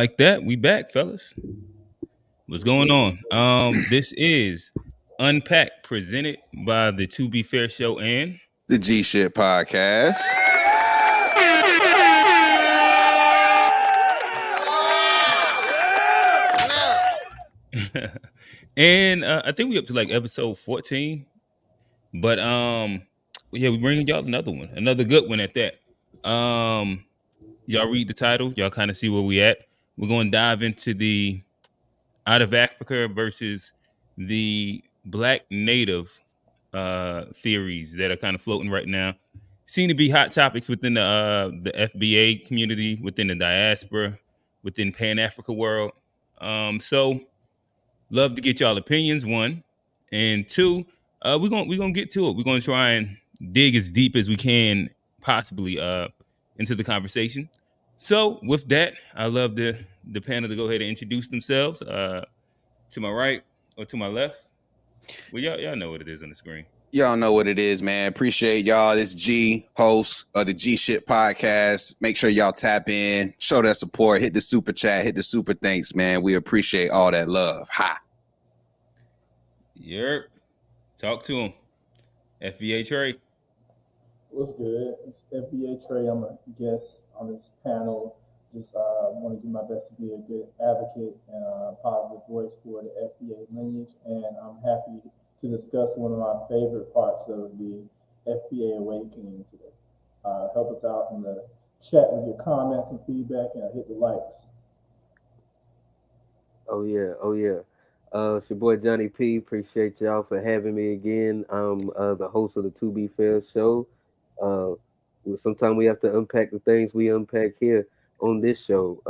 like that, we back, fellas. What's going on? This is Unpacked, presented by the To Be Fair Show and the G Shit Podcast. and I think we up to like episode 14. But yeah, we bringing y'all another one, another good one at that. Y'all read the title, y'all kind of see where we at. We're going to dive into the out of Africa versus the Black native theories that are kind of floating right now. Seem to be hot topics within the FBA community, within the diaspora, within Pan-Africa world. So love to get y'all opinions, one. And two, we're gonna get to it. We're gonna try and dig as deep as we can possibly into the conversation. So with that, I love the panel to go ahead and introduce themselves. To my right or to my left. Well, y'all know what it is on the screen. Y'all know what it is, man. Appreciate y'all. This G, host of the G Shit Podcast. Make sure y'all tap in, show that support, hit the super chat, hit the super thanks, man. We appreciate all that love. Ha. Yep. Talk to him. FBA Trey. What's good? It's FBA Trey. I'm a guest on this panel. Just want to do my best to be a good advocate and a positive voice for the FBA lineage. And I'm happy to discuss one of my favorite parts of the FBA awakening today. Help us out in the chat with your comments and feedback, and hit the likes. Oh yeah. It's your boy Johnny P. Appreciate y'all for having me again. I'm the host of the To Be Fair show. Sometimes we have to unpack the things we unpack here on this show.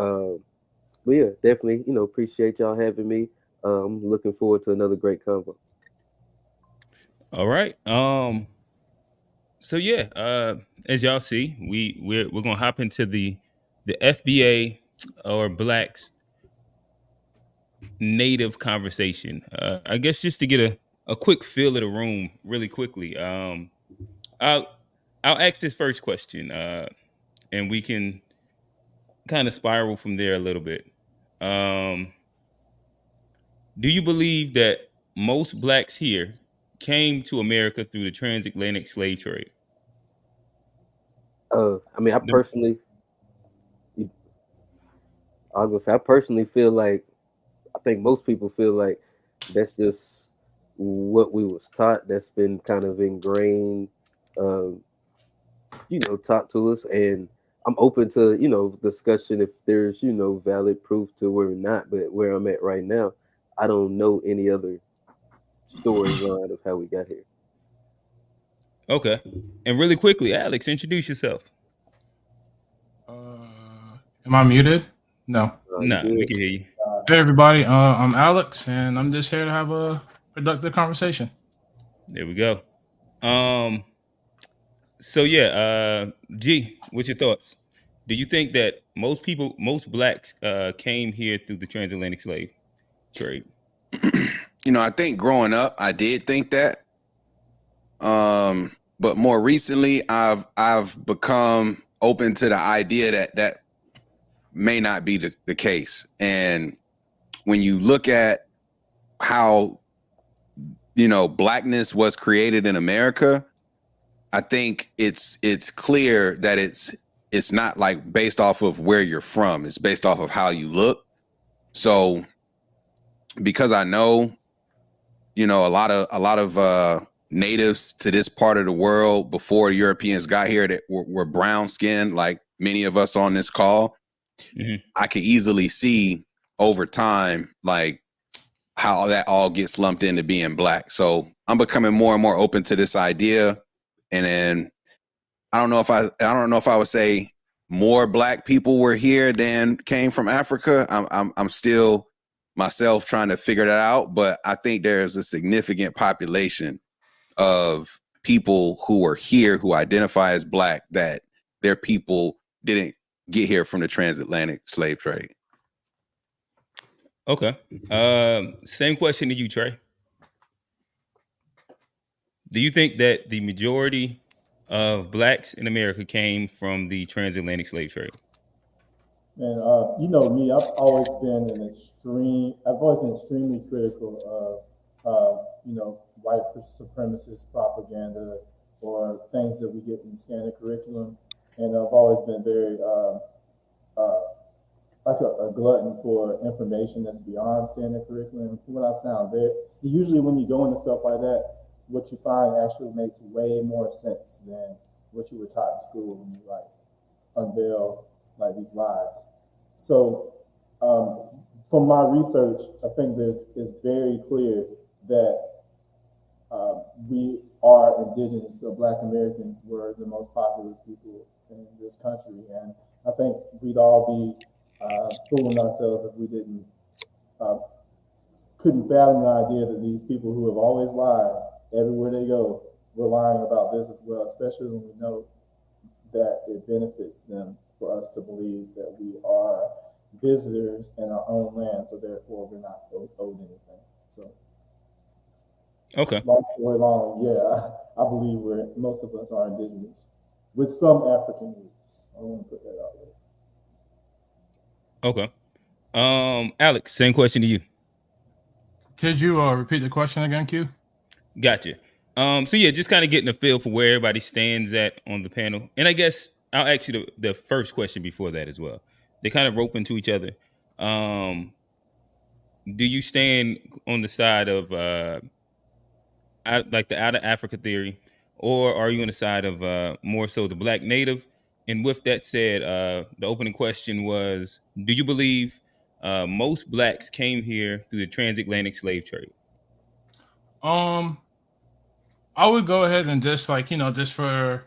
But yeah, definitely, appreciate y'all having me. I'm looking forward to another great convo. All right. So yeah, as y'all see, we're gonna hop into the FBA or Blacks native conversation. I guess just to get a quick feel of the room really quickly. I'll ask this first question, and we can kind of spiral from there a little bit. Do you believe that most Blacks here came to America through the transatlantic slave trade? I personally feel like, I think most people feel like that's just what we was taught. That's been kind of ingrained, taught to us. And I'm open to, discussion if there's, valid proof to where we're not. But where I'm at right now, I don't know any other storyline of how we got here. Okay. And really quickly, Alex, introduce yourself. Am I muted? No. No, we can hear you. Hey, everybody. I'm Alex, and I'm just here to have a productive conversation. There we go. So yeah, G, what's your thoughts? Do you think that most Blacks came here through the transatlantic slave trade? I think growing up, I did think that. But more recently, I've become open to the idea that may not be the case. And when you look at how, Blackness was created in America, I think it's clear that it's not like based off of where you're from. It's based off of how you look. So because I know, a lot of natives to this part of the world before Europeans got here that were brown skinned, like many of us on this call, I could easily see over time, like how that all gets lumped into being Black. So I'm becoming more and more open to this idea. And then I don't know if I would say more Black people were here than came from Africa. I'm still myself trying to figure that out, but I think there's a significant population of people who are here who identify as Black that their people didn't get here from the transatlantic slave trade. Okay. Same question to you, Trey. Do you think that the majority of Blacks in America came from the transatlantic slave trade? And you know me, I've always been extremely critical of you know, white supremacist propaganda or things that we get in the standard curriculum, and I've always been very uh, like a glutton for information that's beyond standard curriculum. From what I've found, there usually when you go into stuff like that, what you find actually makes way more sense than what you were taught in school when you like unveil like these lies. So from my research, I think it's very clear that we are indigenous. So Black Americans were the most populous people in this country, and I think we'd all be fooling ourselves if we couldn't fathom the idea that these people who have always lied everywhere they go were lying about this as well, especially when we know that it benefits them for us to believe that we are visitors in our own land, so therefore we're not owed anything. So, Okay. long story long, yeah, I believe most of us are indigenous with some African roots. I want to put that out there. Okay. Alex, same question to you. Could you repeat the question again, Q? Gotcha. So yeah, just kind of getting a feel for where everybody stands at on the panel. And I guess I'll ask you the first question before that as well. They kind of rope into each other. Do you stand on the side of like the out of Africa theory, or are you on the side of more so the Black native? And with that said, the opening question was, do you believe most Blacks came here through the transatlantic slave trade? I would go ahead and just like, just for,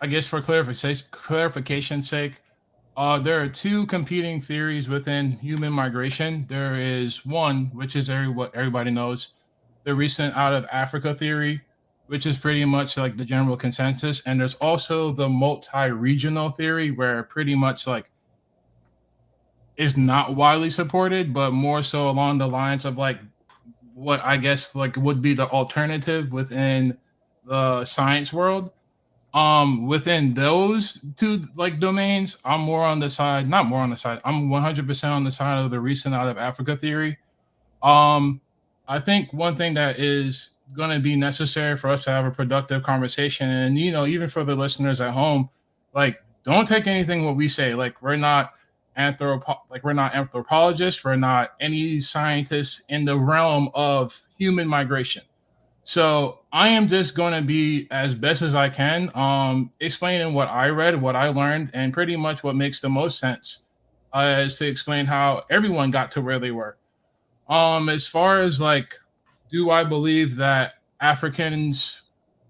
I guess for clarification's sake, there are two competing theories within human migration. There is one, which is what everybody knows, the recent out of Africa theory, which is pretty much like the general consensus. And there's also the multi-regional theory, where pretty much like is not widely supported, but more so along the lines of like what I guess like would be the alternative within the science world. Within those two like domains, I'm more on the side, not more on the side, I'm 100% on the side of the recent out of Africa theory. I think one thing that is going to be necessary for us to have a productive conversation, and even for the listeners at home, like don't take anything what we say. Like we're not anthropologists, we're not any scientists in the realm of human migration. So I am just going to be as best as I can, explaining what I read, what I learned, and pretty much what makes the most sense, is to explain how everyone got to where they were. As far as like, do I believe that Africans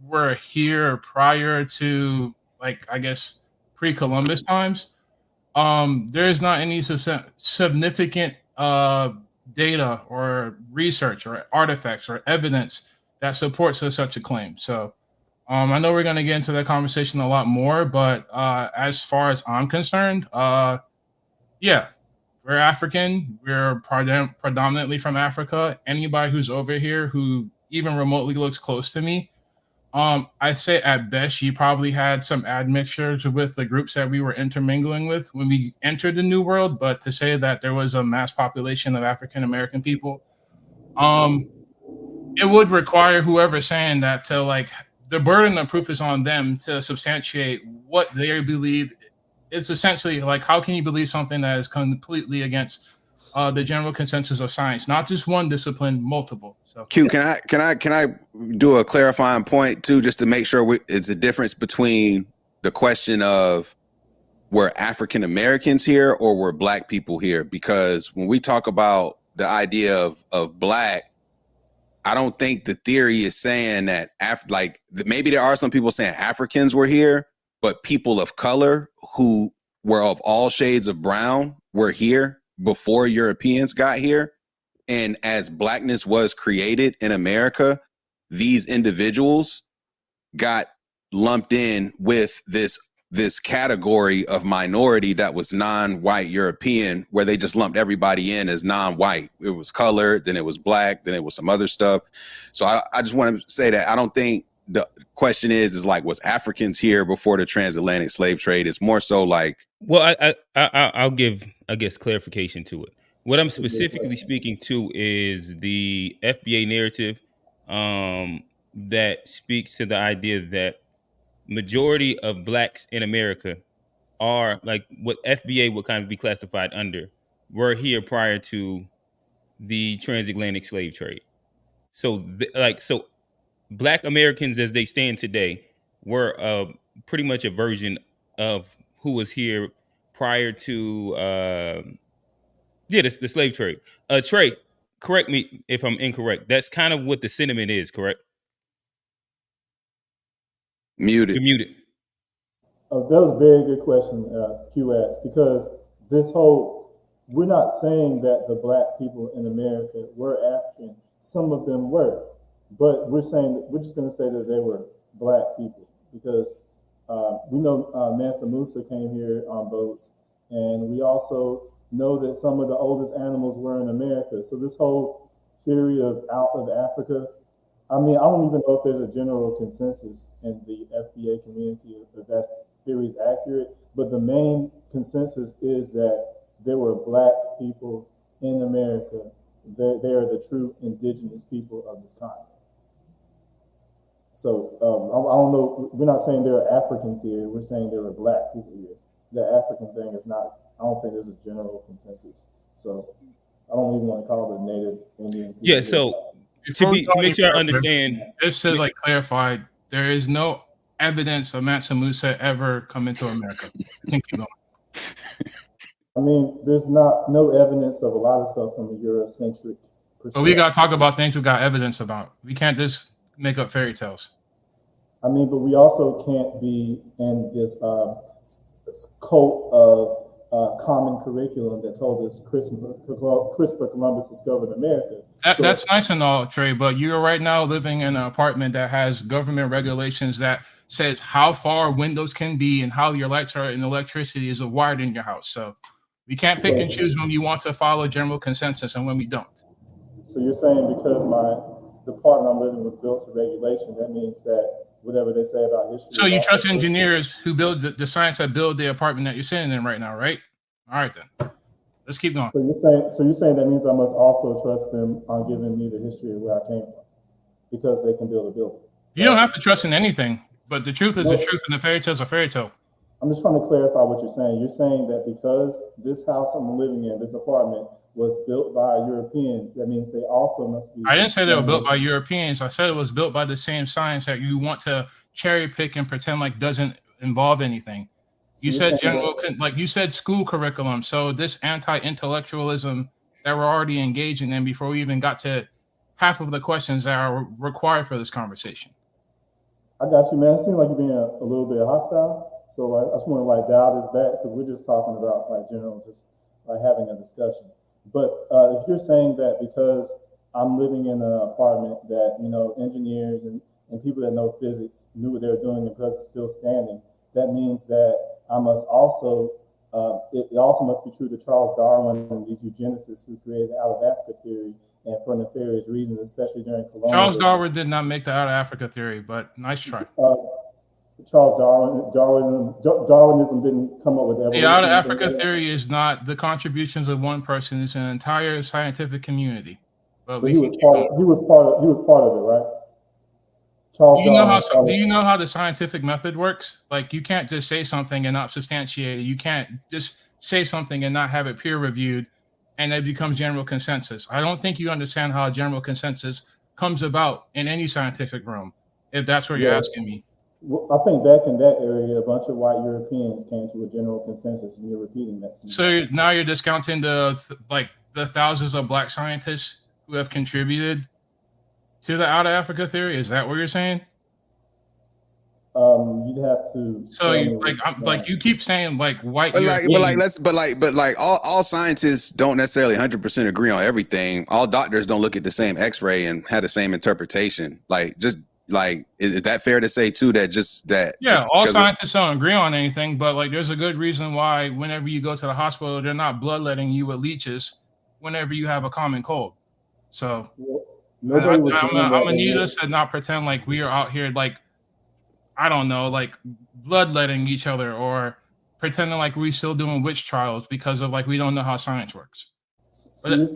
were here prior to like, I guess, pre-Columbus times? There is not any significant data or research or artifacts or evidence that supports such a claim. So I know we're going to get into that conversation a lot more, but as far as I'm concerned, yeah, we're African. We're predominantly from Africa. Anybody who's over here who even remotely looks close to me, I'd say at best you probably had some admixtures with the groups that we were intermingling with when we entered the New World. But to say that there was a mass population of African American people, it would require whoever's saying that to like, the burden of proof is on them to substantiate what they believe. It's essentially like, how can you believe something that is completely against the general consensus of science, not just one discipline, multiple? So Q, can I do a clarifying point too, just to make sure it's a difference between the question of were African Americans here or were Black people here? Because when we talk about the idea of Black, I don't think the theory is saying that maybe there are some people saying Africans were here, but people of color who were of all shades of brown were here before Europeans got here. And as Blackness was created in America, these individuals got lumped in with this category of minority that was non-white European, where they just lumped everybody in as non-white. It was colored, then it was Black, then it was some other stuff. So I just want to say that I don't think the question is like, was Africans here before the transatlantic slave trade? It's more so like, well, I'll give, I guess, clarification to it. What I'm specifically speaking to is the FBA narrative that speaks to the idea that majority of blacks in America are like what FBA would kind of be classified under, were here prior to the transatlantic slave trade. So so black Americans as they stand today were pretty much a version of who was here prior to the slave trade. Trey, correct me if I'm incorrect. That's kind of what the sentiment is, correct? muted. You're muted. That was a very good question, Q asked, because we're not saying that the black people in America were African. Some of them were, but we're just going to say that they were black people because we know Mansa Musa came here on boats, and we also know that some of the oldest animals were in America. So this whole theory of out of Africa, I mean, I don't even know if there's a general consensus in the FBA community if that theory is accurate, but the main consensus is that there were black people in America. They are the true indigenous people of this continent. So I don't know, we're not saying there are Africans here, we're saying there are black people here. The African thing is not, I don't think there's a general consensus. So I don't even want to call it Native Indian people. Yeah, so to make sure I understand, just to like clarify, there is no evidence of Mansa Musa ever coming to America. Keep going. I mean, there's no evidence of a lot of stuff from a Eurocentric perspective. But we got to talk about things we got evidence about. We can't just make up fairy tales. I mean, but we also can't be in this cult of common curriculum that told us Christopher Columbus discovered America. That's nice and all, Trey, but you're right now living in an apartment that has government regulations that says how far windows can be and how your lights are and electricity is wired in your house. So we can't pick and choose when you want to follow general consensus and when we don't. So you're saying because the apartment I'm living was built to regulation, that means that whatever they say about history. So you trust engineers who build the science that build the apartment that you're sitting in right now, right? All right, then. Let's keep going. So you're saying that means I must also trust them on giving me the history of where I came from because they can build a building. You don't have to trust in anything, but the truth is the truth and the fairy tale's a fairy tale. I'm just trying to clarify what you're saying. You're saying that because this house I'm living in, this apartment, was built by Europeans, that means they also must be. I didn't say they were built by Europeans. I said it was built by the same science that you want to cherry pick and pretend like doesn't involve anything. You said you said school curriculum. So this anti-intellectualism that we're already engaging in before we even got to half of the questions that are required for this conversation. I got you, man. It seems like you're being a little bit hostile. So I just want to dial this back because we're just talking about general, just having a discussion. But if you're saying that because I'm living in an apartment that, engineers and people that know physics knew what they were doing and because it's still standing, that means that I must also, it also must be true to Charles Darwin and these eugenicists who created the out of Africa theory and for nefarious reasons, especially during colonialism. Charles Darwin did not make the out of Africa theory, but nice try. Charles Darwinism didn't come up with evolution. The out of Africa theory is not the contributions of one person; it's an entire scientific community. But he was part of it, right? Do you know how the scientific method works? Like, you can't just say something and not substantiate it. You can't just say something and not have it peer reviewed, and it becomes general consensus. I don't think you understand how general consensus comes about in any scientific realm, if that's what you're asking me. Well, I think back in that area, a bunch of white Europeans came to a general consensus, and you're repeating that to me. So now you're discounting the thousands of black scientists who have contributed to the out of Africa theory? Is that what you're saying? You'd have to. So you keep saying white. But all scientists don't necessarily 100% agree on everything. All doctors don't look at the same X-ray and have the same interpretation. Is that fair to say too? All scientists don't agree on anything, but there's a good reason why whenever you go to the hospital, they're not bloodletting you with leeches whenever you have a common cold. So Nobody was doing I'm that. gonna need us to not pretend like we are out here like, I don't know, like bloodletting each other or pretending like we still doing witch trials because of like we don't know how science works. So you're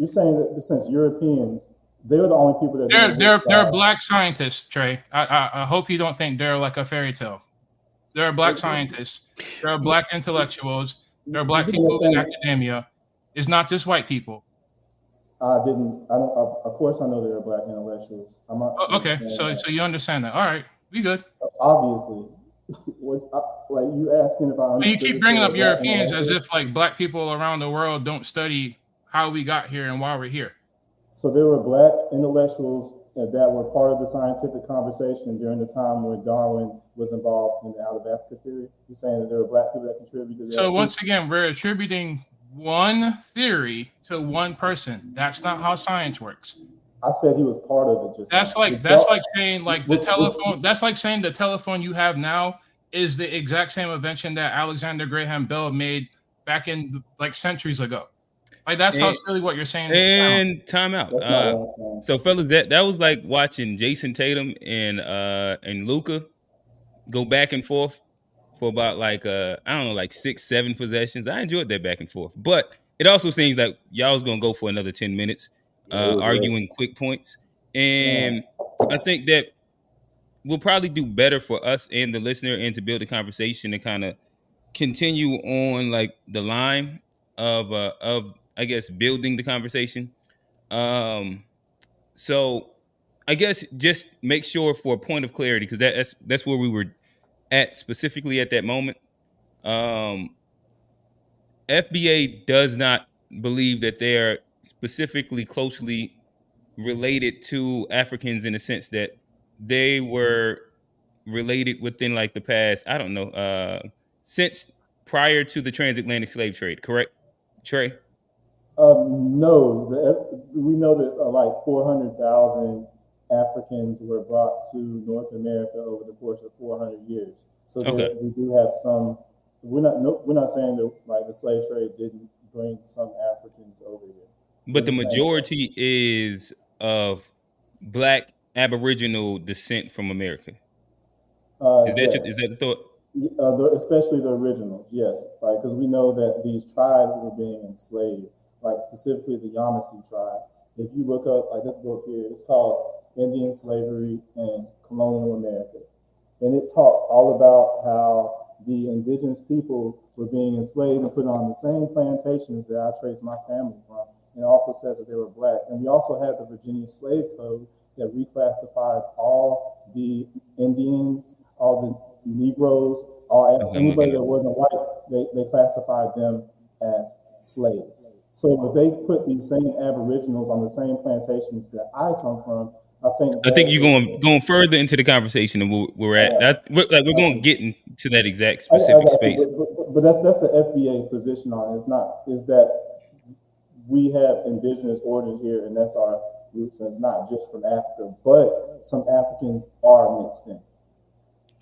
saying that since Europeans, they're the only people that they're black scientists, Trey. I hope you don't think they're like a fairy tale. There are black scientists. There are black intellectuals. There are black people in academia. It's not just white people. Of course, I know there are black intellectuals. I'm not. Okay, so you understand that? All right, we good. Obviously, like you asking if I understand. You keep bringing up Europeans as if like black people around the world don't study how we got here and why we're here. So there were black intellectuals that were part of the scientific conversation during the time when Darwin was involved in the out of Africa theory. You're saying that there were black people that contributed to that. So once again, we're attributing one theory to one person. That's not how science works. I said he was part of it. That's like saying like the telephone. That's like saying the telephone you have now is the exact same invention that Alexander Graham Bell made back in like centuries ago. Like that's how silly what you're saying. And time out. So fellas, that was like watching Jason Tatum and Luka go back and forth for about like I don't know, like 6-7 possessions. I enjoyed that back and forth, but it also seems like y'all's gonna go for another 10 minutes arguing quick points, and I think that we'll probably do better for us and the listener, and to build a conversation and kind of continue on like the line of I guess building the conversation. So I guess just make sure for a point of clarity, because that's where we were at specifically at that moment. FBA does not believe that they are specifically closely related to Africans in the sense that they were related within like the past, I don't know, since prior to the transatlantic slave trade, correct, Trey? No, we know that like 400,000 Africans were brought to North America over the course of 400 years. So we do have some. We're not saying that like the slave trade didn't bring some Africans over here. But the majority is of Black Aboriginal descent from America. Is that the thought? Especially the originals, yes, right? Because we know that these tribes were being enslaved, like specifically the Yamasee tribe. If you look up, like this book here, it's called Indian Slavery and Colonial America. And it talks all about how the indigenous people were being enslaved and put on the same plantations that I trace my family from. And it also says that they were black. And we also had the Virginia Slave Code that reclassified all the Indians, all the Negroes, anybody that wasn't white, they classified them as slaves. So if they put these same Aboriginals on the same plantations that I come from, I think you're going further into the conversation than we're at. We're going to get into that exact specific space. But that's the FBA position on it. Is that we have indigenous origins here, and that's our roots, and it's not just from Africa, but some Africans are mixed in.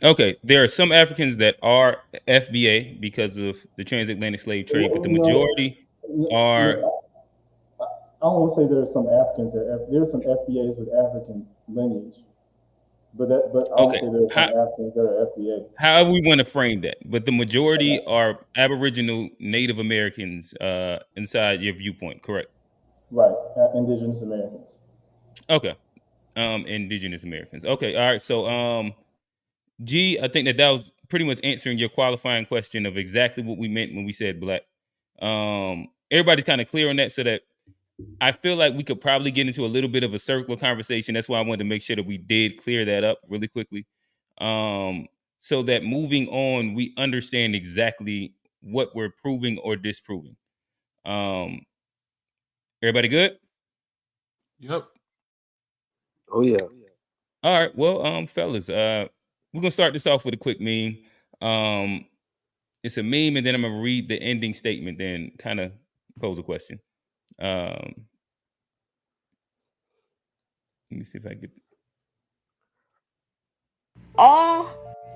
Okay, there are some Africans that are FBA because of the transatlantic slave trade, but the majority are. I don't want to say there are some Africans there are some FBAs with African lineage, but I don't say there are some Africans that are FBA. However we want to frame that, but the majority are Aboriginal Native Americans inside your viewpoint, correct? Right, Indigenous Americans. Okay, Indigenous Americans. Okay, all right. So, G, I think that was pretty much answering your qualifying question of exactly what we meant when we said black. Everybody's kind of clear on that, so that I feel like we could probably get into a little bit of a circular conversation. That's why I wanted to make sure that we did clear that up really quickly. So that moving on, we understand exactly what we're proving or disproving. Everybody good? Yep. Oh yeah. All right. Well, fellas, we're gonna start this off with a quick meme. It's a meme, and then I'm gonna read the ending statement, then kind of pose a question. Let me see if I get.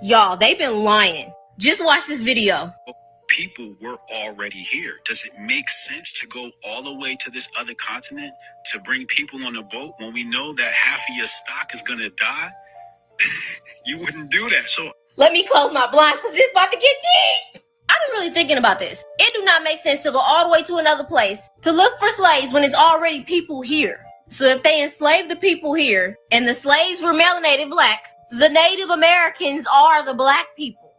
Y'all, they've been lying. Just watch this video. people were already here. Does it make sense to go all the way to this other continent to bring people on a boat when we know that half of your stock is going to die? You wouldn't do that. So let me close my blinds because it's about to get deep. I've been really thinking about this. It do not make sense to go all the way to another place to look for slaves when it's already people here. So if they enslaved the people here and the slaves were melanated black, the Native Americans are the black people.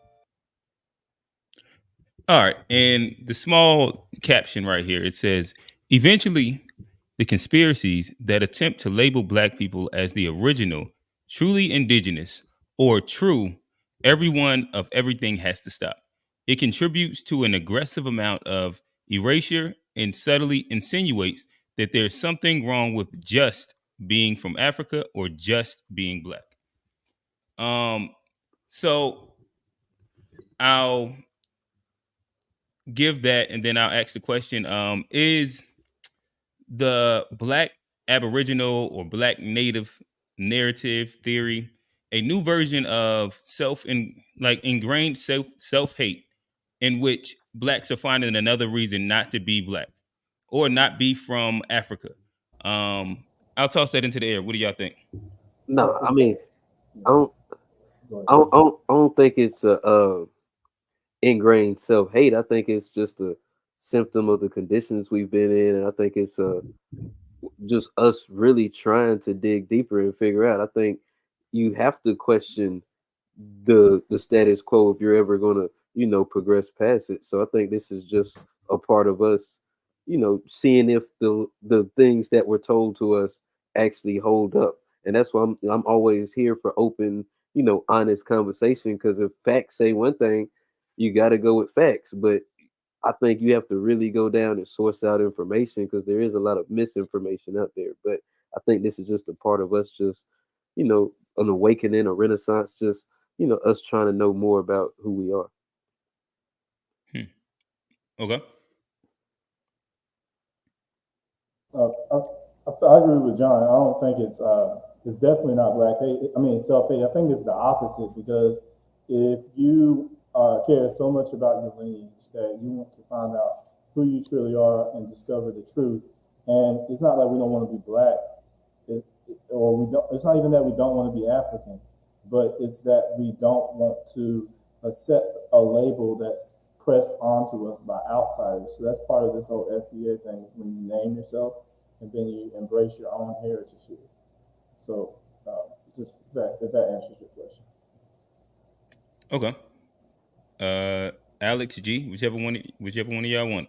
All right. And the small caption right here, it says, eventually, the conspiracies that attempt to label black people as the original, truly indigenous, or true, everyone of everything has to stop. It contributes to an aggressive amount of erasure and subtly insinuates that there's something wrong with just being from Africa or just being black. So I'll give that, and then I'll ask the question: is the black aboriginal or black native narrative theory a new version of ingrained self-hate in which blacks are finding another reason not to be black or not be from Africa? I'll toss that into the air. What do y'all think? No, I mean, I don't think it's a ingrained self-hate. I think it's just a symptom of the conditions we've been in, and I think it's just us really trying to dig deeper and figure out. I think you have to question the status quo if you're ever going to progress past it. So I think this is just a part of us seeing if the things that were told to us actually hold up. And that's why I'm always here for open honest conversation, because if facts say one thing, you got to go with facts. But I think you have to really go down and source out information, because there is a lot of misinformation out there. But I think this is just a part of us just, an awakening, a renaissance, just, us trying to know more about who we are. Okay. I agree with John. I don't think it's definitely not black hate. I mean, self-hate. I think it's the opposite, because if you care so much about your lineage that you want to find out who you truly are and discover the truth, and it's not that we don't want to be black, or we don't. It's not even that we don't want to be African, but it's that we don't want to accept a label that's pressed onto us by outsiders. So that's part of this whole FBA thing, is when you name yourself and then you embrace your own heritage here. So just if that answers your question. Okay. Alex, G, whichever one of y'all want.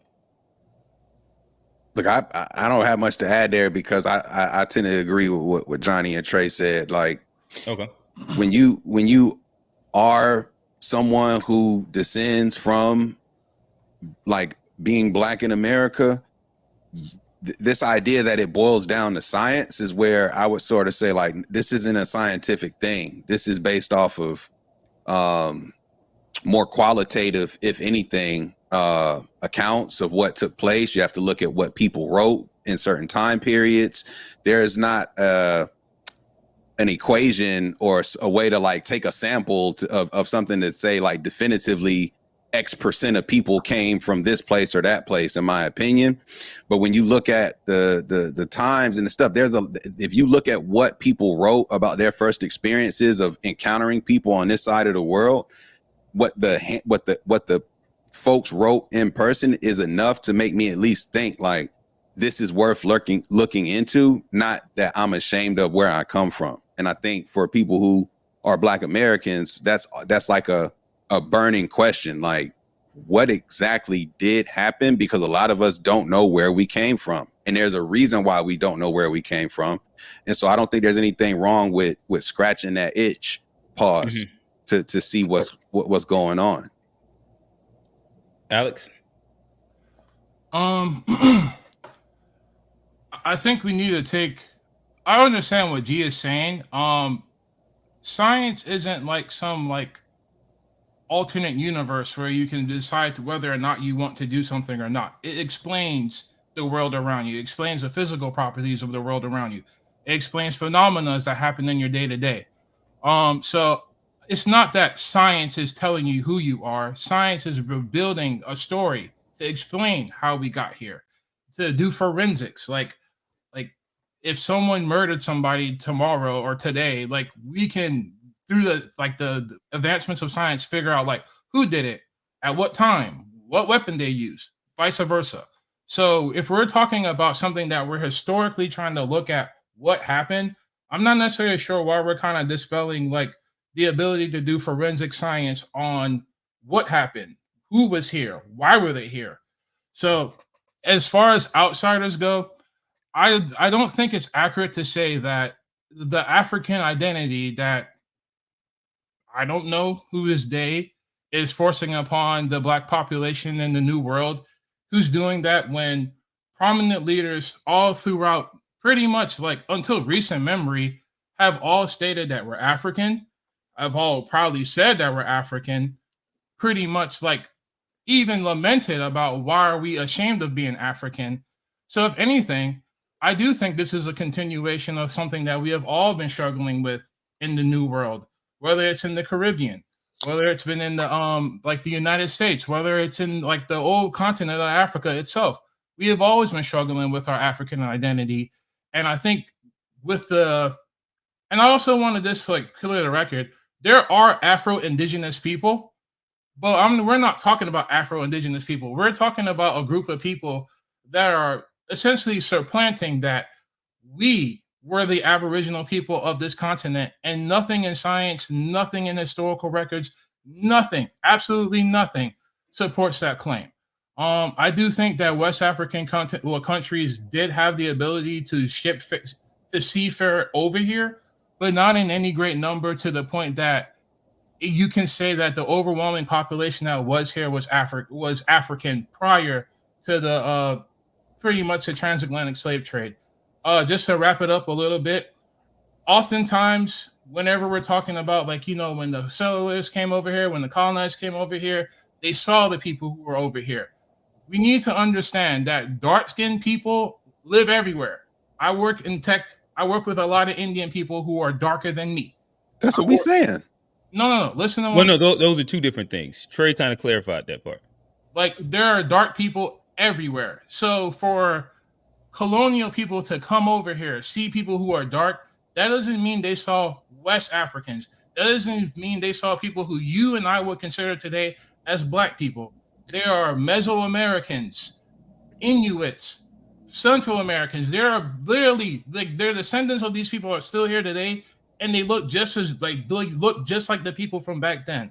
Look, I don't have much to add there, because I tend to agree with what Johnny and Trey said. Like, okay, when you are someone who descends from like being black in America, this idea that it boils down to science is where I would sort of say, like, this isn't a scientific thing. This is based off of more qualitative, if anything, accounts of what took place. You have to look at what people wrote in certain time periods. There is not an equation or a way to like take a sample of something that say like definitively X% of people came from this place or that place, in my opinion. But when you look at the times and the stuff, if you look at what people wrote about their first experiences of encountering people on this side of the world, what the folks wrote in person is enough to make me at least think like this is worth looking into, not that I'm ashamed of where I come from. And I think for people who are Black Americans, that's like a burning question. Like, what exactly did happen? Because a lot of us don't know where we came from. And there's a reason why we don't know where we came from. And so I don't think there's anything wrong with scratching that itch, pause, to see what's going on. Alex? I think we need to take, I understand what G is saying. Science isn't like some like alternate universe where you can decide whether or not you want to do something or not. It explains the world around you. It explains the physical properties of the world around you. It explains phenomena that happen in your day to day. So it's not that science is telling you who you are. Science is building a story to explain how we got here, to do forensics. Like if someone murdered somebody tomorrow or today, like we can, through the advancements of science, figure out like who did it, at what time, what weapon they used, vice versa. So if we're talking about something that we're historically trying to look at what happened, I'm not necessarily sure why we're kind of dispelling like the ability to do forensic science on what happened, who was here, why were they here. So as far as outsiders go, I don't think it's accurate to say that the African identity that I don't know who is they is forcing upon the Black population in the New World. Who's doing that when prominent leaders all throughout pretty much like until recent memory have all stated that we're African, have all proudly said that we're African, pretty much like even lamented about why are we ashamed of being African. So if anything, I do think this is a continuation of something that we have all been struggling with in the New World, whether it's in the Caribbean, whether it's been in the like the United States, whether it's in like the old continent of Africa itself. We have always been struggling with our African identity. And I think with and I also want to just like clear the record, there are Afro-Indigenous people, but we're not talking about Afro-Indigenous people. We're talking about a group of people that are essentially supplanting that we were the Aboriginal people of this continent, and nothing in science, nothing in historical records, nothing, absolutely nothing supports that claim. I do think that West African countries did have the ability to ship to seafarer over here, but not in any great number to the point that you can say that the overwhelming population that was here was African prior to the pretty much the transatlantic slave trade. Just to wrap it up a little bit, oftentimes whenever we're talking about like, when the settlers came over here, when the colonizers came over here, they saw the people who were over here. We need to understand that dark-skinned people live everywhere. I work in tech. I work with a lot of Indian people who are darker than me. That's what we're saying. No. Listen to Well, no, those are two different things. Trey kind of clarified that part. Like there are dark people everywhere. So for colonial people to come over here, see people who are dark, that doesn't mean they saw West Africans. That doesn't mean they saw people who you and I would consider today as Black people. There are Mesoamericans, Inuits, Central Americans. There are literally like their descendants of these people are still here today, and they look just like the people from back then.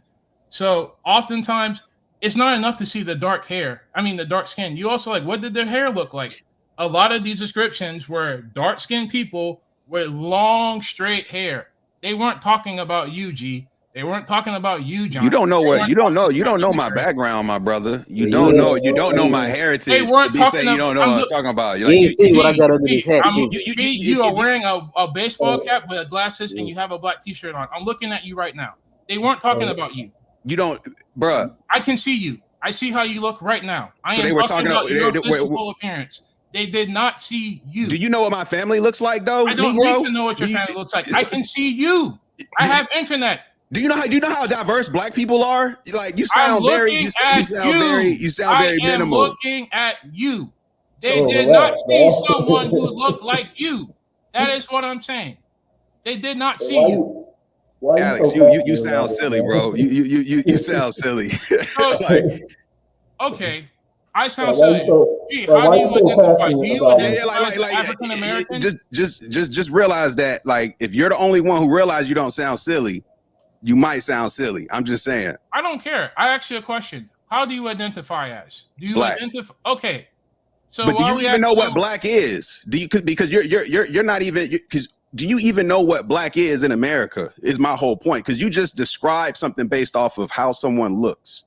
So oftentimes it's not enough to see the dark skin. You also like, what did their hair look like? A lot of these descriptions were dark-skinned people with long, straight hair. They weren't talking about you, G. They weren't talking about you, John. You don't know my background, my brother. You don't know my heritage. They weren't talking you don't know what I'm talking about. You ain't see what I got under this hat. You are wearing a baseball cap with glasses and you have a black t-shirt on. I'm looking at you right now. They weren't talking about you. You don't, bruh. I can see you. I see how you look right now. They were talking about your physical appearance. They did not see you. Do you know what my family looks like, though? I don't need to know what your family looks like. I can see you. I have internet. Do you know how diverse Black people are? Like you sound very minimal. I'm looking at you. They did not see someone who looked like you. That is what I'm saying. They did not see you. Alex, you sound silly, bro. You sound silly. Okay. I sound silly. Gee, how do you identify? Do you identify African American? Just realize that, like, if you're the only one who realizes you don't sound silly, you might sound silly. I'm just saying. I don't care. I asked you a question. How do you identify as? Do you Black. identify? Okay. So, but do you even know what Black is? Do you? Because you're not even. Because do you even know what Black is in America? Is my whole point. Because you just described something based off of how someone looks,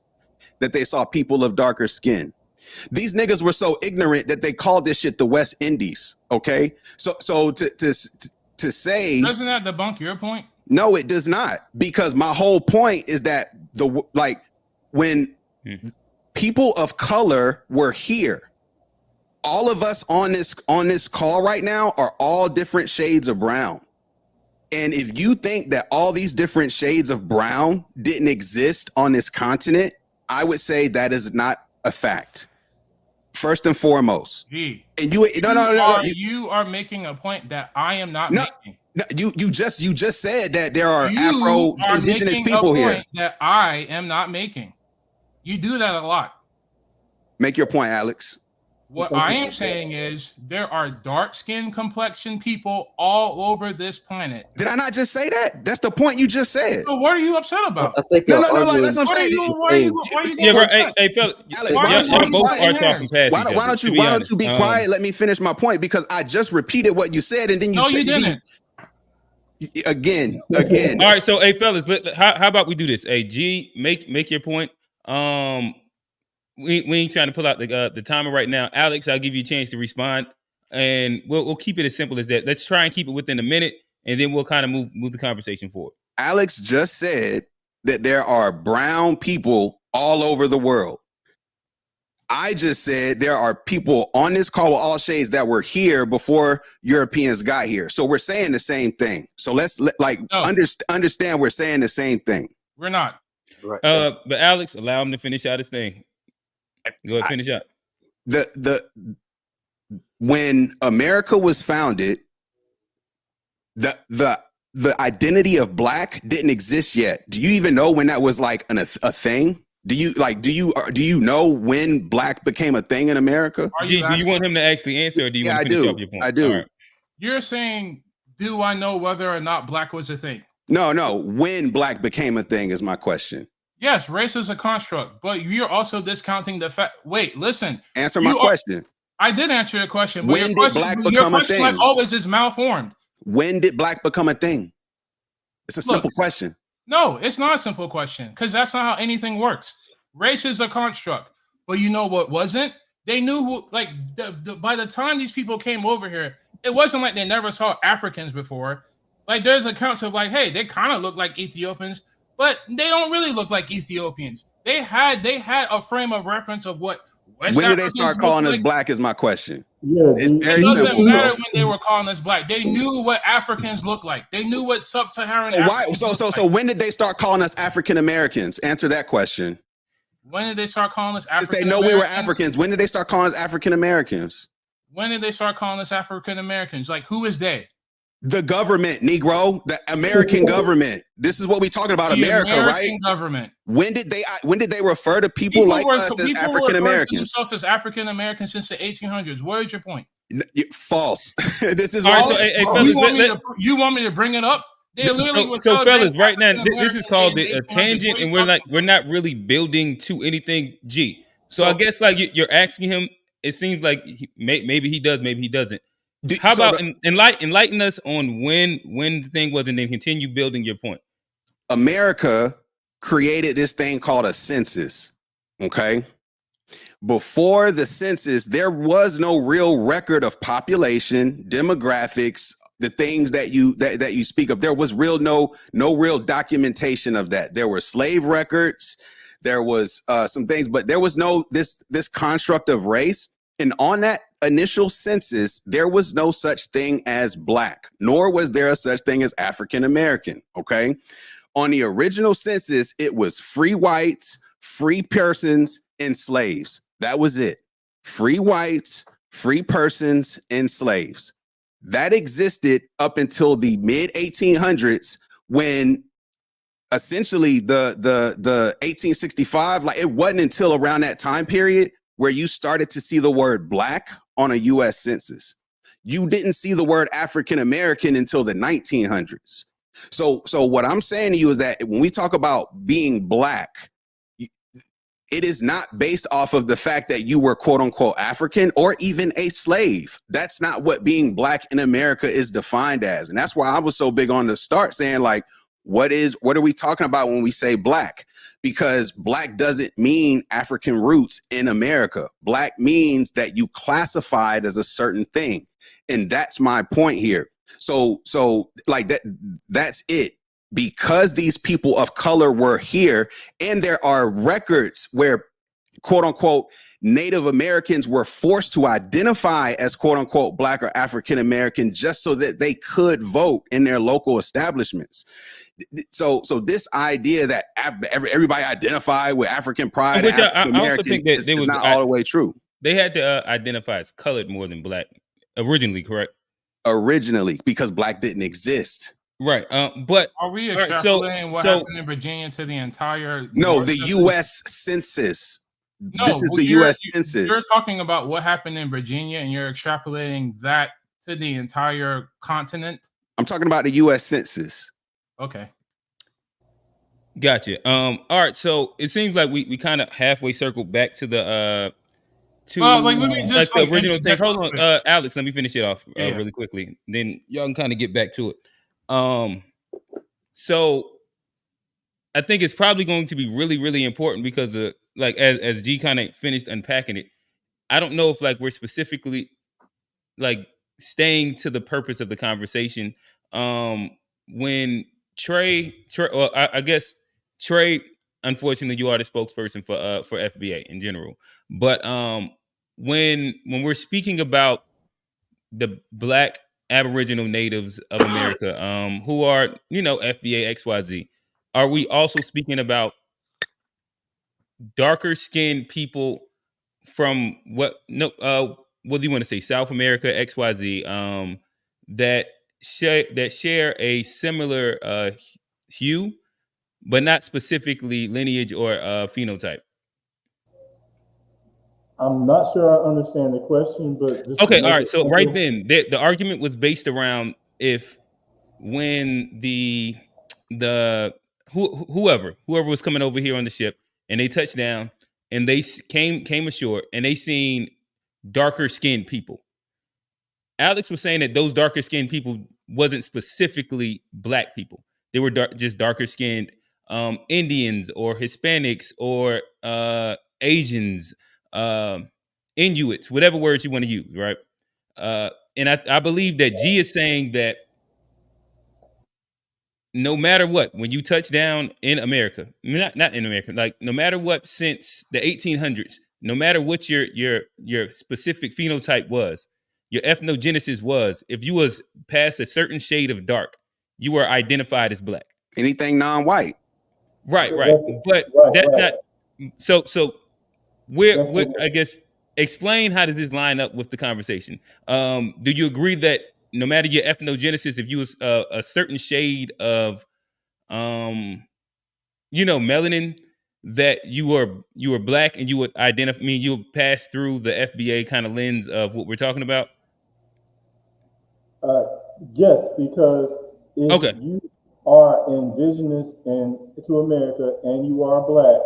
that they saw people of darker skin. These niggas were so ignorant that they called this shit the West Indies. Okay, so to say, doesn't that debunk your point? No, it does not, because my whole point is that when people of color were here, all of us on this call right now are all different shades of brown. And if you think that all these different shades of brown didn't exist on this continent, I would say that is not a fact. First and foremost. G. And you You are making a point that I am not making. No, you just said that there are You Afro-indigenous people here. That I am not making. You do that a lot. Make your point, Alex. What I am saying is there are dark-skinned complexion people all over this planet. Did I not just say that? That's the point you just said. So what are you upset about? I think No, like, that's what I'm saying. Yeah, bro. Hey, fella. Alex, y'all both are talking past each other. Why don't you be quiet? Let me finish my point, because I just repeated what you said, and then you didn't. Again. All right, so hey, fellas, how about we do this? Hey, G, make your point. We ain't trying to pull out the timer right now. Alex, I'll give you a chance to respond, and we'll keep it as simple as that. Let's try and keep it within a minute, and then we'll kind of move the conversation forward. Alex just said that there are brown people all over the world. I just said there are people on this call with all shades that were here before Europeans got here. So we're saying the same thing. So let's understand we're saying the same thing. We're not. Right. But Alex, allow him to finish out his thing. Go ahead, finish up. When America was founded, the identity of black didn't exist yet. Do you even know when that was like a thing? Do you know when black became a thing in America? Do you want him to actually answer, or do you want to finish up your point? I do. Right. You're saying, do I know whether or not black was a thing? No. When black became a thing is my question. Yes, race is a construct, but you're also discounting the fact. Wait, listen. Answer my question. I did answer your question. But when did black become a thing? Like always, is malformed. When did black become a thing? It's a simple question. No, it's not a simple question, because that's not how anything works. Race is a construct, but you know what wasn't? They knew who. Like by the time these people came over here, it wasn't like they never saw Africans before. Like there's accounts of like, hey, they kind of look like Ethiopians, but they don't really look like Ethiopians. They had a frame of reference of what West When did Africans they start calling us black is my question. Yeah, it's very it doesn't simple. matter when they were calling us black. They knew what Africans look like. They knew what sub-Saharan Africans look like. So when did they start calling us African Americans? Answer that question. When did they start calling us African Since they know we were Africans, when did they start calling us African Americans? When did they start calling us African Americans? Like, who is they? The government, Negro, the American government. This is what we're talking about, The America, American right? government. When did they refer to people like us as African Americans? Themselves as African Americans since the 1800s. What is your point? False. This is all right. So, hey, fellas, you want me to bring it up? They literally so fellas, right now, this is called a tangent, and we're not really building to anything. G. So I guess like you're asking him. It seems like maybe he does, maybe he doesn't. How about enlighten us on when the thing was, and then continue building your point. America created this thing called a census. Okay. Before the census, there was no real record of population, demographics, the things that you speak of. There was no real documentation of that. There were slave records, there was some things, but there was no this construct of race. And on that initial census, there was no such thing as black, nor was there a such thing as African American. Okay. On the original census, it was free whites, free persons, and slaves. That was it. Free whites, free persons, and slaves. That existed up until the mid 1800s, when essentially the 1865, like it wasn't until around that time period where you started to see the word black on a US census. You didn't see the word African American until the 1900s. So what I'm saying to you is that when we talk about being black, it is not based off of the fact that you were quote unquote African or even a slave. That's not what being black in America is defined as. And that's why I was so big on the start saying like, what are we talking about when we say black? Because black doesn't mean African roots in America. Black means that you classified as a certain thing. And that's my point here. So like that's it. Because these people of color were here, and there are records where, quote unquote, Native Americans were forced to identify as quote unquote Black or African American just so that they could vote in their local establishments. So this idea that everybody identify with African pride, Which African I also American, think that is not all the way true. They had to identify as colored more than Black originally, correct? Originally, because Black didn't exist. Right. But are we right, extrapolating what happened in Virginia to the entire? No, the U.S. Census. No, this is the U.S. Census. You're talking about what happened in Virginia, and you're extrapolating that to the entire continent. I'm talking about the U.S. Census. Okay. Gotcha. All right. So it seems like we kind of halfway circled back to the let me just the original thing. Hold on, Alex. Let me finish it off really quickly. Then y'all can kind of get back to it. So I think it's probably going to be really, really important because like as G kind of finished unpacking it, I don't know if like we're specifically like staying to the purpose of the conversation. When Trey, well, I guess Trey, unfortunately, you are the spokesperson for FBA in general. But when we're speaking about the Black Aboriginal natives of America, who are FBA XYZ, are we also speaking about darker skinned people from what do you want to say, South America, XYZ, that share a similar hue, but not specifically lineage or phenotype? I'm not sure I understand the question, but just okay, all right. So right then, the argument was based around if when whoever was coming over here on the ship and they touched down and they came ashore and they seen darker skinned people. Alex was saying that those darker skinned people wasn't specifically Black people. They were just darker skinned Indians or Hispanics or Asians, Inuits, whatever words you want to use, right? And I believe that G is saying that no matter what, when you touch down in America, not in America, like no matter what, since the 1800s, no matter what your specific phenotype was, your ethnogenesis was, if you was past a certain shade of dark, you were identified as Black. Anything non-white. Right. But that's not. So we're I guess explain how does this line up with the conversation? Do you agree that no matter your ethnogenesis, if you was a certain shade of, melanin, that you were Black and you would identify? You would pass through the FBA kind of lens of what we're talking about. Yes, because if you are indigenous to America and you are Black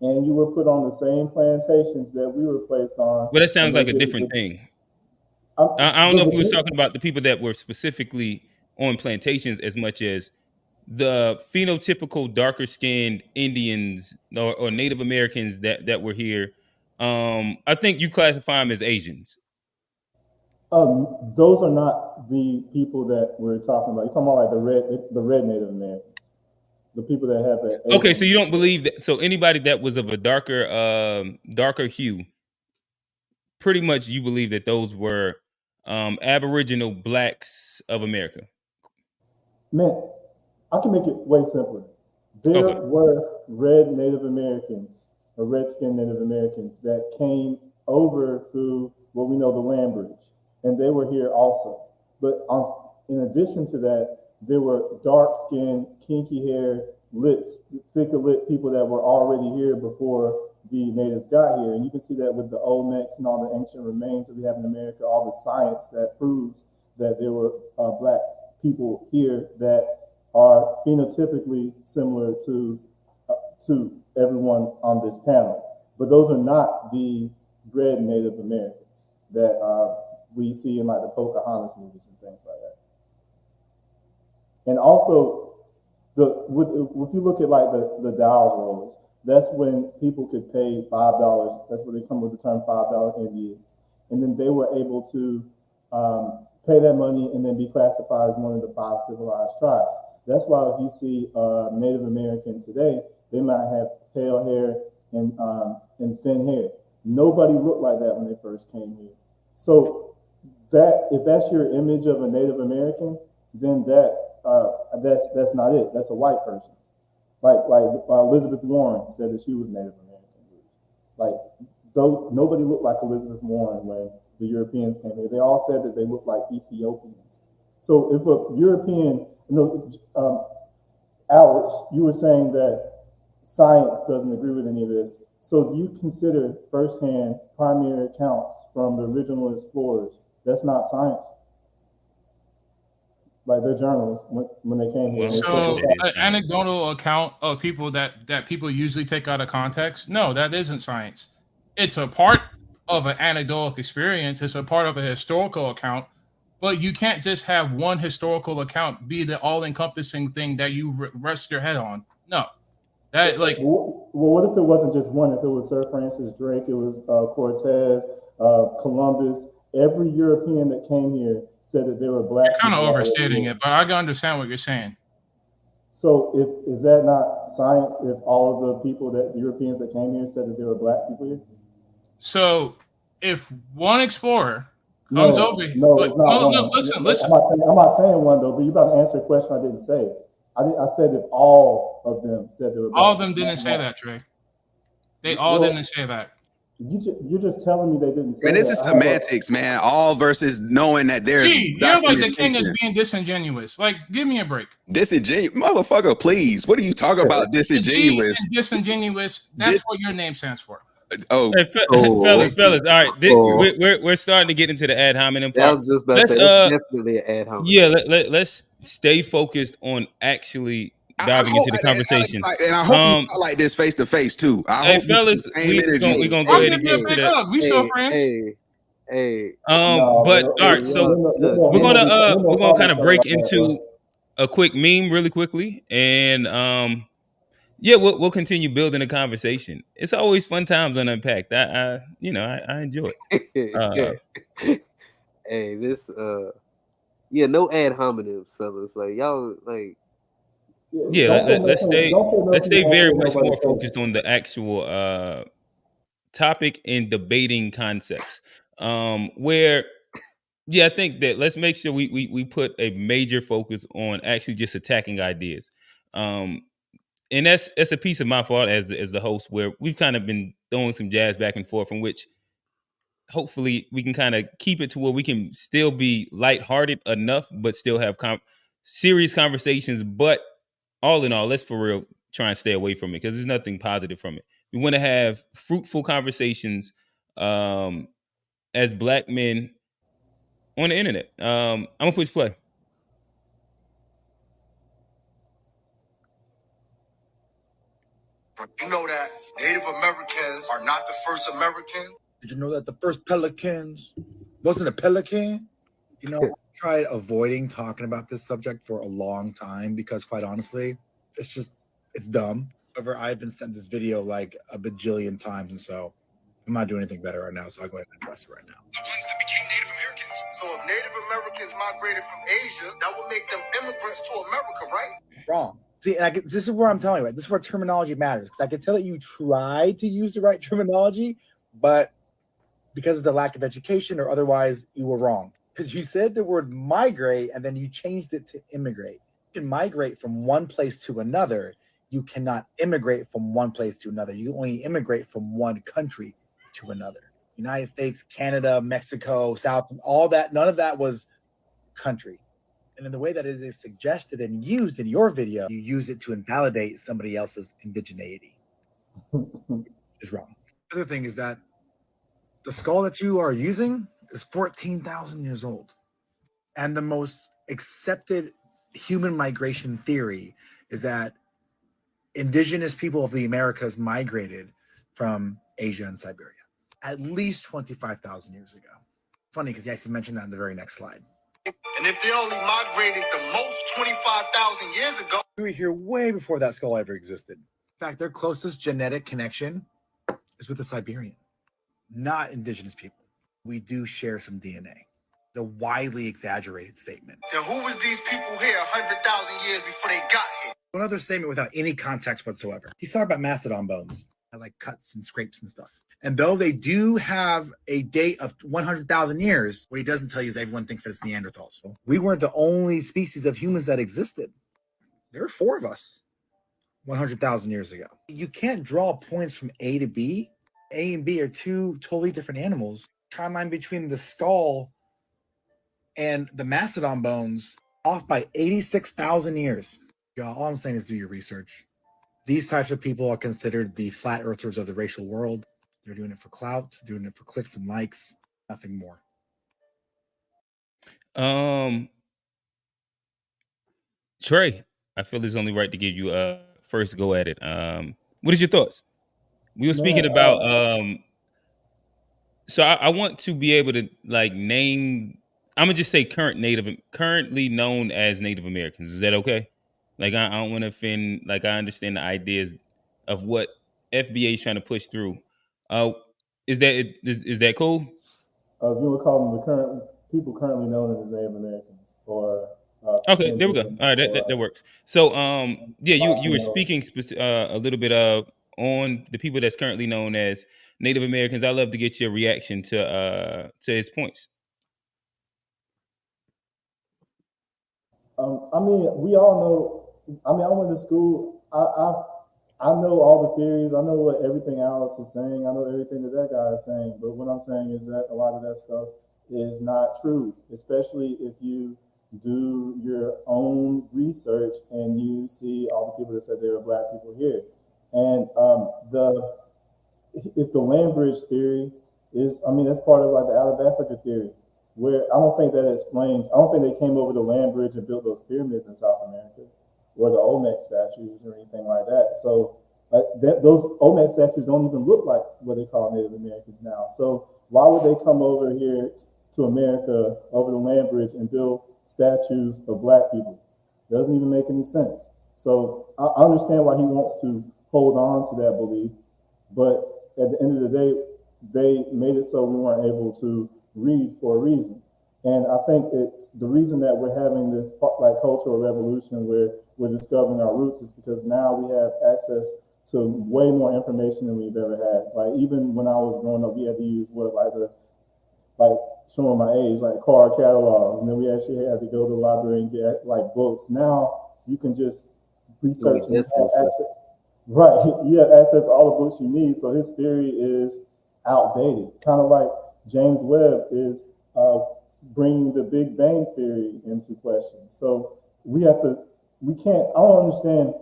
and you were put on the same plantations that we were placed on, well, that sounds like a different thing. I don't know if we was talking about the people that were specifically on plantations as much as the phenotypical darker skinned Indians or Native Americans that were here. I think you classify them as Asians. Those are not the people that we're talking about. You're talking about like the red Native Americans, the people that have that. Okay, so you don't believe that? So anybody that was of a darker hue, pretty much you believe that those were Aboriginal Blacks of America? Man, I can make it way simpler. There were red Native Americans or red-skinned Native Americans that came over through what we know the land bridge, and they were here also. But in addition to that, there were dark-skinned, kinky hair, thicker lit people that were already here before the natives got here. And you can see that with the Olmecs and all the ancient remains that we have in America, all the science that proves that there were Black people here that are phenotypically similar to everyone on this panel. But those are not the red Native Americans that we see in like the Pocahontas movies and things like that. And also, if you look at like the Dow's rolls, that's when people could pay $5. That's where they come with the term $5 Indians. And then they were able to pay that money and then be classified as one of the 5 civilized tribes. That's why if you see Native American today, they might have pale hair and thin hair. Nobody looked like that when they first came here. So that if that's your image of a Native American, then that's not it. That's a white person. Like Elizabeth Warren said that she was Native American. Like though nobody looked like Elizabeth Warren when the Europeans came here. They all said that they looked like Ethiopians. So if a European, Alex, you were saying that science doesn't agree with any of this. So do you consider firsthand primary accounts from the original explorers? That's not science. Like they're journalists when they came here. So an anecdotal account of people that people usually take out of context, no, that isn't science. It's a part of an anecdotal experience. It's a part of a historical account, but you can't just have one historical account be the all-encompassing thing that you rest your head on. No, that like. Well, what if it wasn't just one? If it was Sir Francis Drake, it was Cortez, Columbus. Every European that came here said that they were black. You're kind of overstating it, but I can understand what you're saying. So, is that not science? If all of the people the Europeans that came here said that they were black people here? So, if one explorer comes over, it's not one. Listen. I'm not saying one though, but you're about to answer a question I didn't say. I said if all of them said they were black. All of them didn't say that, Trey. They all didn't say that. You're just telling me they didn't say that. And this is semantics, man. All versus knowing that there's. You're like the king is being disingenuous. Like, give me a break. Disingenuous, motherfucker, please. What are you talking about? Disingenuous. Disingenuous. That's what your name stands for. Oh, hey, fellas. All right, we're starting to get into the ad hominem part. I was just about to say, that's definitely an ad hominem. Yeah, let's stay focused on actually diving into the conversation. And I hope you like this face to face too. Hey, fellas, we're gonna go ahead and get to that. We still friends. But all right, so we're gonna kind of break into a quick meme really quickly, and we'll continue building a conversation. It's always fun times on Unpacked. I enjoy it. Hey, this no ad hominems, fellas. Like y'all, like. Yeah, let's stay very much more focused on the actual topic and debating concepts. Where I think that let's make sure we put a major focus on actually just attacking ideas. And that's a piece of my fault as the host, where we've kind of been throwing some jazz back and forth, from which hopefully we can kind of keep it to where we can still be lighthearted enough, but still have serious conversations. But all in all, let's for real try and stay away from it, because there's nothing positive from it. We want to have fruitful conversations as black men on the internet. I'm gonna push play. You know that Native Americans are not the first American. Did you know that the first Pelicans wasn't a pelican? You know, I tried avoiding talking about this subject for a long time because, quite honestly, it's dumb. However, I've been sent this video like a bajillion times, and so I'm not doing anything better right now, so I'll go ahead and address it right now. The ones that became Native Americans. So if Native Americans migrated from Asia, that would make them immigrants to America, right? Wrong. See, this is where I'm telling you, right? This is where terminology matters, because I can tell that you tried to use the right terminology, but because of the lack of education or otherwise, you were wrong. Because you said the word migrate and then you changed it to immigrate. You can migrate from one place to another. You cannot immigrate from one place to another. You only immigrate from one country to another. United States, Canada, Mexico, South, all that, none of that was country. And in the way that it is suggested and used in your video, you use it to invalidate somebody else's indigeneity. Is wrong. The other thing is that the skull that you are using is 14,000 years old. And the most accepted human migration theory is that indigenous people of the Americas migrated from Asia and Siberia at least 25,000 years ago. Funny, because you actually mentioned that in the very next slide. And if they only migrated the most 25,000 years ago, we were here way before that skull ever existed. In fact, their closest genetic connection is with the Siberian, not indigenous people. We do share some DNA. The widely exaggerated statement. Then who was these people here 100,000 years before they got here? Another statement without any context whatsoever. You saw about mastodon bones, like cuts and scrapes and stuff. And though they do have a date of 100,000 years, what he doesn't tell you is everyone thinks that it's Neanderthals. So we weren't the only species of humans that existed. There were 4 of us 100,000 years ago. You can't draw points from A to B. A and B are 2 totally different animals. Timeline between the skull and the mastodon bones off by 86,000 years. Y'all, all I'm saying is do your research. These types of people are considered the flat earthers of the racial world. They're doing it for clout, doing it for clicks and likes, nothing more. Trey, I feel it's only right to give you a first go at it. What is your thoughts? We were speaking about so I want to be able to like name, I'm gonna just say currently known as Native Americans. Is that okay? Like I don't want to offend, like I understand the ideas of what FBA is trying to push through. Is that cool? If you would call them the current people currently known as Native Americans, or Okay, there we go. All right, that works. So yeah, you were speaking a little bit on the people that's currently known as Native Americans. I'd love to get your reaction to his points. I mean, we all know. I mean, I went to school. I know all the theories. I know what everything Alex is saying. I know everything that guy is saying. But what I'm saying is that a lot of that stuff is not true, especially if you do your own research and you see all the people that said there were black people here. And if the land bridge theory is, I mean, that's part of like the out of Africa theory, where I don't think they came over the land bridge and built those pyramids in South America or the Olmec statues or anything like that. So those Olmec statues don't even look like what they call Native Americans now. So why would they come over here to America over the land bridge and build statues of black people? Doesn't even make any sense. So I understand why he wants to hold on to that belief, but at the end of the day, they made it so we weren't able to read for a reason. And I think it's the reason that we're having this like cultural revolution where we're discovering our roots is because now we have access to way more information than we've ever had. Like even when I was growing up, we had to use showing my age, like card catalogs, and then we actually had to go to the library and get like books. Now you can just research and have access. Right, you have access to all the books you need. So his theory is outdated, kind of like James Webb is bringing the Big Bang theory into question. So I don't understand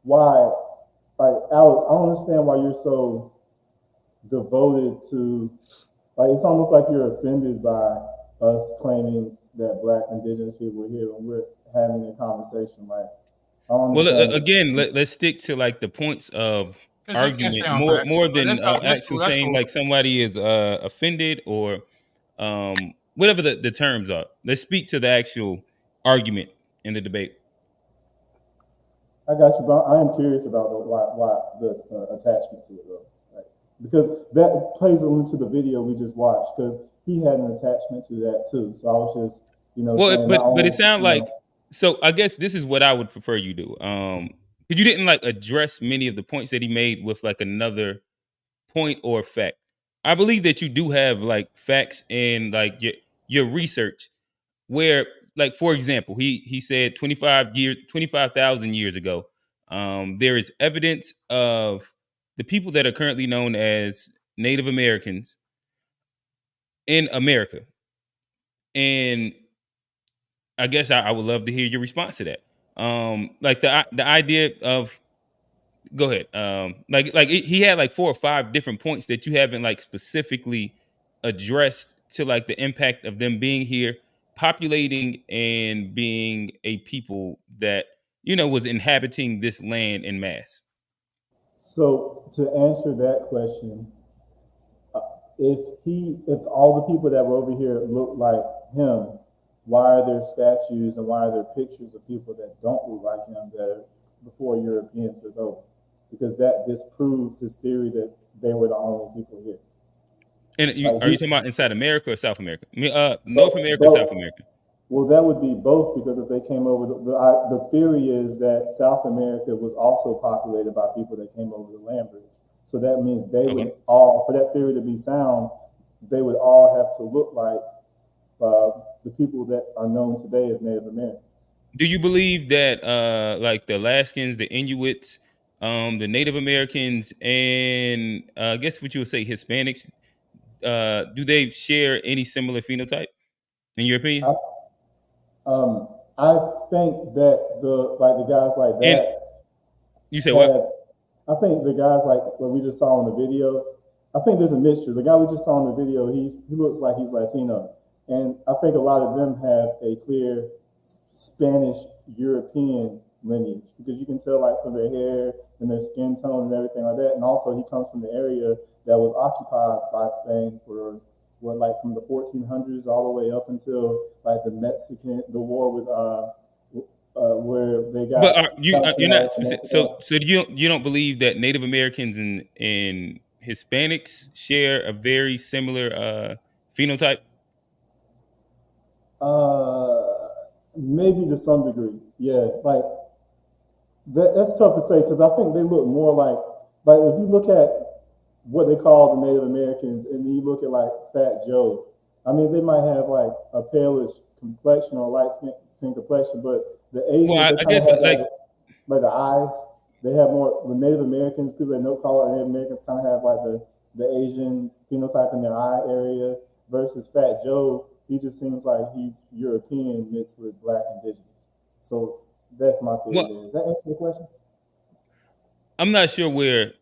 why, like Alex, I don't understand why you're so devoted to, like it's almost like you're offended by us claiming that black indigenous people are here when we're having a conversation. Like, well, again, let's stick to like the points of argument more than actually saying like somebody is offended or whatever the terms are. Let's speak to the actual argument in the debate. I got you, but I am curious about why the attachment to it though, right? Because that plays into the video we just watched. Because he had an attachment to that too. So I was just, well, but it sounds like. So I guess this is what I would prefer you do. Because you didn't like address many of the points that he made with like another point or fact. I believe that you do have like facts and like your research where, like, for example, he said 25,000 years ago, there is evidence of the people that are currently known as Native Americans in America. And I guess I would love to hear your response to that. Like the idea of, go ahead. He had like 4 or 5 different points that you haven't like specifically addressed to like the impact of them being here, populating and being a people that, was inhabiting this land en masse. So to answer that question, if all the people that were over here look like him, why are there statues and why are there pictures of people that don't look like him that are before Europeans took over? Because that disproves his theory that they were the only people here. And are you talking about inside America or South America? North America or South America? Well, that would be both, because if they came over, the theory is that South America was also populated by people that came over the land bridge. So that means they would all, for that theory to be sound, they would all have to look like the people that are known today as Native Americans. Do you believe that like the Alaskans, the Inuits, the Native Americans, and I guess what you would say Hispanics, do they share any similar phenotype in your opinion? I think that the guys like that, And you said what? I think the guys like what we just saw in the video, I think there's a mixture. The guy we just saw in the video, he looks like he's Latino. And I think a lot of them have a clear Spanish European lineage, because you can tell like from their hair and their skin tone and everything like that. And also he comes from the area that was occupied by Spain for what, like from the 1400s all the way up until like the war with where they got. But you're not specific, so you don't believe that Native Americans and Hispanics share a very similar phenotype? Maybe to some degree, yeah. Like that's tough to say, because I think they look more like if you look at what they call the Native Americans and you look at like Fat Joe, I mean they might have like a palish complexion or light skin complexion, but the Asians, well, I guess have like the eyes. They have more. The Native Americans, people that know call it Native Americans, kind of have like the Asian phenotype in their eye area, versus Fat Joe. He just seems like he's European mixed with Black indigenous. So that's my theory. Does that answer the question? I'm not sure where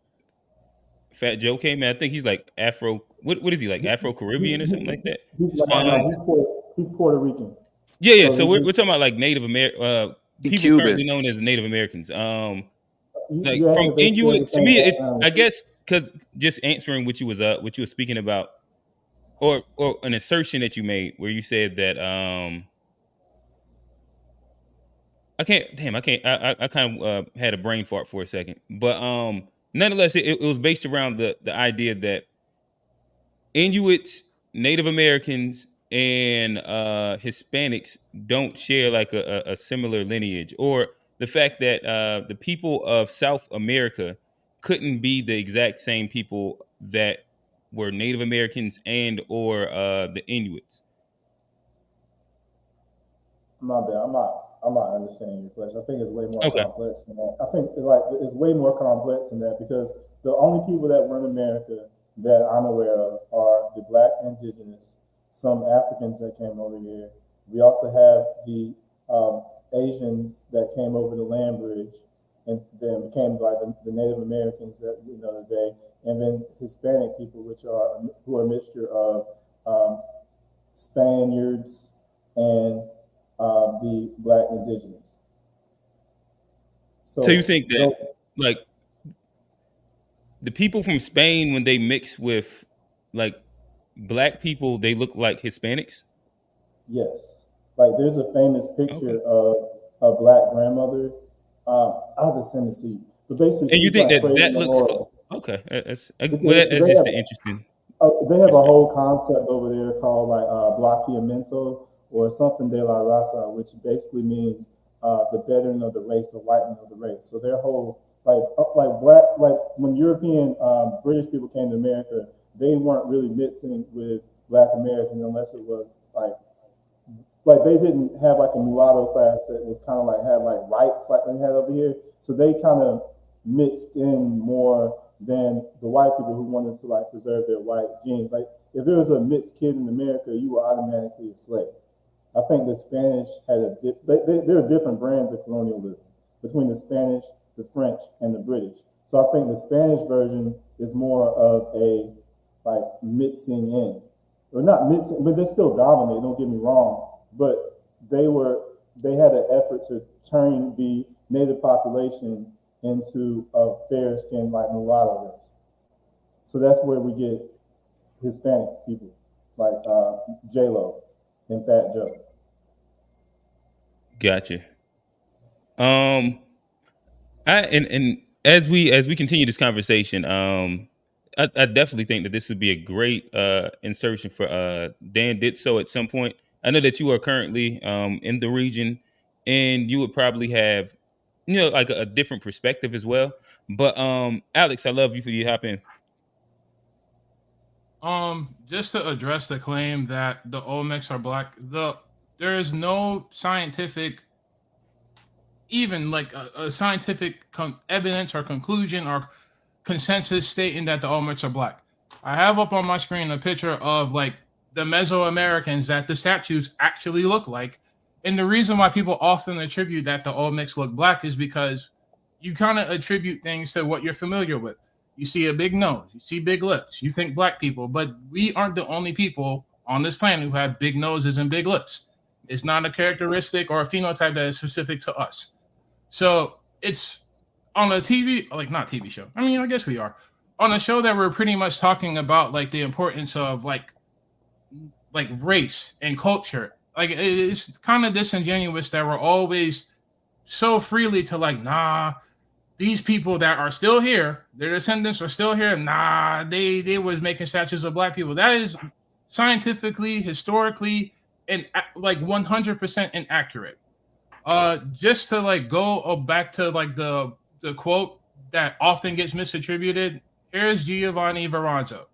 Fat Joe came in. I think he's like Afro. What is he, like Afro Caribbean or something like that? He's Puerto Rican. Yeah. So we're talking about like Native American people Cuban. currently known as Native Americans. Like from Inuit to me, I guess because just answering what you were speaking about, or an assertion that you made where you said that I kind of had a brain fart for a second, but nonetheless, it was based around the idea that Inuits, Native Americans, and Hispanics don't share like a similar lineage, or the fact that the people of South America couldn't be the exact same people that were Native Americans and or the Inuits. My bad. I'm not understanding your question. I think it's way more complex than that. I think it's way more complex than that, because the only people that were in America that I'm aware of are the Black indigenous, some Africans that came over here. We also have the Asians that came over the land bridge and then became like the Native Americans that we know today, and then Hispanic people, who are a mixture of Spaniards and the Black indigenous. So you think that like the people from Spain, when they mix with like Black people, they look like Hispanics? Yes. Like there's a famous picture of a Black grandmother. I'll have to send it to you. But basically, and you think like that looks okay? That's just interesting. They have a whole concept over there called like bloqueamiento, or something de la raza, which basically means the bettering of the race or whitening of the race. So their whole when European British people came to America, they weren't really mixing with Black Americans unless it was like they didn't have like a mulatto class that was kind of like had like rights like they had over here. So they kind of mixed in more than the white people who wanted to like preserve their white genes. Like if there was a mixed kid in America, you were automatically a slave. I think the Spanish had there are different brands of colonialism between the Spanish, the French, and the British. So I think the Spanish version is more of a like mixing in, or not mixing, but they still dominate. Don't get me wrong, but they had an effort to turn the native population into a fair skinned like mulatto race. So that's where we get Hispanic people like J-Lo and Fat Joe. Gotcha. And as we continue this conversation, I definitely think that this would be a great insertion for Dan did so at some point. I know that you are currently in the region, and you would probably have like a different perspective as well. But Alex, I love you for you hop in. Just to address the claim that the Olmecs are black, there is no scientific, even like a scientific evidence or conclusion or consensus stating that the Olmecs are black. I have up on my screen a picture of like the Mesoamericans that the statues actually look like. And the reason why people often attribute that the Olmecs look black is because you kind of attribute things to what you're familiar with. You see a big nose, you see big lips, you think black people, but we aren't the only people on this planet who have big noses and big lips. It's not a characteristic or a phenotype that is specific to us. So it's on a TV, like not TV show. I mean, I guess we are on a show that we're pretty much talking about like the importance of like race and culture. Like it's kind of disingenuous that we're always so freely to like, nah, these people that are still here, their descendants are still here. Nah, they was making statues of black people. That is scientifically, historically, and like 100% inaccurate. Just to like go back to like the quote that often gets misattributed. Here's Giovanni Veranzo.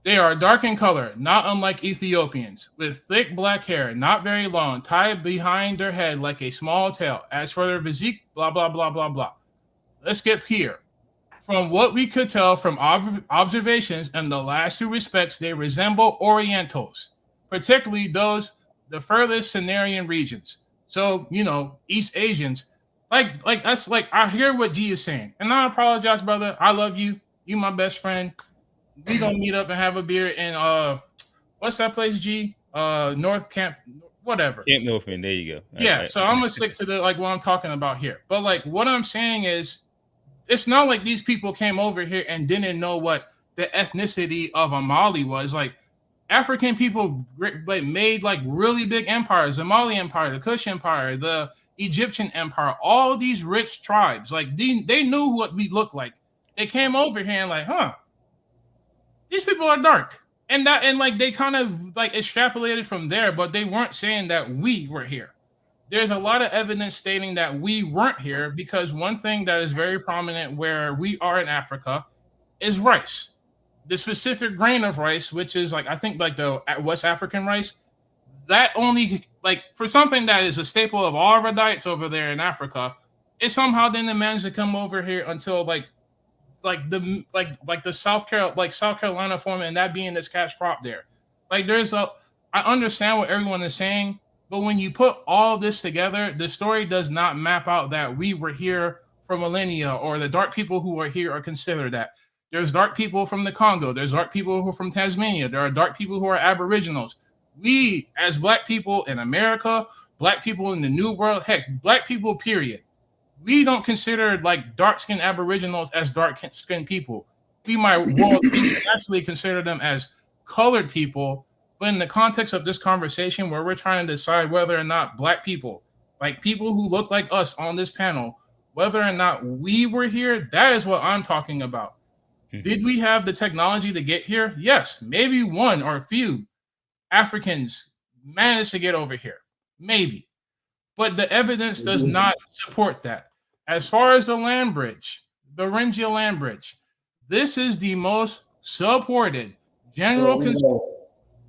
They are dark in color, not unlike Ethiopians, with thick black hair, not very long, tied behind their head like a small tail. As for their physique, blah, blah, blah, blah, blah. Let's skip here. From what we could tell from observations in the last two respects, they resemble Orientals, particularly those the furthest Cenarian regions. So, East Asians, like us, like I hear what G is saying. And I apologize, brother. I love you. You my best friend. We gonna meet up and have a beer in what's that place, G? North Camp, whatever. Camp Northman, there you go. Yeah, so I'm gonna stick to what I'm talking about here. But like what I'm saying is it's not like these people came over here and didn't know what the ethnicity of Amali was. Like African people like made like really big empires, the Mali Empire, the Kush Empire, the Egyptian Empire, all these rich tribes, like they knew what we looked like. They came over here and like, these people are dark. And like they kind of like extrapolated from there, but they weren't saying that we were here. There's a lot of evidence stating that we weren't here because one thing that is very prominent where we are in Africa is rice. The specific grain of rice, which is like, I think like the West African rice, that only like for something that is a staple of all of our diets over there in Africa, it somehow didn't manage to come over here until like the South Carolina form and that being this cash crop there. Like I understand what everyone is saying, but when you put all this together, the story does not map out that we were here for millennia or the dark people who are here are considered that. There's dark people from the Congo. There's dark people who are from Tasmania. There are dark people who are aboriginals. We, as black people in America, black people in the New World, heck, black people, period. We don't consider like dark-skinned aboriginals as dark-skinned people. We might actually consider them as colored people. But in the context of this conversation where we're trying to decide whether or not black people, like people who look like us on this panel, whether or not we were here, that is what I'm talking about. Did we have the technology to get here? Yes, maybe one or a few Africans managed to get over here. Maybe. But the evidence does not support that. As far as the land bridge, the Rengia land bridge, this is the most supported general consensus.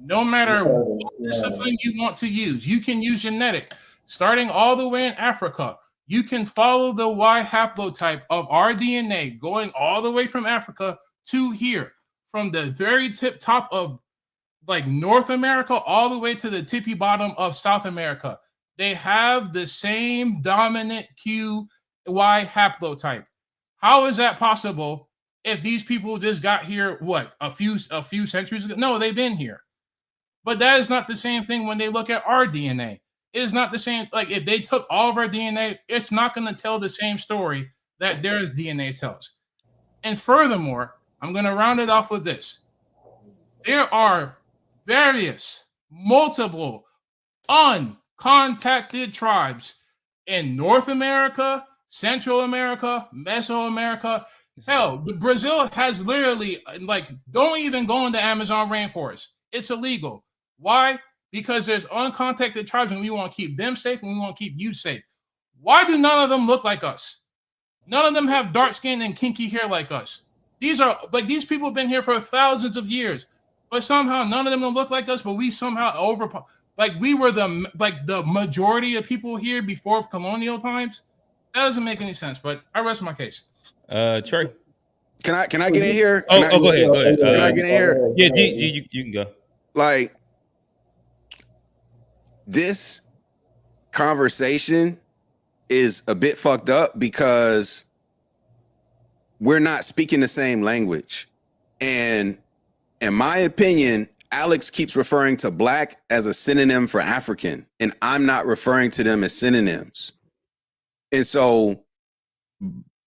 No matter what discipline you want to use, you can use genetic. Starting all the way in Africa, you can follow the Y haplotype of our DNA going all the way from Africa to here, from the very top of like North America all the way to the tippy bottom of South America. They have the same dominant QY haplotype. How is that possible if these people just got here, a few centuries ago? No, they've been here. But that is not the same thing when they look at our DNA. It is not the same. Like if they took all of our DNA, it's not going to tell the same story that their DNA tells. And furthermore, I'm going to round it off with this. There are multiple uncontacted tribes in North America, Central America, Mesoamerica. Hell, Brazil has literally, like, don't even go in the Amazon rainforest. It's illegal. Why? Because there's uncontacted tribes and we want to keep them safe and we want to keep you safe. Why do none of them look like us? None of them have dark skin and kinky hair like us. These people have been here for thousands of years, but somehow none of them don't look like us. But we somehow we were the majority of people here before colonial times. That doesn't make any sense. But I rest my case. Trey, can I get in here? Go ahead. Can I get in here? Yeah, G, you can go. Like, this conversation is a bit fucked up because we're not speaking the same language. And in my opinion, Alex keeps referring to black as a synonym for African, and I'm not referring to them as synonyms. And so,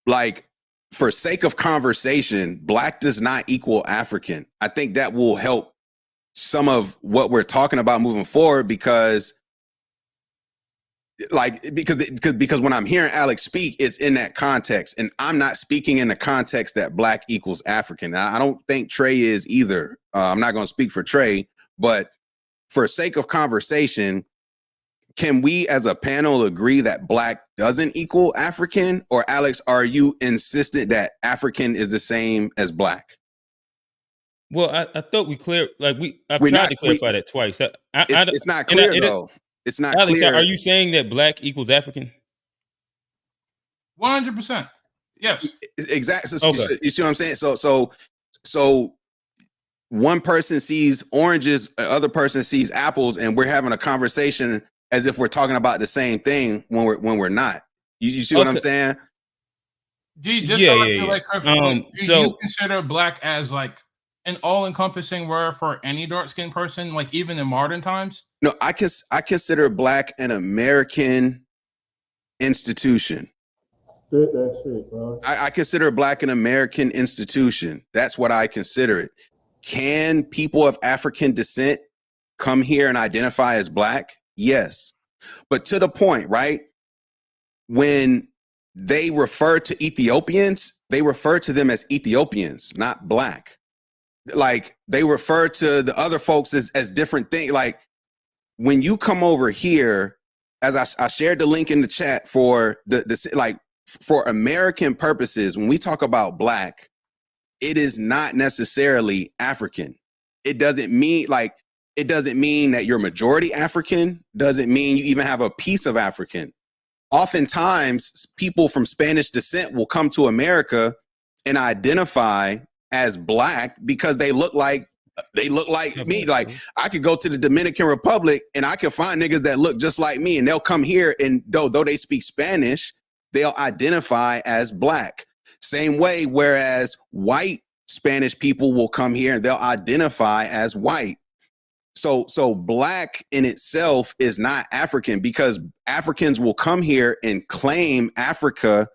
like, for sake of conversation, black does not equal African. I think that will help some of what we're talking about moving forward, because when I'm hearing Alex speak, it's in that context, and I'm not speaking in the context that black equals African. I don't think Trey is either. I'm not going to speak for Trey, but for sake of conversation, can we as a panel agree that black doesn't equal African? Or Alex, are you insistent that African is the same as black? Well, I thought we clear. I've tried to clarify that twice. It's not clear though. It's not Alex, clear. are you saying that black equals African? 100%. Yes. Exactly. So, Okay. You see what I'm saying? So one person sees oranges, other person sees apples, and we're having a conversation as if we're talking about the same thing when we're not. You see what I'm saying? G, just so you consider black as like an all-encompassing word for any dark-skinned person, like even in modern times? No, I consider black an American institution. Spit that shit, bro. I consider black an American institution. That's what I consider it. Can people of African descent come here and identify as black? Yes. But to the point, right? When they refer to Ethiopians, they refer to them as Ethiopians, not black. Like, they refer to the other folks as different things. Like, when you come over here, as I shared the link in the chat for for American purposes, when we talk about black, it is not necessarily African. It doesn't mean that you're majority African, doesn't mean you even have a piece of African. Oftentimes, people from Spanish descent will come to America and identify as black because they look like me. Like, I could go to the Dominican Republic and I can find niggas that look just like me, and they'll come here, and though they speak Spanish, they'll identify as black. Same way, whereas white Spanish people will come here and they'll identify as white. So black in itself is not African, because Africans will come here and claim Africa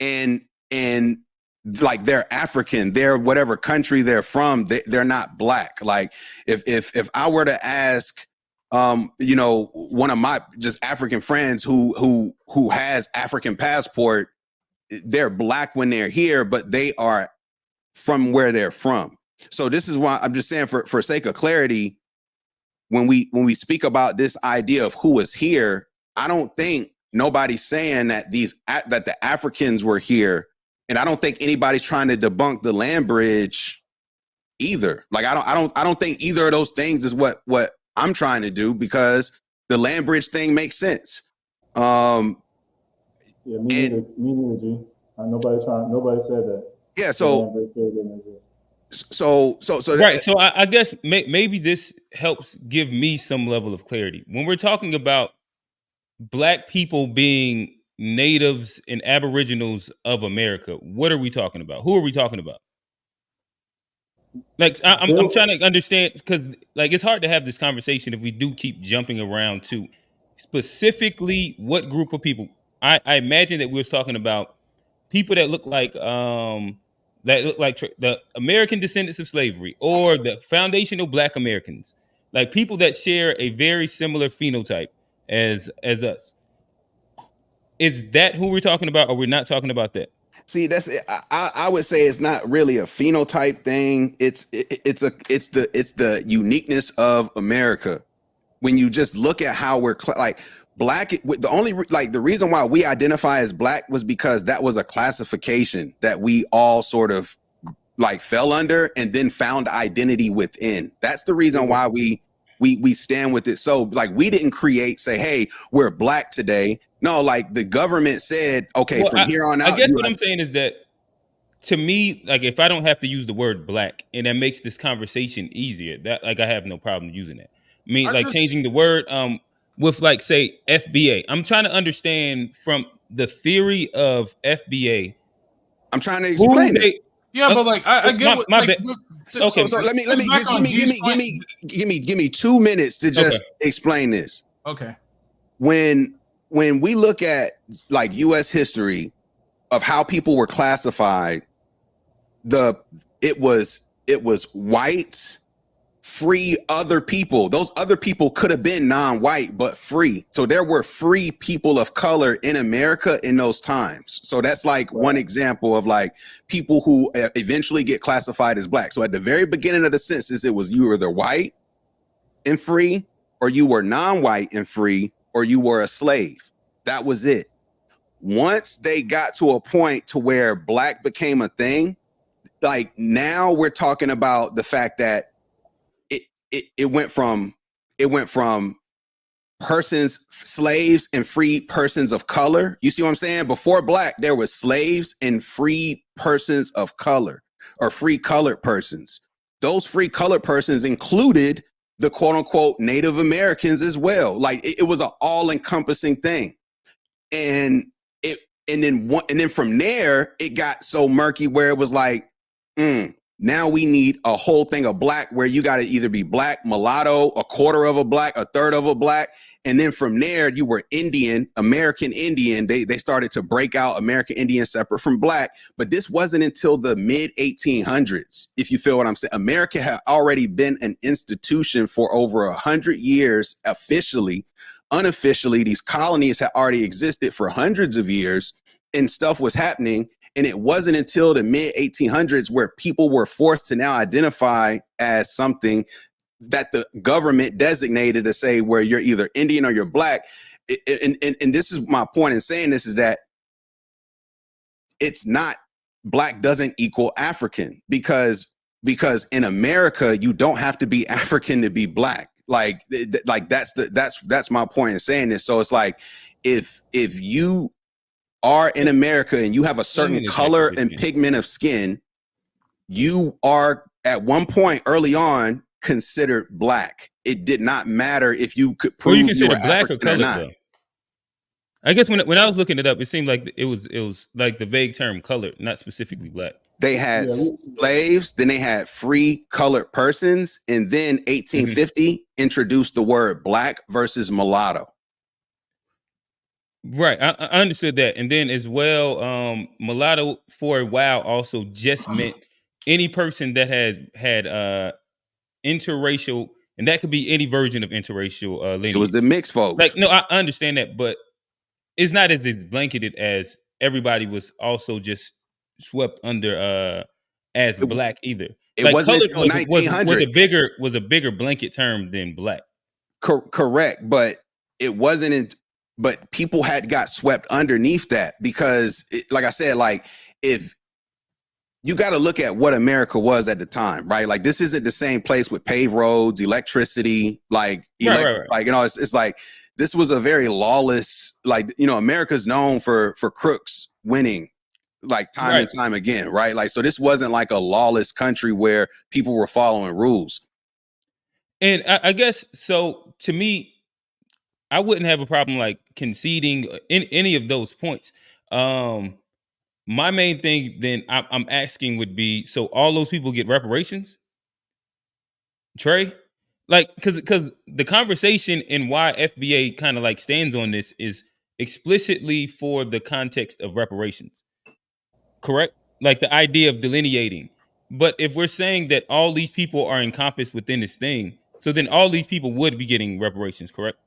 and like they're African, they're whatever country they're from, they're not black. Like, if I were to ask one of my just African friends who has African passport, they're black when they're here, but they are from where they're from. So this is why I'm just saying, for sake of clarity, when we speak about this idea of who is here, I don't think nobody's saying that that the Africans were here. And I don't think anybody's trying to debunk the land bridge either. Like, I don't think either of those things is what I'm trying to do, because the land bridge thing makes sense. Yeah, me neither, G. Nobody said that. Yeah, so right. So I guess maybe this helps give me some level of clarity. When we're talking about black people being natives and aboriginals of America, what are we talking about? Who are we talking about? Like, I'm trying to understand, because like, it's hard to have this conversation if we do keep jumping around to specifically what group of people. I imagine that we're talking about people that look like the American descendants of slavery, or the foundational Black Americans, like people that share a very similar phenotype as us. Is that who we're talking about, or we're not talking about that? See, that's I would say it's not really a phenotype thing. It's the uniqueness of America. When you just look at how we're like, black, the only like the reason why we identify as black was because that was a classification that we all sort of like fell under and then found identity within. That's the reason why we stand with it. So like we didn't say, hey, we're black today. No, like the government said, okay, well, from here on out. I guess what I'm saying is that to me, like if I don't have to use the word black and that makes this conversation easier, that like I have no problem using that. I mean, like changing the word with like say FBA. I'm trying to understand from the theory of FBA. I'm trying to explain it. Yeah, but like I get what. Okay, so let me give me 2 minutes to just explain this. Okay. When we look at like U.S. history of how people were classified, it was white, free, other people. Those other people could have been non-white, but free. So there were free people of color in America in those times. So that's like one example of like people who eventually get classified as black. So at the very beginning of the census, it was you were either white and free, or you were non-white and free, or you were a slave. That was it. Once they got to a point to where black became a thing, like now we're talking about the fact that it went from persons, slaves, and free persons of color. You see what I'm saying? Before black, there was slaves and free persons of color, or free colored persons. Those free colored persons included the quote unquote Native Americans as well. Like it was an all-encompassing thing. And then from there, it got so murky where it was like, now we need a whole thing of black, where you got to either be black, mulatto, a quarter of a black, a third of a black. And then from there, you were Indian, American Indian. They started to break out American Indian separate from black. But this wasn't until the mid 1800s, if you feel what I'm saying. America had already been an institution for over 100 years officially. Unofficially, these colonies had already existed for hundreds of years, and stuff was happening. And it wasn't until the mid 1800s where people were forced to now identify as something that the government designated to say where you're either Indian or you're black. And this is my point in saying this, is that it's not, black doesn't equal African, because in America, you don't have to be African to be black. Like that's my point in saying this. So it's like, if you are in America and you have a certain color and pigment of skin, you are at one point early on considered black. It did not matter if you could prove you consider black African or colored, or not. though. I guess when I was looking it up, it seemed like it was like the vague term colored, not specifically black. They had slaves, then they had free colored persons, and then 1850 introduced the word black versus mulatto. Right, I understood that, and then as well, mulatto for a while also just meant any person that has had interracial, and that could be any version of interracial lineage. It was the mixed folks. Like, no, I understand that, but it's not as blanketed as everybody was also just swept under as black either. It like wasn't colored until 1900 was a bigger blanket term than black. Correct, but it wasn't. But people had got swept underneath that because, like I said, like if you got to look at what America was at the time, right? Like this isn't the same place with paved roads, electricity, like right. Like you know, it's like this was a very lawless, like you know, America's known for crooks winning, like time and time again, right? Like so, this wasn't like a lawless country where people were following rules. And I guess so. To me, I wouldn't have a problem like conceding in any of those points. My main thing then I'm asking would be, so all those people get reparations, Trey? Like, because the conversation and why FBA kind of like stands on this is explicitly for the context of reparations, correct? Like the idea of delineating. But if we're saying that all these people are encompassed within this thing, so then all these people would be getting reparations, correct?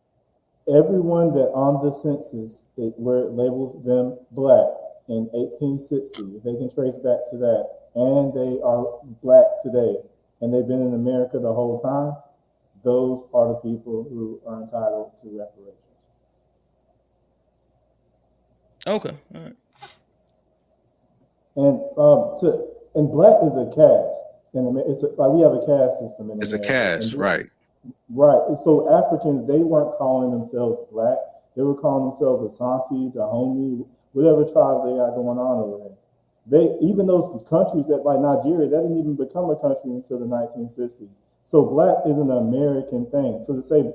Everyone that on the census, where it labels them black in 1860, if they can trace back to that, and they are black today, and they've been in America the whole time, those are the people who are entitled to reparations. Okay, all right. And black is a caste, and it's like we have a caste system in It's a America. caste, right? Right. So Africans, they weren't calling themselves black. They were calling themselves Asante, Dahomey, whatever tribes they got going on over there. Even those countries that like Nigeria, that didn't even become a country until the 1960s. So black isn't an American thing. So to say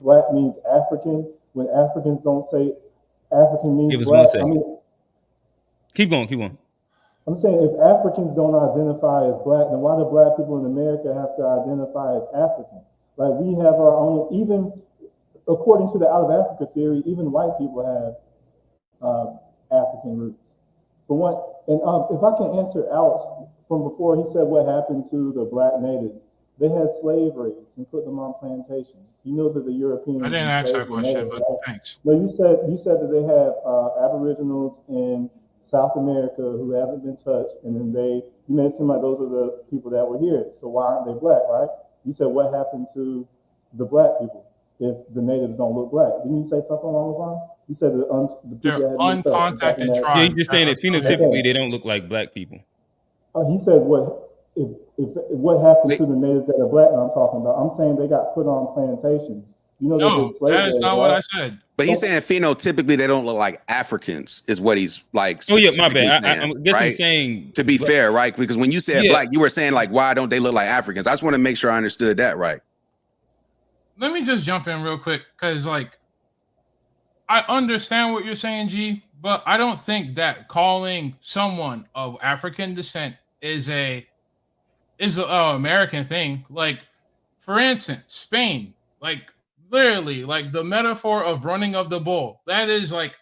black means African when Africans don't say African means Give us black. 1 second. I mean, keep going. I'm saying if Africans don't identify as black, then why do black people in America have to identify as African? Like we have our own, even according to the out of Africa theory, even white people have African roots. For one, and if I can answer Alex from before, he said what happened to the black natives. They had slave rates and put them on plantations. You know that the Europeans. I didn't ask that question, but thanks. No, you said that they have Aboriginals in South America who haven't been touched, and then you made it seem like those are the people that were here. So why aren't they black, right? You said what happened to the black people if the natives don't look black? Didn't you say something along those lines? You said the people They're uncontacted tribes. Yeah, you're just saying that phenotypically they don't look like black people. He said what happened to the natives that are black that I'm talking about? I'm saying they got put on plantations. You know, no, that is not what I said. But he's saying phenotypically they don't look like Africans, is what he's like. Oh yeah, my bad. Saying, I guess right? I'm saying to be fair, right? Because when you said black, you were saying like, why don't they look like Africans? I just want to make sure I understood that right. Let me just jump in real quick because like I understand what you're saying, G, but I don't think that calling someone of African descent is a American thing. Like, for instance, Spain, like literally, like the metaphor of running of the bull. That is like,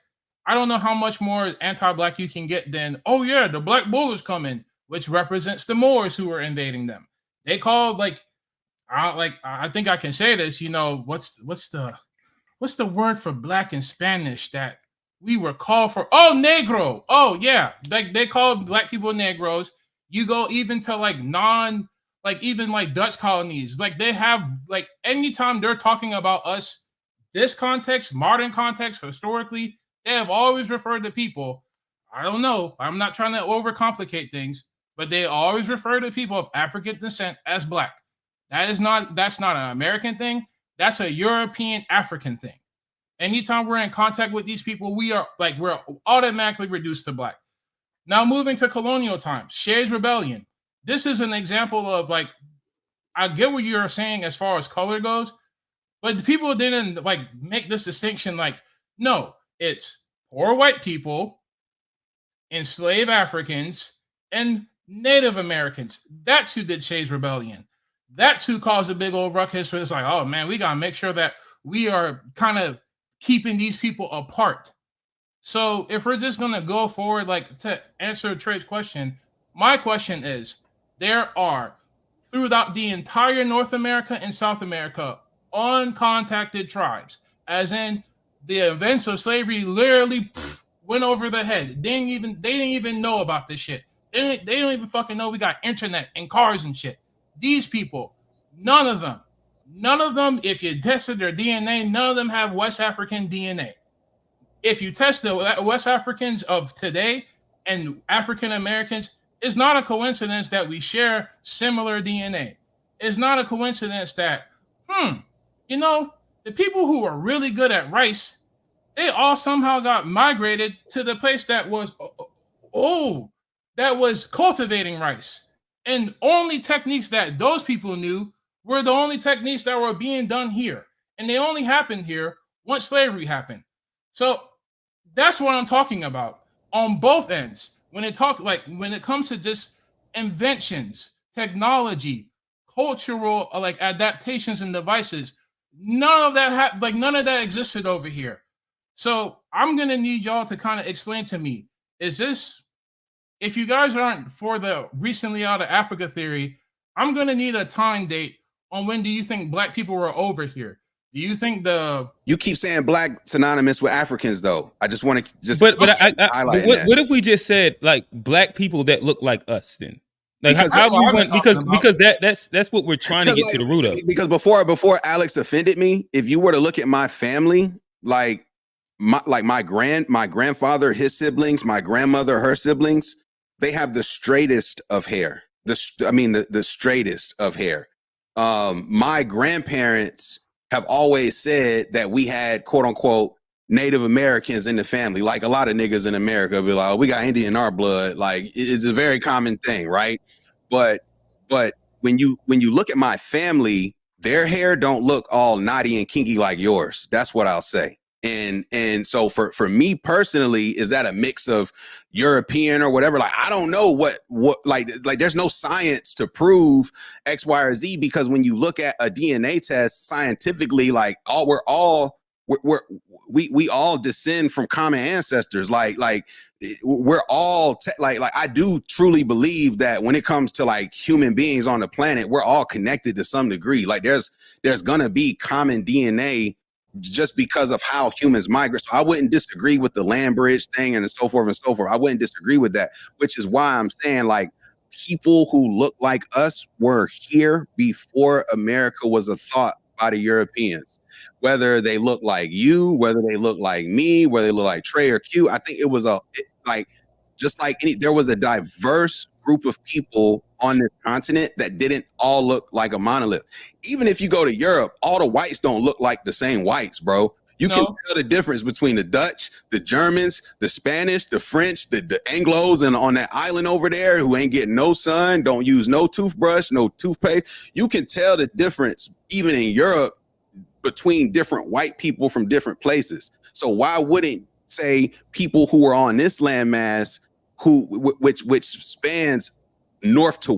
I don't know how much more anti-black you can get than, oh yeah, the black bull is coming, which represents the Moors who were invading them. They called I think I can say this. You know, what's the word for black in Spanish that we were called for? Oh, negro. Oh yeah, like they called black people Negroes. You go even to even Dutch colonies, like they have like anytime they're talking about us, this context, modern context, historically, they have always referred to people. I don't know. I'm not trying to overcomplicate things, but they always refer to people of African descent as black. That's not an American thing. That's a European African thing. Anytime we're in contact with these people, we're automatically reduced to black. Now moving to colonial times, Shays Rebellion. This is an example of I get what you're saying as far as color goes, but the people didn't make this distinction. No, it's poor white people, enslaved Africans, and Native Americans. That's who did Shays Rebellion. That's who caused a big old ruckus. Where it's like, oh man, we gotta make sure that we are kind of keeping these people apart. So if we're just gonna go forward, to answer Trey's question, my question is: there are throughout the entire North America and South America uncontacted tribes, as in the events of slavery literally went over their head. They didn't even know about this shit. They don't even fucking know we got internet and cars and shit. These people, none of them, if you tested their DNA, none of them have West African DNA. If you test the West Africans of today and African Americans, it's not a coincidence that we share similar DNA. It's not a coincidence that, the people who are really good at rice, they all somehow got migrated to the place that was cultivating rice. And only techniques that those people knew were the only techniques that were being done here. And they only happened here once slavery happened. So that's what I'm talking about on both ends. When it comes to just inventions, technology, cultural adaptations and devices, none of that existed over here. So I'm gonna need y'all to kind of explain to me, if you guys aren't for the recently out of Africa theory, I'm gonna need a time date on when do you think black people were over here? Do you think you keep saying black synonymous with Africans though? I just want to highlight what if we just said black people that look like us then? Because that's what we're trying to get to the root of. Because before Alex offended me, if you were to look at my family, my grandfather, his siblings, my grandmother, her siblings, they have the straightest of hair. The straightest of hair. My grandparents have always said that we had, quote unquote, Native Americans in the family. Like a lot of niggas in America be like, oh, we got Indian in our blood. Like it's a very common thing, right? But when you look at my family, their hair don't look all knotty and kinky like yours. That's what I'll say. And so for me personally, is that a mix of European or whatever? Like, I don't know what like there's no science to prove X, Y, or Z, because when you look at a DNA test scientifically, like we all descend from common ancestors. Like we're all like I do truly believe that when it comes to like human beings on the planet, we're all connected to some degree. Like there's gonna be common DNA just because of how humans migrate. So I wouldn't disagree with the land bridge thing and so forth and so forth. I wouldn't disagree with that, which is why I'm saying like people who look like us were here before America was a thought by the Europeans. Whether they look like you, whether they look like me, whether they look like Trey or Q, I think it was there was a diverse group of people on this continent that didn't all look like a monolith. Even if you go to Europe, all the whites don't look like the same whites, bro. You can tell the difference between the Dutch, the Germans, the Spanish, the French, the Anglos, and on that island over there who ain't getting no sun, don't use no toothbrush, no toothpaste. You can tell the difference even in Europe between different white people from different places. So why wouldn't say people who are on this landmass which spans north to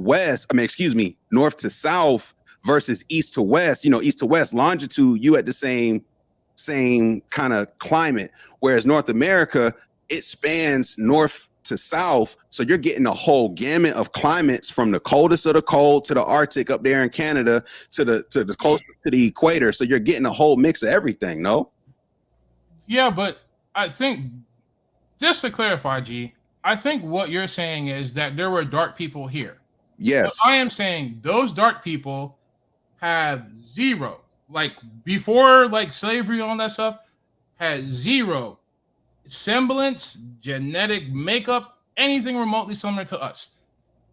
south versus east to west, east to west longitude, you at the same kind of climate, whereas North America, it spans north to south, so you're getting a whole gamut of climates from the coldest of the cold to the Arctic up there in Canada to the closest to the equator. So you're getting a whole mix of everything. No? Yeah, but I think, just to clarify, G, I think what you're saying is that there were dark people here. Yes. But I am saying those dark people have zero, like before like slavery and all that stuff, had zero semblance, genetic makeup, anything remotely similar to us.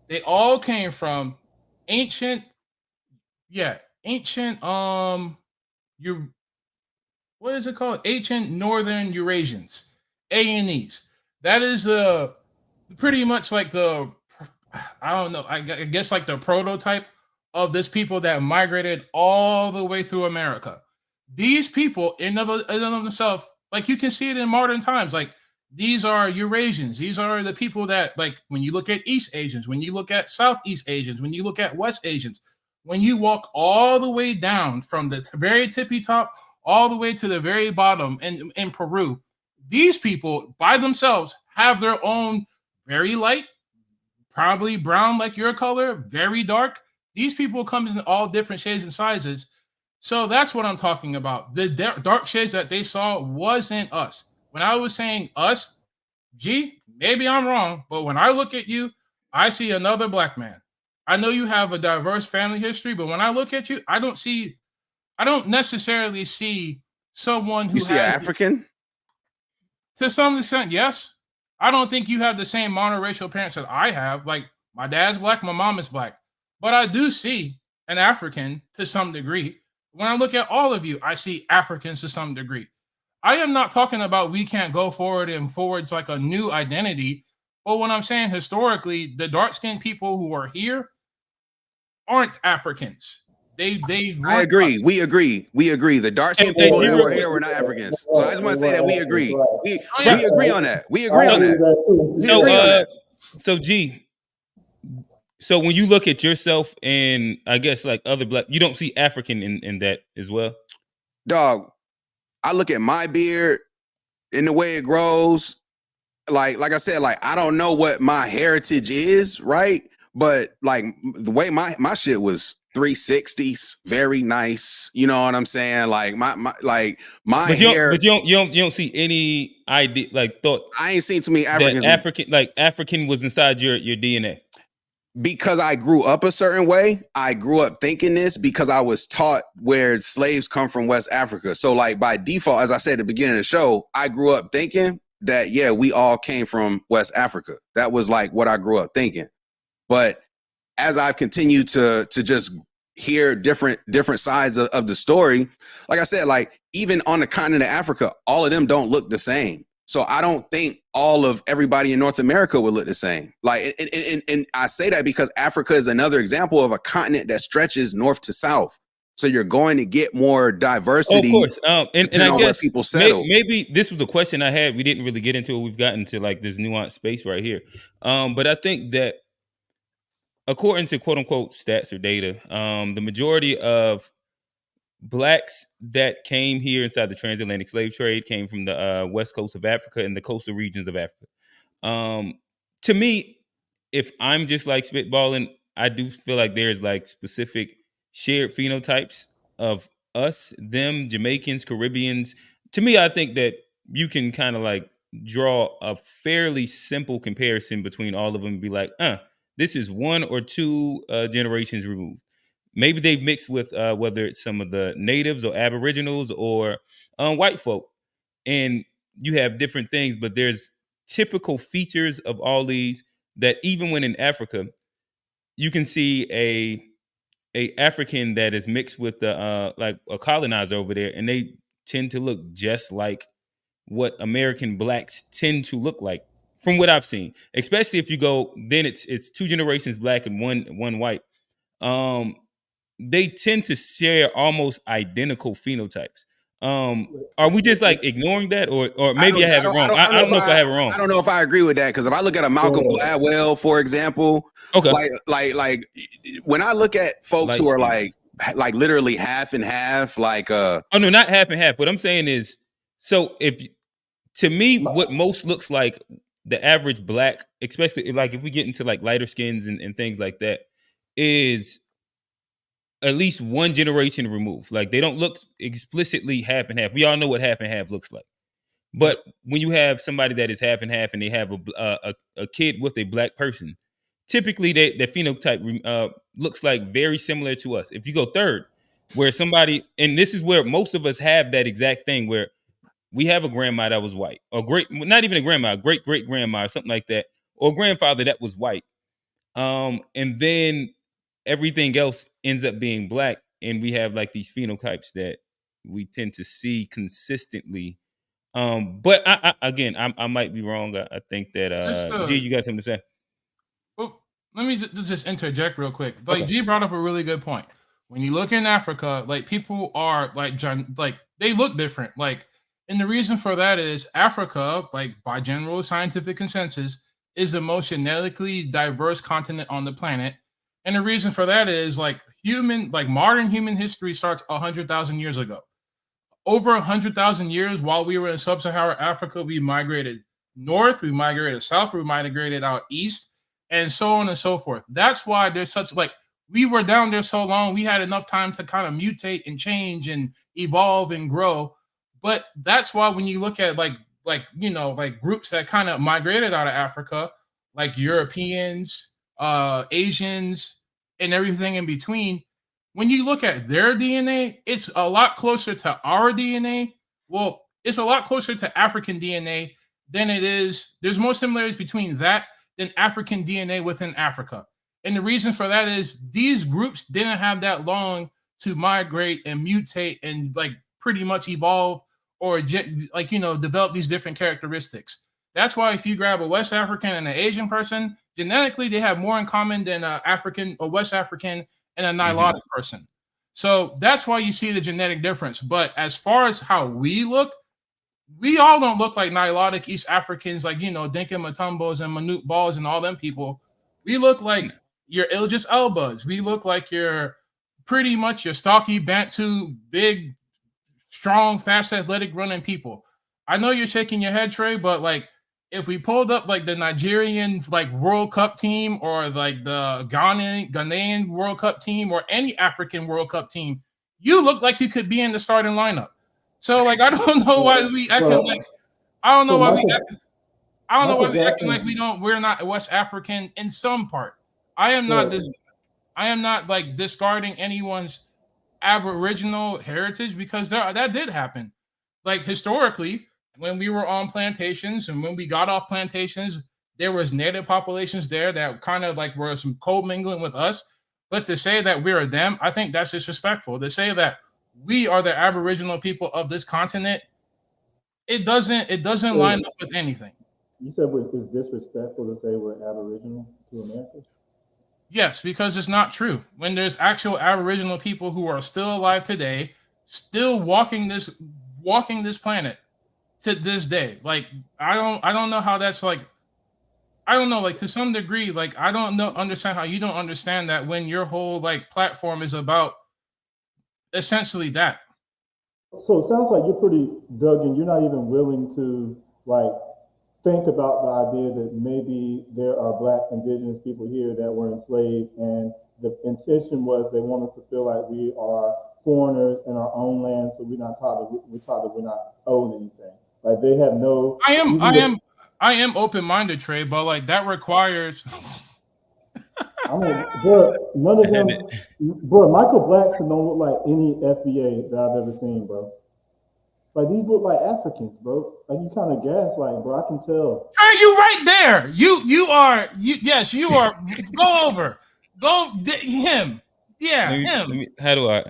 They all came from ancient northern Eurasians, ANEs. That is pretty much like I guess like the prototype of this people that migrated all the way through America. These people in of themselves, like you can see it in modern times, like these are Eurasians. These are the people that, like, when you look at East Asians, when you look at Southeast Asians, when you look at West Asians, when you walk all the way down from the very tippy top all the way to the very bottom in Peru, these people by themselves have their own very light, probably brown like your color, very dark. These people come in all different shades and sizes. So that's what I'm talking about. The dark shades that they saw wasn't us. When I was saying us, G, maybe I'm wrong, but when I look at you, I see another black man. I know you have a diverse family history, but when I look at you, I don't necessarily see someone who an African. To some extent, yes. I don't think you have the same monoracial parents that I have. Like, my dad's black, my mom is black. But I do see an African to some degree. When I look at all of you, I see Africans to some degree. I am not talking about we can't go forward and forwards like a new identity. But when I'm saying historically, the dark-skinned people who are here aren't Africans. I agree. We agree. The dark-skinned people that were here were not Africans. So I just want to say that we agree. We agree on that. We agree on that. So G, so when you look at yourself and I guess like other black, you don't see African in that as well? Dog, I look at my beard and the way it grows. Like I said, like I don't know what my heritage is, right? But like the way my shit was 360s, very nice. You know what I'm saying? Like my hair. But you don't see any idea, like thought. I ain't seen too many Africans. African was inside your DNA. because I grew up a certain way. I grew up thinking this because I was taught where slaves come from West Africa. So like by default, as I said at the beginning of the show, I grew up thinking that, yeah, we all came from West Africa. That was like what I grew up thinking. But as I've continued to just hear different sides of the story, like I said, like even on the continent of Africa, all of them don't look the same. So I don't think all of everybody in North America would look the same. Like, and I say that because Africa is another example of a continent that stretches north to south. So you're going to get more diversity. Of course. And I guess people settle. maybe this was a question I had. We didn't really get into it. We've gotten to like this nuanced space right here. But I think that according to quote unquote stats or data, the majority of blacks that came here inside the transatlantic slave trade came from the west coast of Africa and the coastal regions of Africa. To me, if I'm just like spitballing, I do feel like there's like specific shared phenotypes of us, them, Jamaicans, Caribbeans. To me, I think that you can kind of like draw a fairly simple comparison between all of them and be like, this is one or two generations removed. Maybe they've mixed with whether it's some of the natives or aboriginals or white folk. And you have different things, but there's typical features of all these that even when in Africa, you can see a African that is mixed with the like a colonizer over there, and they tend to look just like what American blacks tend to look like from what I've seen. Especially if you go, then it's two generations black and one white. They tend to share almost identical phenotypes. Are we just like ignoring that, or maybe I have it wrong? I don't know if I have it wrong. I don't know if I agree with that, because if I look at a Malcolm Gladwell, for example, okay, like when I look at folks who are like literally half and half, like oh no, not half and half. What I'm saying is, so if to me, what most looks like the average black, especially like if we get into like lighter skins and things like that, is at least one generation removed. Like they don't look explicitly half and half. We all know what half and half looks like. But when you have somebody that is half and half and they have a kid with a black person, typically their phenotype looks like very similar to us. If you go third, where somebody, and this is where most of us have that exact thing where we have a grandma that was white, or not even a grandma, great grandma, or something like that, or a grandfather that was white. And then everything else ends up being black, and we have like these phenotypes that we tend to see consistently. But I might be wrong. I think that G, you got something to say? Well, let me just interject real quick. Like G brought up a really good point. When you look in Africa, like people are like they look different. Like, and the reason for that is Africa, like by general scientific consensus, is the most genetically diverse continent on the planet. And the reason for that is like modern human history starts 100,000 years ago. Over 100,000 years while we were in sub-Saharan Africa, we migrated north, we migrated south, we migrated out east, and so on and so forth. That's why there's such like, we were down there so long, we had enough time to kind of mutate and change and evolve and grow. But that's why when you look at like groups that kind of migrated out of Africa, like Europeans, Asians, and everything in between, when you look at their DNA, it's a lot closer to our DNA. Well, it's a lot closer to African DNA than it is. There's more similarities between that than African DNA within Africa. And the reason for that is these groups didn't have that long to migrate and mutate and like pretty much evolve or develop these different characteristics. That's why if you grab a West African and an Asian person, genetically they have more in common than an African or West African and a Nilotic person. So that's why you see the genetic difference. But as far as how we look, we all don't look like Nilotic East Africans, like, Dinka Matumbos and Manute Balls and all them people. We look like your Idris Elbas. We look like your pretty much your stocky Bantu, big, strong, fast, athletic running people. I know you're shaking your head, Trey, but like if we pulled up like the Nigerian like World Cup team or like the Ghanaian World Cup team or any African World Cup team, you look like you could be in the starting lineup. So like I don't know why we acting like we're not West African in some part. I am not like discarding anyone's Aboriginal heritage, because that did happen. Like historically, when we were on plantations and when we got off plantations, there was native populations there that kind of like were some co-mingling with us. But to say that we're them, I think that's disrespectful. To say that we are the Aboriginal people of this continent, it doesn't line up with anything. You said it's disrespectful to say we're Aboriginal to America? Yes, because it's not true. When there's actual Aboriginal people who are still alive today, still walking this planet to this day. Like I don't know how that's like. I don't know, like to some degree, like I don't understand how you don't understand that when your whole like platform is about essentially that. So it sounds like you're pretty dug in. You're not even willing to like think about the idea that maybe there are Black indigenous people here that were enslaved, and the intention was they want us to feel like we are foreigners in our own land, so we're taught that we're not owed anything. Like they have no. I am open-minded, Trey, but like that requires. I mean, bro, none of them, bro. Michael Blackson don't look like any FBA that I've ever seen, bro. Like these look like Africans, bro. Like you kind of gaslight, bro. I can tell. Are you right there? You are. Yes, you are. Go over. Him. Yeah, him. How do I?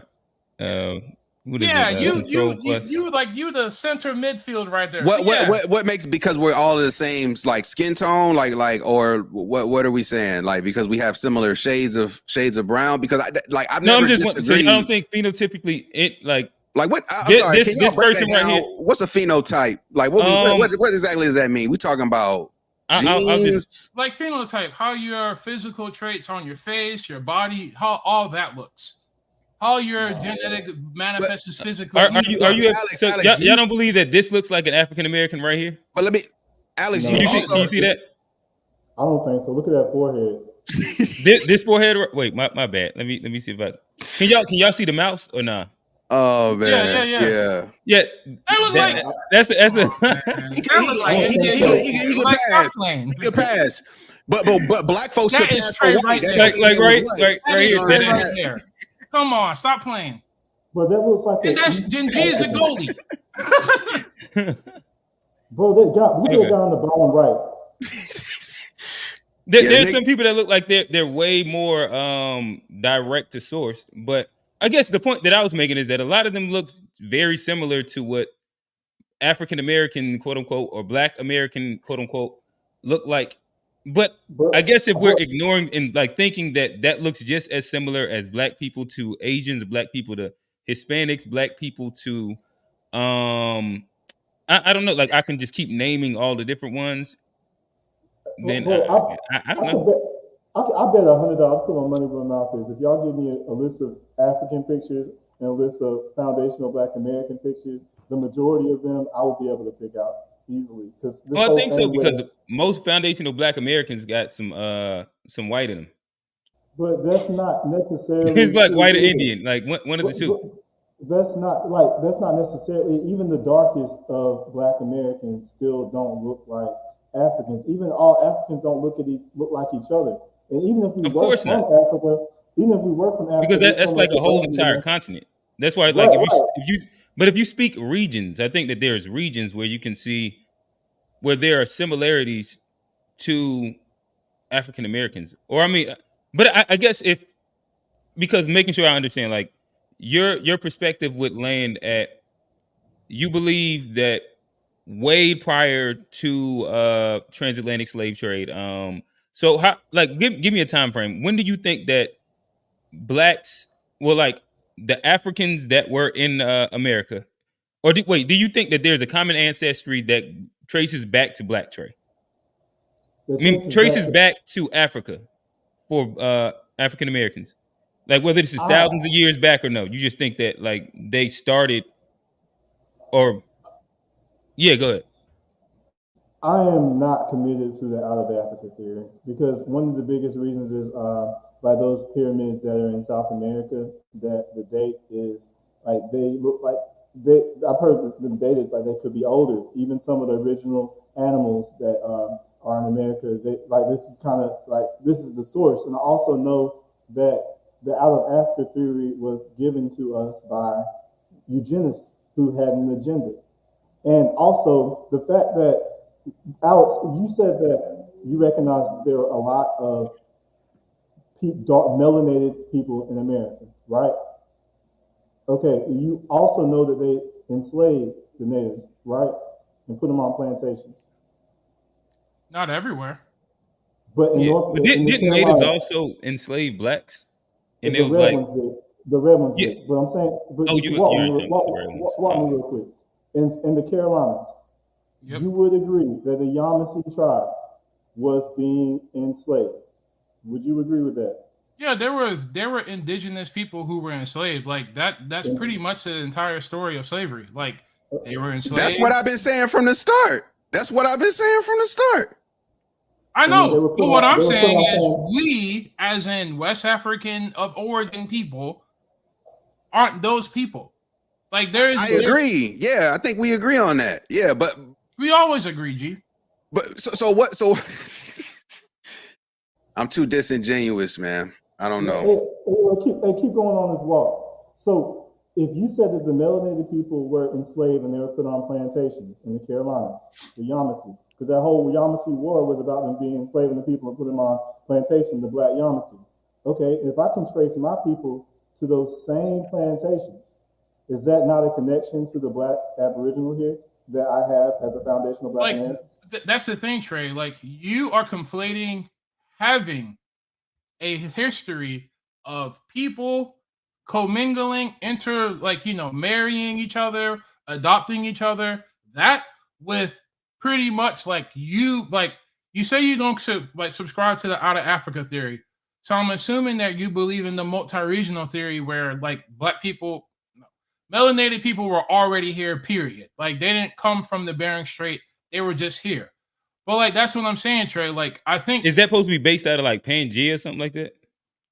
What is it? You the center midfield right there. What makes, because we're all the same like skin tone, or what are we saying? Like because we have similar shades of brown? Because I've never disagreed. So I don't think phenotypically it like what? Sorry, this person right here. What's a phenotype? Like what exactly does that mean? We talking about genes? Like phenotype, how your physical traits on your face, your body, how all that looks. How your genetic manifests physically. Are you Alex, y'all don't believe that this looks like an African American right here? But let me, Alex, can you see that? I don't think so. Look at that forehead. this forehead. Wait, my bad. Let me see if I can y'all see the mouse or not? Nah? Oh man, yeah. That look like that's a. He could pass. But Black folks could pass for white. Right here. Come on, stop playing. But that looks like Gen G is a goalie. Bro, look at that guy on the bottom right. There's some people that look like they're way more direct to source, but I guess the point that I was making is that a lot of them look very similar to what African American, quote unquote, or Black American, quote unquote, look like. But I guess if we're ignoring and like thinking that looks just as similar as Black people to Asians, Black people to Hispanics, Black people to I don't know, like I can just keep naming all the different ones. Then I don't know. I bet $100, put my money where my mouth is. If y'all give me a list of African pictures and a list of foundational Black American pictures, the majority of them I will be able to pick out easily. Well, I think so because most foundational Black Americans got some white in them. But that's not necessarily. It's like white or Indian, like one of the two. That's not necessarily. Even the darkest of Black Americans still don't look like Africans. Even all Africans don't look like each other. And even if we were from Africa, because that's like a whole entire continent. That's why, like, if you speak regions, I think that there's regions where you can see where there are similarities to African Americans, or I mean, but I guess because making sure I understand, like your perspective would land at, you believe that way prior to transatlantic slave trade. So how, like, give me a time frame. When do you think that Blacks, well, like the Africans that were in America, or do you think that there's a common ancestry that traces back to Black Trey? Traces back to Africa for African Americans, like whether this is thousands of years back or no. You just think that like they started, or yeah, go ahead. I am not committed to the out of Africa theory because one of the biggest reasons is by those pyramids that are in South America, that the date is like they look like I've heard them dated like they could be older. Even some of the original animals that are in America. This is the source. And I also know that the out of Africa theory was given to us by eugenists who had an agenda. And also the fact that, Alex, you said that you recognize that there are a lot of dark melanated people in America, right? Okay, you also know that they enslaved the natives, right? And put them on plantations. Not everywhere. But in didn't natives also enslave blacks? And it was red like ones did. The red ones did. But I'm saying, walk me real quick. In the Carolinas, you would agree that the Yamasee tribe was being enslaved. Would you agree with that? Yeah, there were indigenous people who were enslaved. Like that's pretty much the entire story of slavery. Like they were enslaved. That's what I've been saying from the start. I know, but what I'm saying is we, as in West African of origin people, aren't those people. Like I agree. Yeah, I think we agree on that. Yeah, but we always agree, G. But so what? So I'm too disingenuous, man. I don't know. Keep going on this walk. So if you said that the melanated people were enslaved and they were put on plantations in the Carolinas, the Yamasee, because that whole Yamasee war was about them being enslaving the people and put them on plantations, the black Yamasee. Okay, if I can trace my people to those same plantations, is that not a connection to the black Aboriginal here that I have as a foundational black man? That's the thing, Trey. Like you are conflating having a history of people commingling, marrying each other, adopting each other, that with pretty much you say you don't subscribe to the out of Africa theory. So I'm assuming that you believe in the multi-regional theory where black people, melanated people were already here, period. Like they didn't come from the Bering Strait, they were just here. But that's what I'm saying, Trey. Like I think is that supposed to be based out of Pangea or something like that?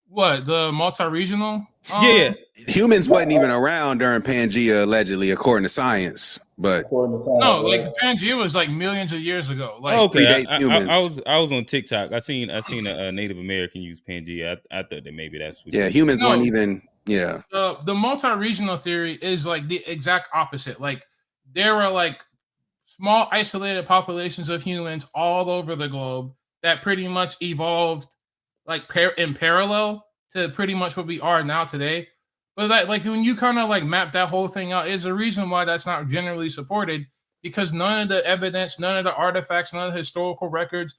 What, the multi-regional? Yeah, humans wasn't even around during Pangea, allegedly, according to science. But no, Pangea was millions of years ago. Okay, I was on TikTok. I seen a Native American use Pangea. I thought that maybe that's what. Yeah, humans weren't even. Yeah. The multi-regional theory is the exact opposite. There were small isolated populations of humans all over the globe that pretty much evolved in parallel to pretty much what we are now today. But when you kind of map that whole thing out, is a reason why that's not generally supported, because none of the evidence, none of the artifacts, none of the historical records,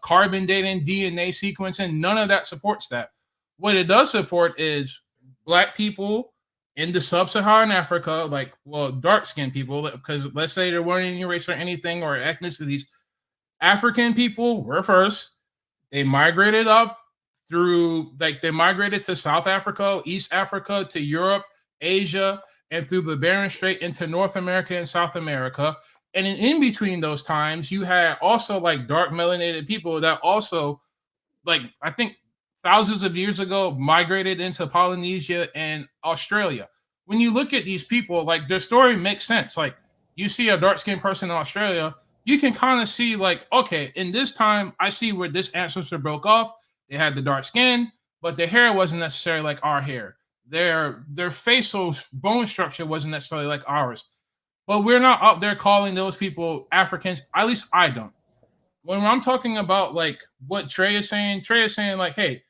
carbon dating, DNA sequencing, none of that supports that. What it does support is black people in the sub-Saharan Africa, dark-skinned people, because let's say there weren't any race or anything or ethnicities. African people were first. They migrated up through, they migrated to South Africa, East Africa, to Europe, Asia, and through the Bering Strait into North America and South America. And in between those times, you had also dark melanated people that also, I think thousands of years ago, migrated into Polynesia and Australia. When you look at these people, their story makes sense. You see a dark-skinned person in Australia, you can kind of see okay, in this time, I see where this ancestor broke off. They had the dark skin, but their hair wasn't necessarily like our hair. Their facial bone structure wasn't necessarily like ours. But we're not out there calling those people Africans. At least I don't. When I'm talking about what Trey is saying, hey,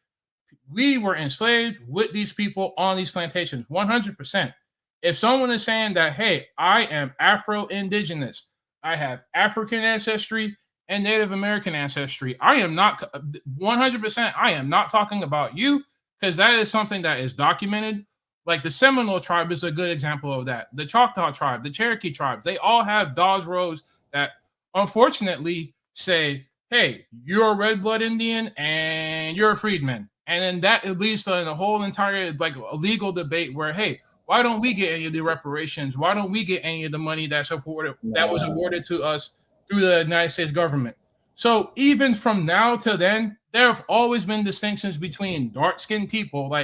we were enslaved with these people on these plantations, 100%. If someone is saying that, hey, I am Afro-Indigenous, I have African ancestry and Native American ancestry, I am not 100%. I am not talking about you, because that is something that is documented. The Seminole tribe is a good example of that. The Choctaw tribe, the Cherokee tribes, they all have Dawes Roads that unfortunately say, hey, you're a red blood Indian and you're a freedman. And then that leads to a whole entire a legal debate where, hey, why don't we get any of the reparations? Why don't we get any of the money that was awarded to us through the United States government? So even from now till then, there have always been distinctions between dark-skinned people.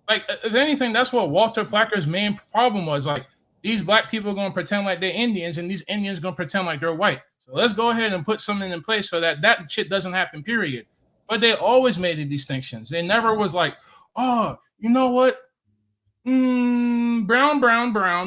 If anything, that's what Walter Placker's main problem was. These black people are going to pretend like they're Indians, and these Indians going to pretend like they're white. So let's go ahead and put something in place so that shit doesn't happen, period. But they always made the distinctions. They never was like, oh, you know what? Brown,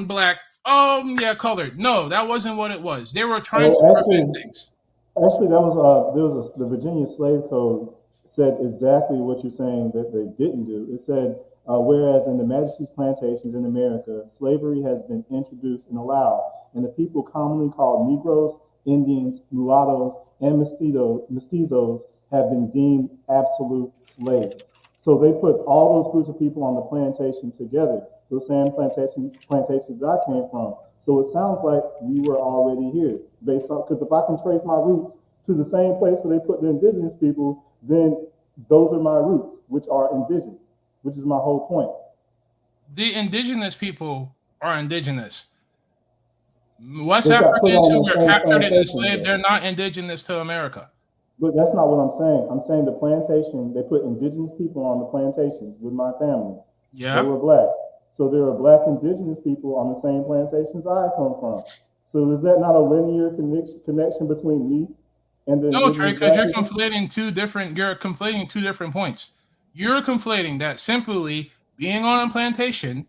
black. Yeah, colored. No, that wasn't what it was. They were trying to prevent things. Actually, the Virginia Slave Code said exactly what you're saying that they didn't do. It said, whereas in the Majesty's plantations in America, slavery has been introduced and allowed, and the people commonly called Negroes, Indians, mulattoes, and mestizos have been deemed absolute slaves. So they put all those groups of people on the plantation together, those same plantations that I came from. So it sounds like we were already here, based on, because if I can trace my roots to the same place where they put the indigenous people, then those are my roots, which are indigenous, which is my whole point. The indigenous people are indigenous. West Africans who were captured and enslaved, they're not indigenous to America. But that's not what I'm saying. I'm saying the plantation, they put indigenous people on the plantations with my family. Yeah. They were black. So there are black indigenous people on the same plantations I come from. So is that not a linear connection between me and the No, Trey, because you're conflating two different points. You're conflating that simply being on a plantation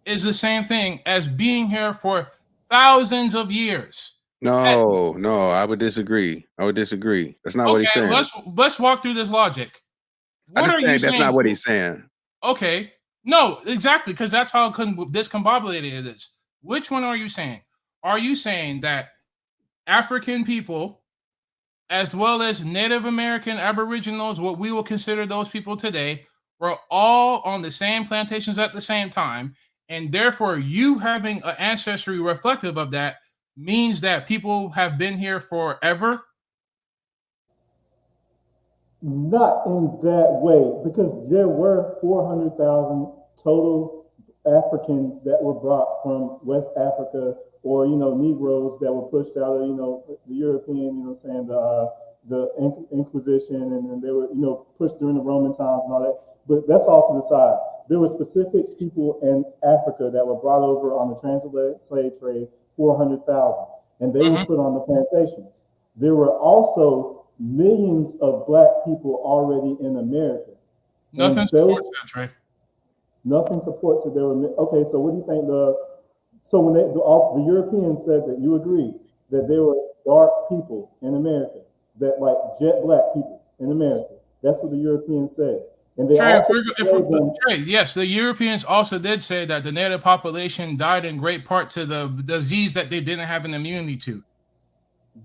is the same thing as being here for thousands of years. No, I would disagree. That's not what he's saying. Let's walk through this logic. What are you saying? That's not what he's saying. Okay. No, exactly, because that's how discombobulated it is. Which one are you saying? Are you saying that African people, as well as Native American Aboriginals, what we will consider those people today, were all on the same plantations at the same time, and therefore you having an ancestry reflective of that means that people have been here forever? Not in that way, because there were 400,000 total Africans that were brought from West Africa, or Negroes that were pushed out of the European, the Inquisition, and then they were pushed during the Roman times and all that. But that's all to the side. There were specific people in Africa that were brought over on the transatlantic slave trade, 400,000, and they were put on the plantations. There were also millions of black people already in America. Nothing supports that, Trey. Nothing supports that. There were okay. So what do you think? So when the Europeans said that, you agree that there were dark people in America, that like jet black people in America. That's what the Europeans said. And they Trey, yes, the Europeans also did say that the native population died in great part to the disease that they didn't have an immunity to.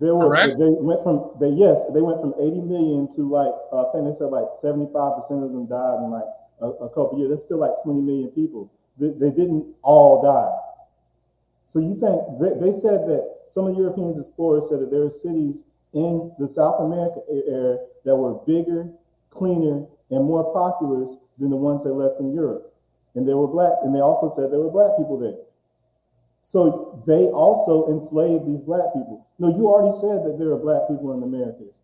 They went from 80 million to like I think they said like 75% of them died in like a couple of years. That's still like 20 million people. They didn't all die. So you think they said that some of the European explorers said that there are cities in the South America area that were bigger, cleaner, and more populous than the ones they left in Europe, and they were black. And they also said there were black people there. So they also enslaved these black people. No, you already said that there are black people in the Americas.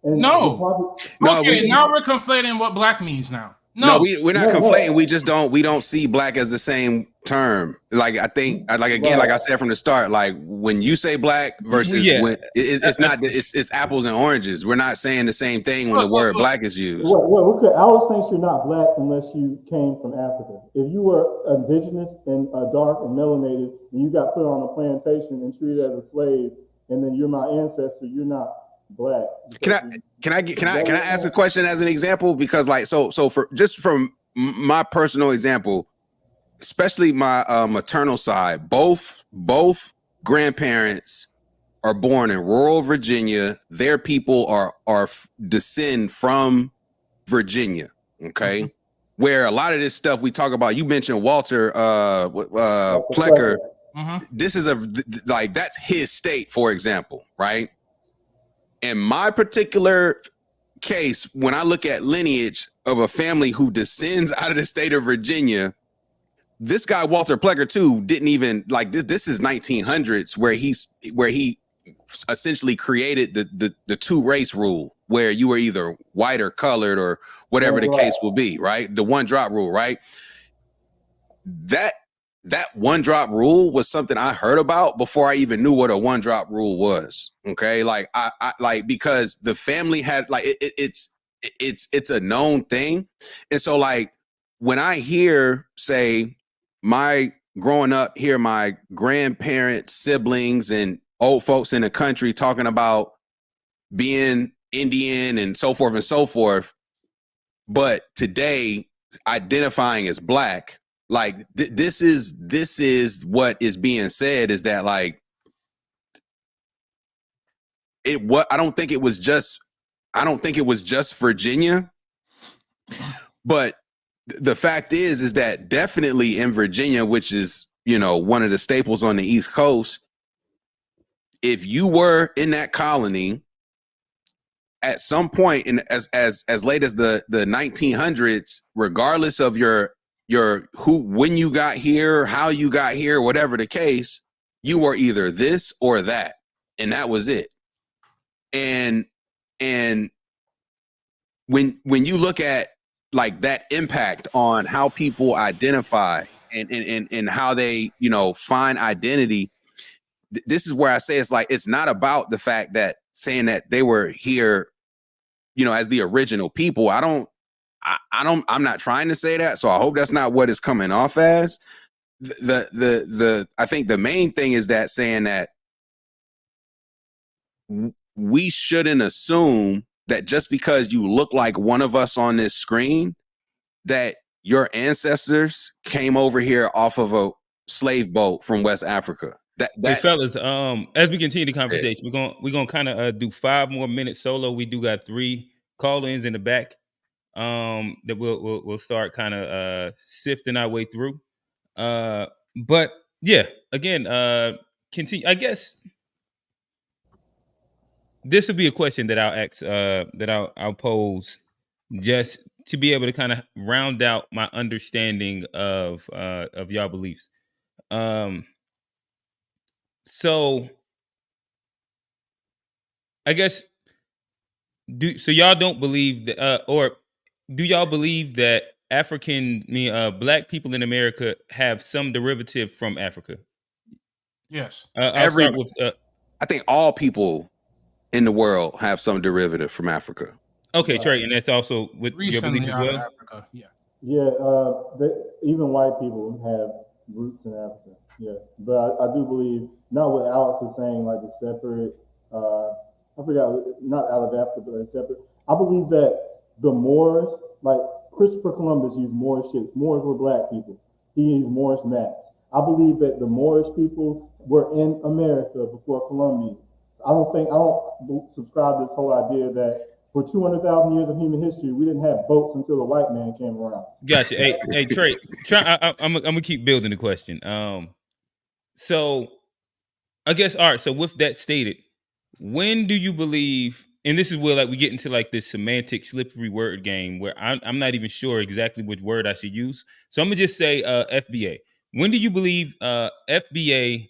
And now we're conflating what black means now. No, we're not conflating. We don't see black as the same term. Like I think, like I said from the start, like when you say black versus when it's apples and oranges. We're not saying the same thing when the word black is used. I always think you're not black unless you came from Africa. If you were indigenous and dark and melanated, and you got put on a plantation and treated as a slave, and then you're my ancestor, you're not black. Can I ask a question as an example? Because like so for just from my personal example, especially my maternal side, both grandparents are born in rural Virginia. Their people are descend from Virginia. Okay. Where a lot of this stuff we talk about, you mentioned Walter Plecker. This is that's his state, for example, right? In my particular case, when I look at lineage of a family who descends out of the state of Virginia, this guy Walter Plecker too didn't even like this. This is 1900s where he essentially created the two race rule, where you were either white or colored or whatever the case will be, right? The one drop rule, right? That that one drop rule was something I heard about before I even knew what a one drop rule was. Okay, like I like, because the family had like it's a known thing, and so like when I hear, say, my growing up, hear my grandparents, siblings, and old folks in the country talking about being Indian and so forth, but today identifying as black, like this is what is being said, is that like I don't think it was just Virginia, but the fact is that definitely in Virginia, which is, you know, one of the staples on the East Coast, if you were in that colony at some point in as late as the 1900s, regardless of your when you got here, how you got here, whatever the case, you were either this or that, and that was it. And when you look at like that impact on how people identify and how they, you know, find identity, this is where I say it's like, it's not about the fact that saying that they were here, you know, as the original people. I'm not trying to say that, so I hope that's not what it's coming off as. I think the main thing is that saying that we shouldn't assume that just because you look like one of us on this screen, that your ancestors came over here off of a slave boat from West Africa. Hey, fellas, as we continue the conversation, we're gonna kind of do 5 more minutes solo. We do got 3 call-ins in the back that we'll start kind of sifting our way through. But yeah, again, continue. I guess this will be a question that I'll ask, that I'll pose, just to be able to kind of round out my understanding of y'all beliefs. So I guess, so y'all don't believe that, or do y'all believe that black people in America have some derivative from Africa? Yes. I'll start with. I think all people in the world have some derivative from Africa. Okay, Trey, and that's also with your belief as well. Africa, yeah. Yeah, even white people have roots in Africa. Yeah, but I do believe, not what Alex was saying, like a separate. I forgot, not out of Africa, but a separate. I believe that the Moors, like Christopher Columbus used Moorish ships. Moors were black people. He used Moorish maps. I believe that the Moorish people were in America before Columbus. I don't subscribe to this whole idea that for 200,000 years of human history, we didn't have boats until the white man came around. Gotcha. Hey, Trey, I'm gonna keep building the question. So I guess, all right. So with that stated, when do you believe? And this is where like we get into like this semantic slippery word game where I'm not even sure exactly which word I should use. So I'm gonna just say FBA. When do you believe FBA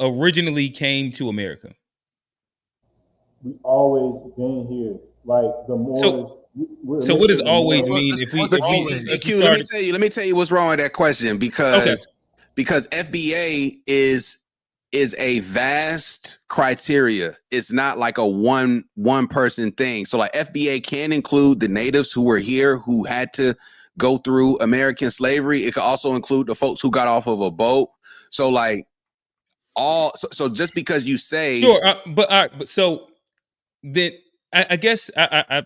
originally came to America? We always been here, like the Moors. So what does always mean? Let me tell you what's wrong with that question, because FBA is a vast criteria. It's not like a one person thing. So like FBA can include the natives who were here, who had to go through American slavery. It could also include the folks who got off of a boat. So like so just because you say sure, but so then I guess I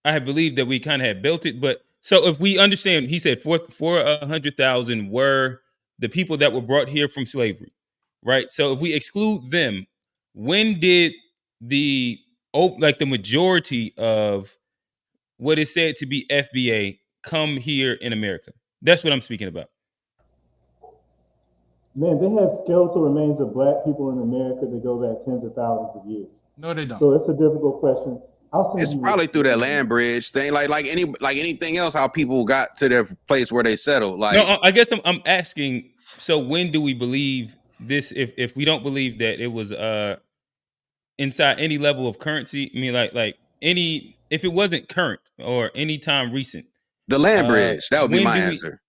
have believed that we kind of had built it. But so if we understand, he said 400,000 were the people that were brought here from slavery, right? So if we exclude them, when did the majority of what is said to be FBA come here in America? That's what I'm speaking about. Man, they have skeletal remains of black people in America that go back tens of thousands of years. No, they don't. So it's a difficult question. It's probably through that land bridge thing, like anything else, how people got to their place where they settled. Like, no, I guess I'm asking. So when do we believe this? If we don't believe that it was inside any level of currency, I mean, like any, if it wasn't current or any time recent, the land bridge, that would be my answer.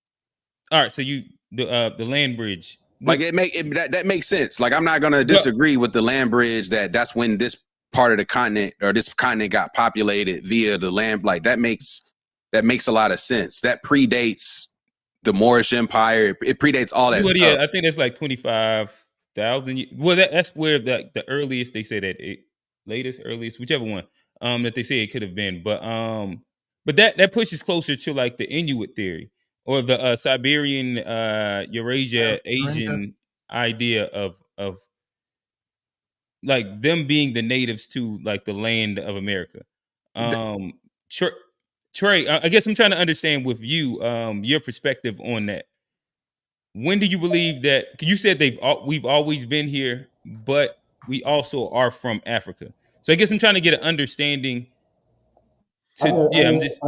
All right, so you the land bridge. Like that makes sense. Like I'm not gonna disagree with the land bridge that's when this part of the continent or this continent got populated via the land. Like that makes a lot of sense. That predates the Moorish Empire. It predates all that stuff. Yeah, I think that's like 25,000. Well, that's where the earliest they say that earliest, whichever one that they say it could have been. But that pushes closer to like the Inuit theory or the Siberian Eurasia Asian idea of like them being the natives to like the land of America. Trey, I guess I'm trying to understand with you your perspective on that. When do you believe that? You said we've always been here, but we also are from Africa. So I guess I'm trying to get an understanding. I didn't say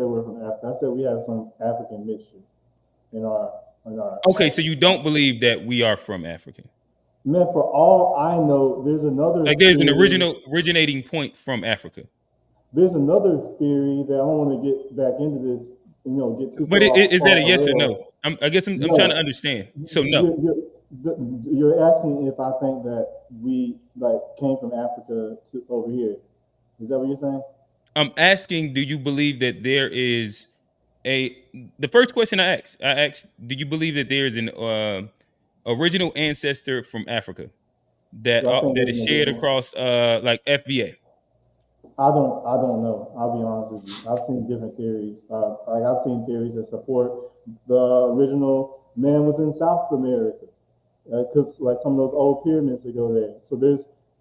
we're from Africa. I said we have some African mixture in our. Okay, so you don't believe that we are from Africa? Man, for all I know, there's another. Like there's an originating point from Africa. There's another theory that I don't want to get back into this. Get too. But is that a yes or no? I guess I'm trying to understand. So no. You're asking if I think that we came from Africa to over here. Is that what you're saying? I'm asking, do you believe that there is the first question I asked, do you believe that there is an original ancestor from Africa that is shared across like FBA? I don't know. I'll be honest with you. I've seen different theories. I've seen theories that support the original man was in South America, because like some of those old pyramids that go there. So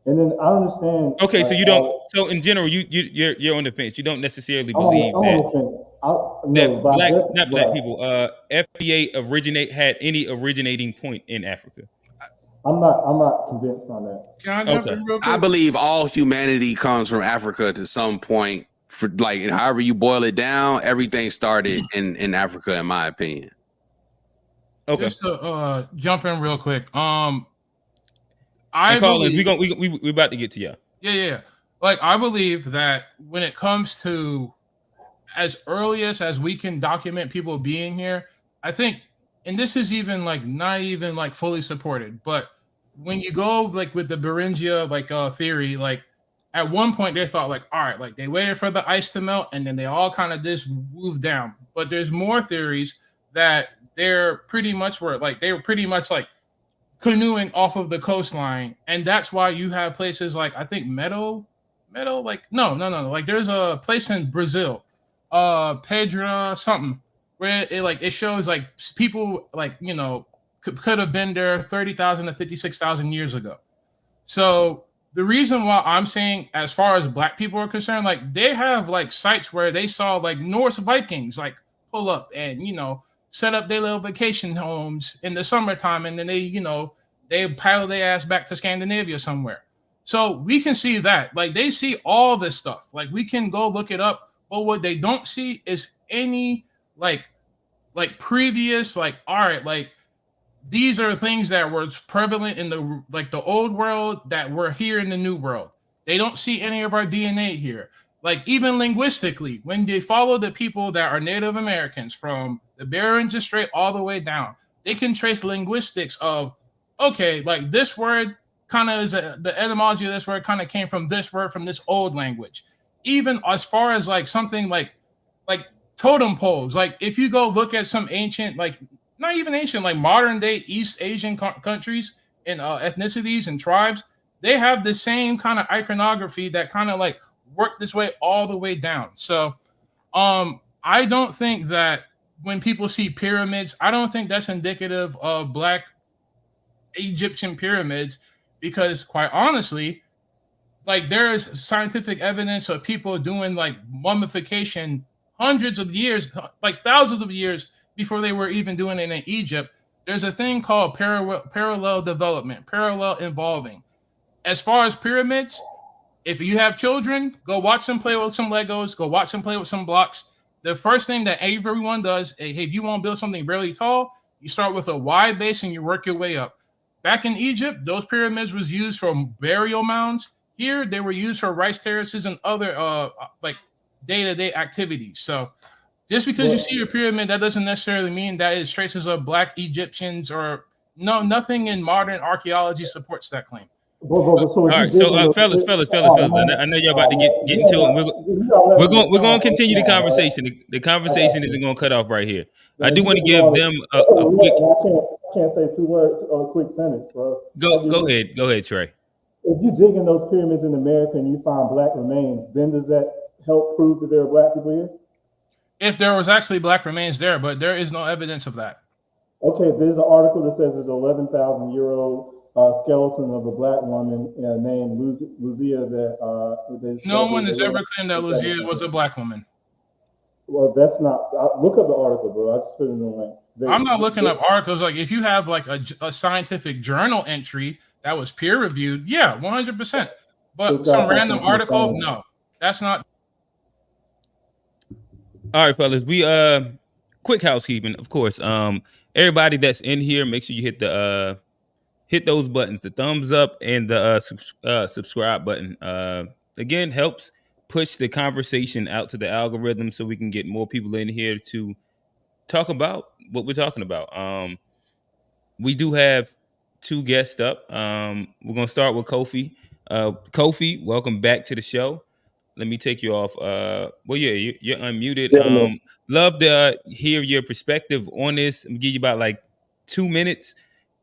and then I understand. Okay, so you don't. So in general, you're on the fence. You don't necessarily believe that black people, FBA had any originating point in Africa. I'm not convinced on that. Can I jump in real quick? I believe all humanity comes from Africa to some point. For like, however you boil it down, everything started in Africa, in my opinion. Okay. Just to jump in real quick. Colin, we about to get to y'all. Yeah. Like I believe that when it comes to as earliest as we can document people being here, I think. And this is even like not even like fully supported, but when you go like with the Beringia theory, like at one point they thought like, all right, like they waited for the ice to melt and then they all kind of just moved down. But there's more theories that they were pretty much like canoeing off of the coastline, and that's why you have places like I think Meadow, like no, like there's a place in Brazil, Pedra something. Where it shows like people like could have been there 30,000 to 56,000 years ago. So the reason why I'm saying as far as black people are concerned, like they have like sites where they saw like Norse Vikings like pull up and set up their little vacation homes in the summertime, and then they pilot their ass back to Scandinavia somewhere. So we can see that like they see all this stuff. Like we can go look it up, but what they don't see is any like previous, like, all right, like these are things that were prevalent in the old world that were here in the new world. They don't see any of our DNA here. Like even linguistically, when they follow the people that are Native Americans from the Bering Strait all the way down, they can trace linguistics of, okay, like this word kind of is the etymology of this word kind of came from this word from this old language. Even as far as like something like totem poles, like if you go look at some ancient, like not even ancient, like modern day East Asian countries and ethnicities and tribes, they have the same kind of iconography that kind of like work this way all the way down. So I don't think that when people see pyramids, I don't think that's indicative of black Egyptian pyramids, because quite honestly, like there is scientific evidence of people doing like mummification hundreds of years, like thousands of years before they were even doing it in Egypt. There's a thing called parallel development, parallel evolving. As far as pyramids, if you have children, go watch them play with some Legos, go watch them play with some blocks. The first thing that everyone does, hey, if you want to build something really tall, you start with a wide base and you work your way up. Back in Egypt, those pyramids was used for burial mounds. Here, they were used for rice terraces and other like day-to-day activities. So Just because you see a pyramid, that doesn't necessarily mean that it's traces of Black Egyptians or nothing in modern archaeology supports that claim. All right, so fellas, I know you're about to get into it. We're going to continue the conversation. The conversation isn't going to cut off right here. I do want to give them a quick. I can't say 2 words or a quick sentence, bro. Go ahead, Trey. If you dig in those pyramids in America and you find Black remains, then does that help prove that there are Black people here? If there was actually Black remains there, but there is no evidence of that. Okay, there's an article that says there's an 11,000-year-old skeleton of a Black woman named Lucia that. No one has ever claimed that Lucia was a Black woman. Well, that's not. Look up the article, bro. I just put it in the link. I'm not looking up articles. Like, if you have like a scientific journal entry that was peer reviewed, yeah, 100%. But some random article, no, that's not. All right, fellas. We quick housekeeping, of course. Everybody that's in here, make sure you hit those buttons, the thumbs up and the subscribe button. Again, helps push the conversation out to the algorithm so we can get more people in here to talk about what we're talking about. We do have 2 guests up. We're gonna start with Kofi. Kofi, welcome back to the show. Let me take you off. Well, yeah, you're unmuted. Love to hear your perspective on this. I'm gonna give you about like 2 minutes,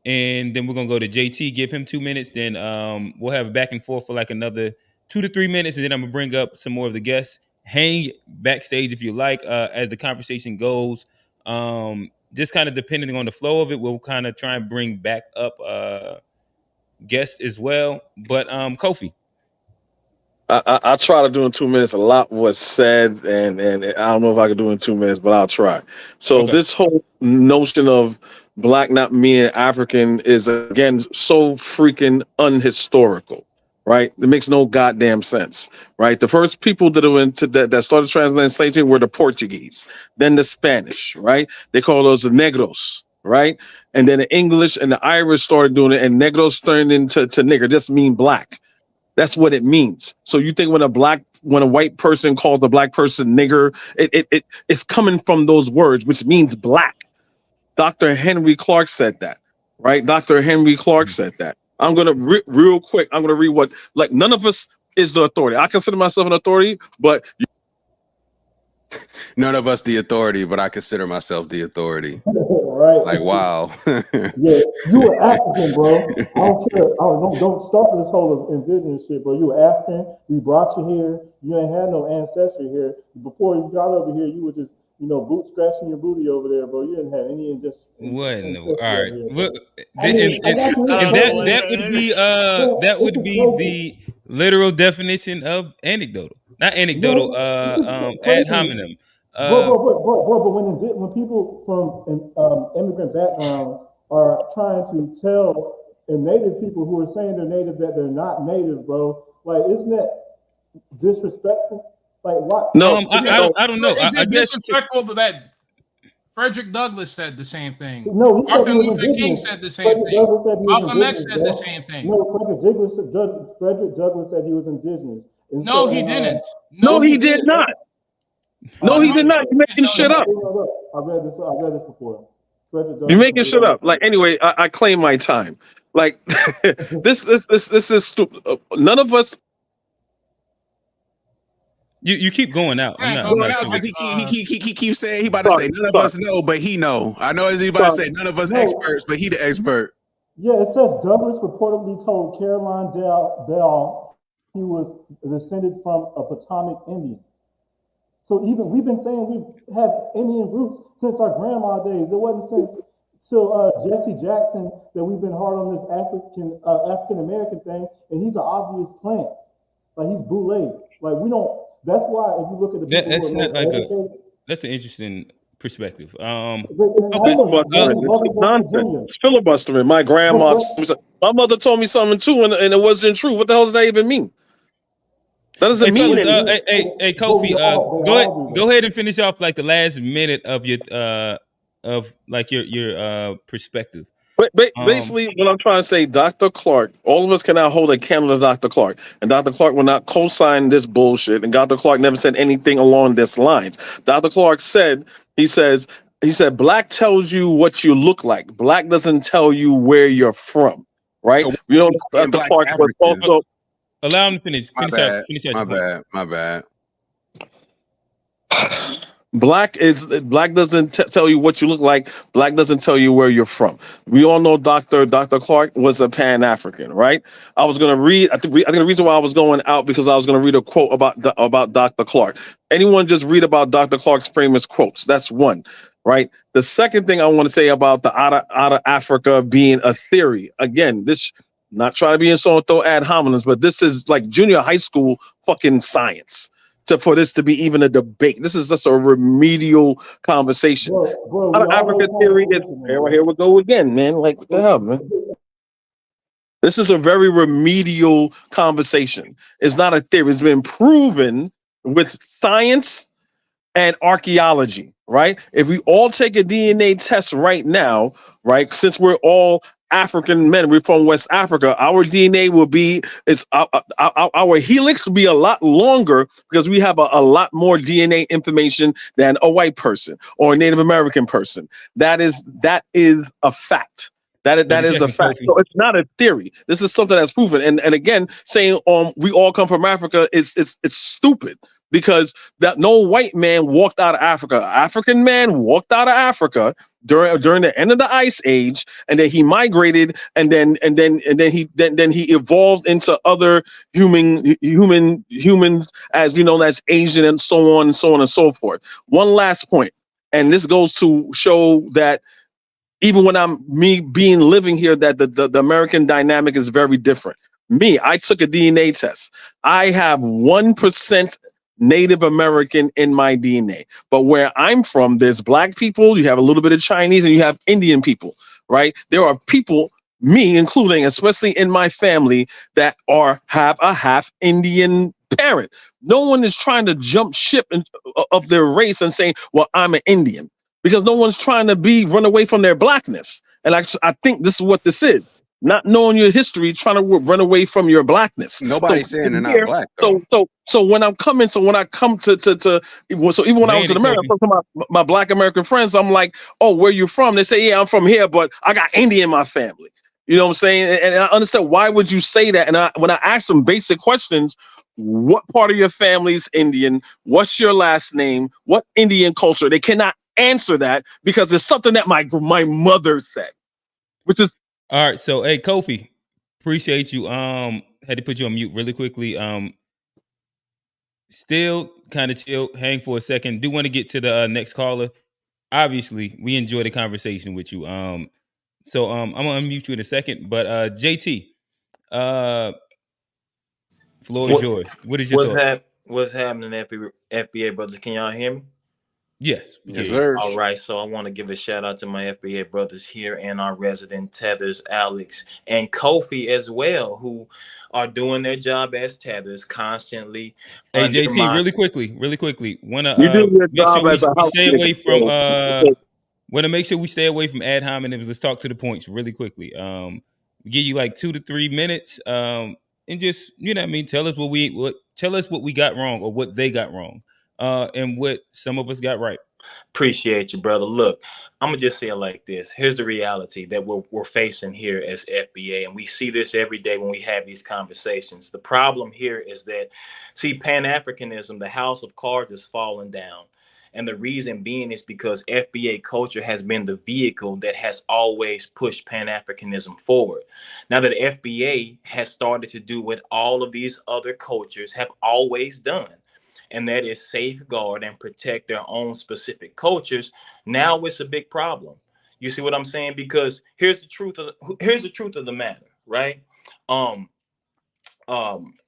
and then we're gonna go to JT. Give him 2 minutes. Then we'll have a back and forth for like another 2 to 3 minutes, and then I'm gonna bring up some more of the guests. Hang backstage if you like as the conversation goes. Just kind of depending on the flow of it, we'll kind of try and bring back up guests as well. But Kofi. I try to do in 2 minutes. A lot was said, and I don't know if I can do it in 2 minutes, but I'll try. So This whole notion of Black not being African is, again, so freaking unhistorical, right? It makes no goddamn sense, right? The first people that went to that started translating slavery were the Portuguese, then the Spanish, right? They call those the Negros, right? And then the English and the Irish started doing it, and Negros turned into nigger, just mean black. That's what it means. So you think when a white person calls a Black person nigger, it's coming from those words, which means black. Dr. Henry Clark said that, right? Dr. Henry Clark said that. I'm gonna real quick. I'm gonna read what, like, none of us is the authority. I consider myself an authority, but none of us the authority, but I consider myself the authority. Right. Like, wow. Yeah, you were African, bro. I don't care. Don't start this whole indigenous shit, bro. You were African. We brought you here. You ain't had no ancestry here. Before you got over here, you were just, boot scratching your booty over there, bro. You didn't have any What? All right. That would be the literal definition of anecdotal, not anecdotal. Ad hominem. But when people from immigrant backgrounds are trying to tell native people who are saying they're native that they're not native, bro, like, isn't that disrespectful? Like, what? No, I don't know. Is it guess disrespectful that Frederick Douglass said the same thing? No, Martin Luther King said the same thing. Malcolm X said the same thing. No, Frederick Douglass said he was indigenous. No, he didn't. No, he did not. No, he did not. You're making shit up. I read this before. You're making shit up. Like, anyway, I claim my time. Like, this is stupid. None of us. You keep going out. I'm not going out because he keeps saying he about to say none of us know, but he know. I know he's about to say none of us experts, but he the expert. Yeah, it says Douglas reportedly told Caroline Bell he was descended from a Potomac Indian. So even we've been saying we have Indian roots since our grandma days. It wasn't since till Jesse Jackson that we've been hard on this African American thing, and he's an obvious plant. Like, he's bootleg. Like, we don't. That's why if you look at the people that's who are not like educated, that's an interesting perspective. Okay. It's nonsense. It's filibustering. My mother told me something too, and it wasn't true. What the hell does that even mean? That doesn't mean anything. Hey, Kofi, go ahead and finish off like the last minute of your perspective. But basically, what I'm trying to say, Dr. Clark, all of us cannot hold a candle to Dr. Clark, and Dr. Clark will not co-sign this bullshit. And Dr. Clark never said anything along this lines. Dr. Clark said, he said, black tells you what you look like. Black doesn't tell you where you're from, right? So You know, being Dr. black Clark was African. also. Allow him to finish. My Finish out bad. your point. My bad. Black doesn't tell you what you look like. Black doesn't tell you where you're from. We all know Dr. Clark was a Pan-African, right? I was gonna read. I think the reason why I was going out because I was gonna read a quote about Dr. Clark. Anyone just read about Dr. Clark's famous quotes. That's one, right? The second thing I want to say about the out of Africa being a theory. Again, this not trying to be insulting ad hominems, but this is like junior high school fucking science. For this to be even a debate. This is just a remedial conversation. Out of Africa theory is here we go again, man. Like what the hell, man? This is a very remedial conversation. It's not a theory. It's been proven with science and archaeology, right? If we all take a DNA test right now, right, since we're all African men, we're from West Africa, our DNA will be, our helix will be a lot longer because we have a lot more DNA information than a white person or a Native American person. That is a fact. That is a fact. So it's not a theory. This is something that's proven. And again, saying we all come from Africa, it's stupid. Because that no white man walked out of Africa. African man walked out of Africa during the end of the Ice Age, and then he migrated, and then he evolved into other humans, as we know, as Asian, and so on and so on and so forth. One last point, and this goes to show that even when living here, that the American dynamic is very different. I took a DNA test. I have 1% Native American in my DNA. But where I'm from, there's black people, you have a little bit of Chinese, and you have Indian people, right? There are people, me including, especially in my family, that have a half Indian parent. No one is trying to jump ship of their race and saying, well, I'm an Indian. Because no one's trying to run away from their blackness. And I think this is what this is. Not knowing your history, trying to run away from your blackness. Nobody's saying they're not black, though. So when I come to even when I was in America, I talk to my black American friends, I'm like, oh, where you from? They say, yeah, I'm from here, but I got Indian in my family. You know what I'm saying? And I understand, why would you say that? And when I ask them basic questions, what part of your family is Indian? What's your last name? What Indian culture? They cannot answer that because it's something that my mother said, which is. All right, so hey, Kofi, appreciate you. Had to put you on mute really quickly. Still kind of chill, hang for a second. Do want to get to the next caller. Obviously, we enjoy the conversation with you. So I'm gonna unmute you in a second. But JT, floor is yours. What is your thoughts? What's happening, FBA brothers? Can y'all hear me? Yes. Yes, sir. All right. So I want to give a shout out to my FBA brothers here and our resident tethers, Alex and Kofi as well, who are doing their job as tethers constantly. Hey, JT, really quickly. Wanna make sure we stay away from want to make sure we stay away from ad hominems. Let's talk to the points really quickly. We give you like 2 to 3 minutes. And just, you know what I mean, tell us what we got wrong or what they got wrong. And what some of us got right. Appreciate you, brother. Look, I'm gonna just say it like this. Here's the reality that we're facing here as FBA, and we see this every day when we have these conversations. The problem here is that, see, Pan-Africanism, the house of cards, is falling down. And the reason being is because FBA culture has been the vehicle that has always pushed Pan-Africanism forward. Now that FBA has started to do what all of these other cultures have always done, and that is safeguard and protect their own specific cultures, now it's a big problem. You see what I'm saying? Because here's the truth of the matter, right? A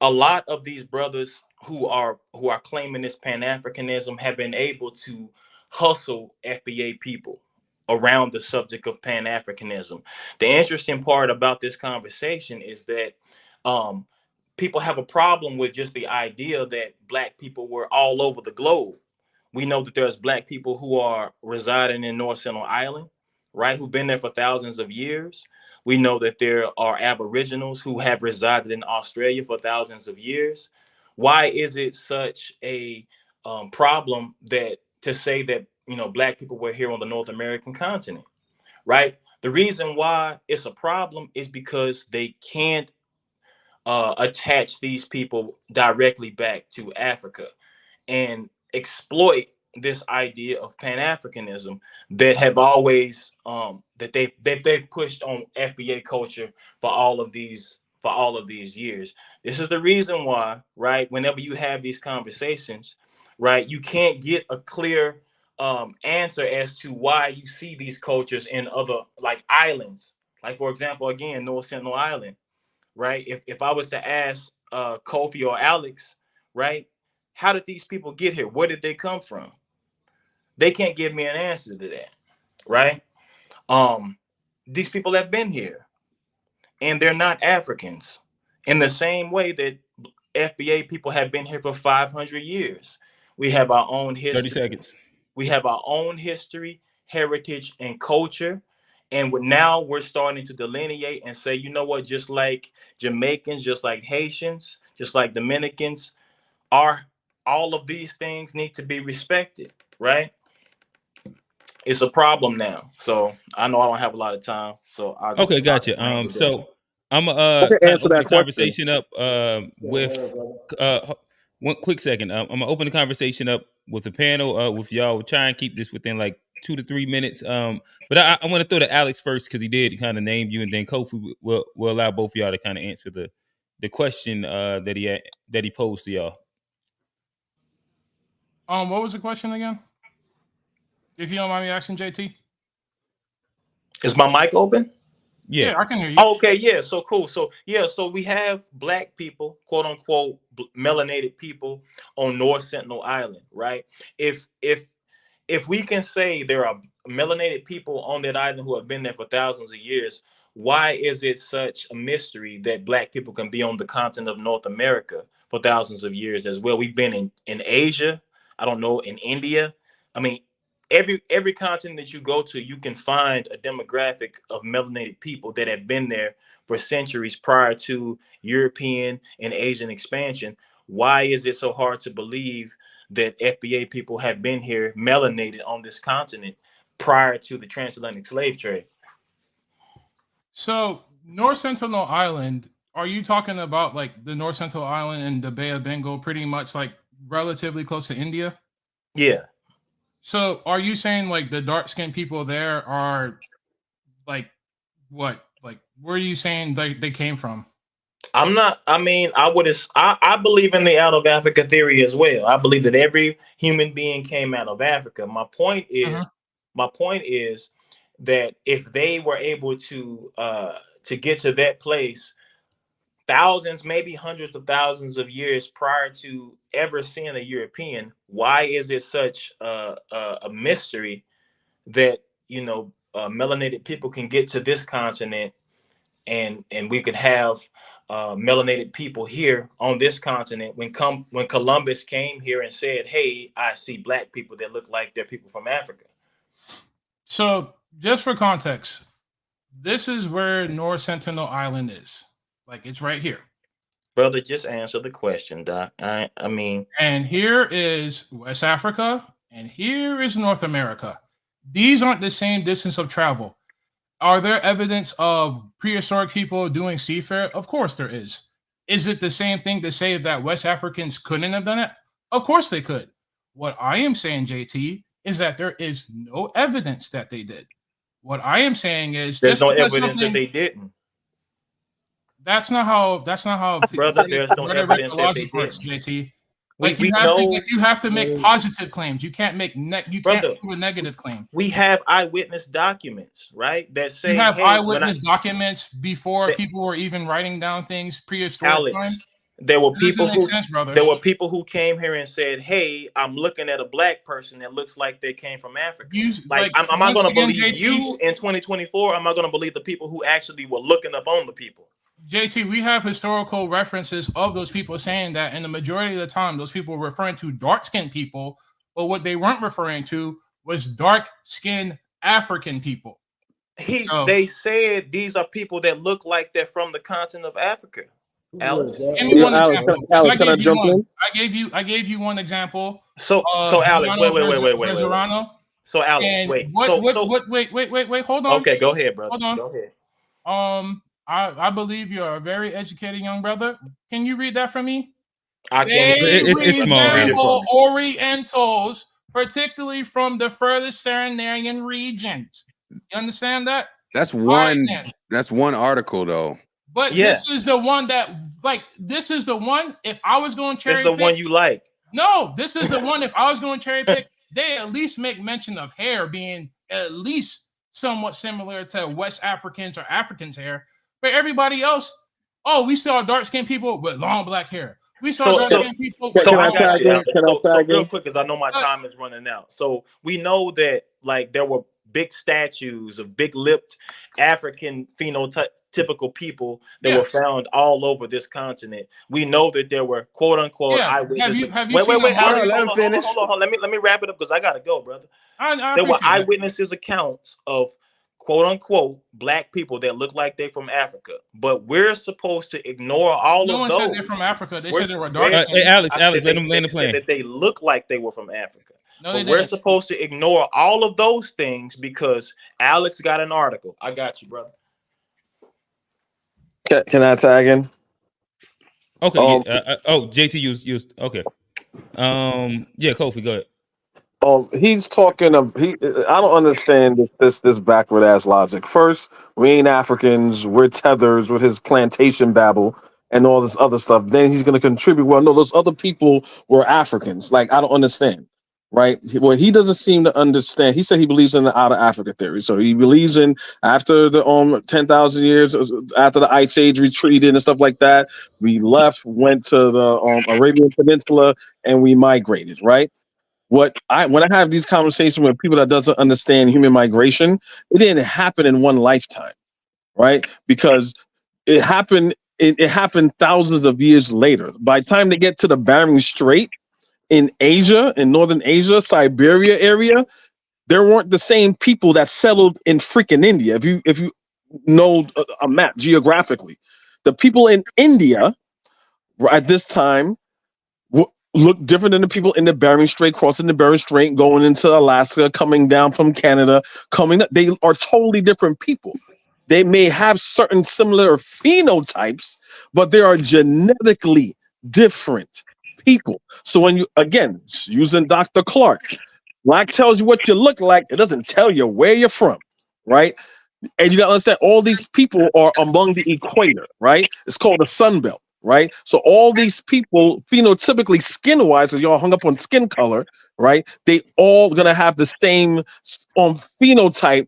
lot of these brothers who are claiming this Pan-Africanism have been able to hustle FBA people around the subject of Pan-Africanism. The interesting part about this conversation is that people have a problem with just the idea that black people were all over the globe. We know that there's black people who are residing in North Central Island. right, who've been there for thousands of years. We know that there are Aboriginals who have resided in Australia for thousands of years. Why is it such a problem that to say that, you know, Black people were here on the North American continent, right? The reason why it's a problem is because they can't attach these people directly back to Africa and exploit this idea of Pan-Africanism that have always that they've pushed on FBA culture for all of these years. This is the reason why, right, whenever you have these conversations, right, you can't get a clear answer as to why you see these cultures in other like islands. Like, for example, again, North Sentinel Island, right? If I was to ask Kofi or Alex, right, how did these people get here? Where did they come from? They can't give me an answer to that, right? These people have been here, and they're not Africans. In the same way that FBA people have been here for 500 years, we have our own history. 30 seconds. We have our own history, heritage, and culture. And now we're starting to delineate and say, you know what, just like Jamaicans, just like Haitians, just like Dominicans, all of these things need to be respected, right? It's a problem now. So I know I don't have a lot of time. So I'll okay, gotcha. So I'm kind of open the conversation up with one quick second. I'm gonna open the conversation up with the panel with y'all. We'll try and keep this within like 2 to 3 minutes. But I want to throw to Alex first because he did kind of name you, and then Kofi will allow both of y'all to kind of answer the question that he posed to y'all. What was the question again? If you don't mind me asking, JT. Is my mic open? Yeah, I can hear you. Oh, okay, yeah, so cool. So we have Black people, quote unquote, melanated people on North Sentinel Island, right? If we can say there are melanated people on that island who have been there for thousands of years, why is it such a mystery that Black people can be on the continent of North America for thousands of years as well? We've been in Asia, I don't know, in India. I mean, every continent that you go to, you can find a demographic of melanated people that have been there for centuries prior to European and Asian expansion. Why is it so hard to believe that FBA people have been here melanated on this continent prior to the transatlantic slave trade? So North Sentinel Island, are you talking about like the North Sentinel Island and the Bay of Bengal, pretty much like relatively close to India? Yeah. So are you saying like the dark-skinned people there are like what? Like where are you saying they came from? I'm not, I mean, I believe in the out of Africa theory as well. I believe that every human being came out of Africa. My point is that if they were able to get to that place thousands, maybe hundreds of thousands of years prior to ever seeing a European, why is it such a mystery that, you know, melanated people can get to this continent and we could have melanated people here on this continent when Columbus came here and said, hey, I see Black people that look like they're people from Africa? So just for context, this is where North Sentinel Island is. Like it's right here. Brother, just answer the question, Doc. I mean. And here is West Africa, and here is North America. These aren't the same distance of travel. Are there evidence of prehistoric people doing seafaring? Of course there is. Is it the same thing to say that West Africans couldn't have done it? Of course they could. What I am saying, JT, is that there is no evidence that they did. What I am saying is there's no evidence that they didn't. That's not how brother, there's no evidence that they works, didn't. JT. Like you have to make positive claims. You can't make can't do a negative claim. We have eyewitness documents, right? That say you have eyewitness documents before people were even writing down things prehistoric time. There were people who came here and said, "Hey, I'm looking at a Black person that looks like they came from Africa." Am I going to believe JT, you in 2024? Am I going to believe the people who actually were looking up on the people? JT, we have historical references of those people saying that, and the majority of the time, those people were referring to dark-skinned people, but what they weren't referring to was dark-skinned African people. They said these are people that look like they're from the continent of Africa. Alex, give me one example. Alex, can I jump in? I gave you one example. So Alex, wait. So Alex, and wait. Wait. Hold on. Okay, go ahead, brother. Hold on. Go ahead. I believe you're a very educated young brother. Can you read that for me? It's small. Orientals, particularly from the furthest Saharan regions. You understand that? That's one. That's one article, though. But this is the one that, this is the one. If I was going to cherry pick, it's the one you like. No, this is the one. If I was going to cherry pick, they at least make mention of hair being at least somewhat similar to West Africans or Africans' hair. But everybody else, we saw dark-skinned people with long black hair. We saw dark-skinned people. So real quick, because I know my time is running out. So we know that there were big statues of big-lipped African phenotypical people that were found all over this continent. We know that there were quote unquote eyewitnesses. Have you seen wait, let him finish. Hold on. Let me wrap it up because I gotta go, brother. There were eyewitnesses accounts of quote unquote black people that look like they're from Africa, but we're supposed to ignore all of those. No one said they're from Africa. They said they were dark. Alex, let them land the plane. That they look like they were from Africa. No, but we're supposed to ignore all of those things because Alex got an article. I got you, brother. Can I tag in? Okay. JT used okay. Kofi, go ahead. He's talking of I don't understand this backward ass logic. First, we ain't Africans, we're tethers with his plantation babble and all this other stuff. Then he's gonna contribute. Well, no, those other people were Africans. I don't understand. Right. Well, he doesn't seem to understand. He said he believes in the out of Africa theory. So he believes in after the 10,000 years after the Ice Age retreated and stuff like that, we went to the Arabian Peninsula and we migrated. Right. When I have these conversations with people that doesn't understand human migration, it didn't happen in one lifetime. Right. Because it happened thousands of years later. By the time they get to the Bering Strait, in Asia, in Northern Asia, Siberia area, there weren't the same people that settled in freaking India. If you know a map geographically, the people in India at this time look different than the people in the Bering Strait, crossing the Bering Strait, going into Alaska, coming down from Canada, coming up. They are totally different people. They may have certain similar phenotypes, but they are genetically different people. So when you, again, using Dr. Clark, black tells you what you look like, it doesn't tell you where you're from, right? And you got to understand, all these people are among the equator, right? It's called the Sun Belt, right? So all these people, phenotypically, skin-wise, as y'all hung up on skin color, right? They all gonna have the same phenotype,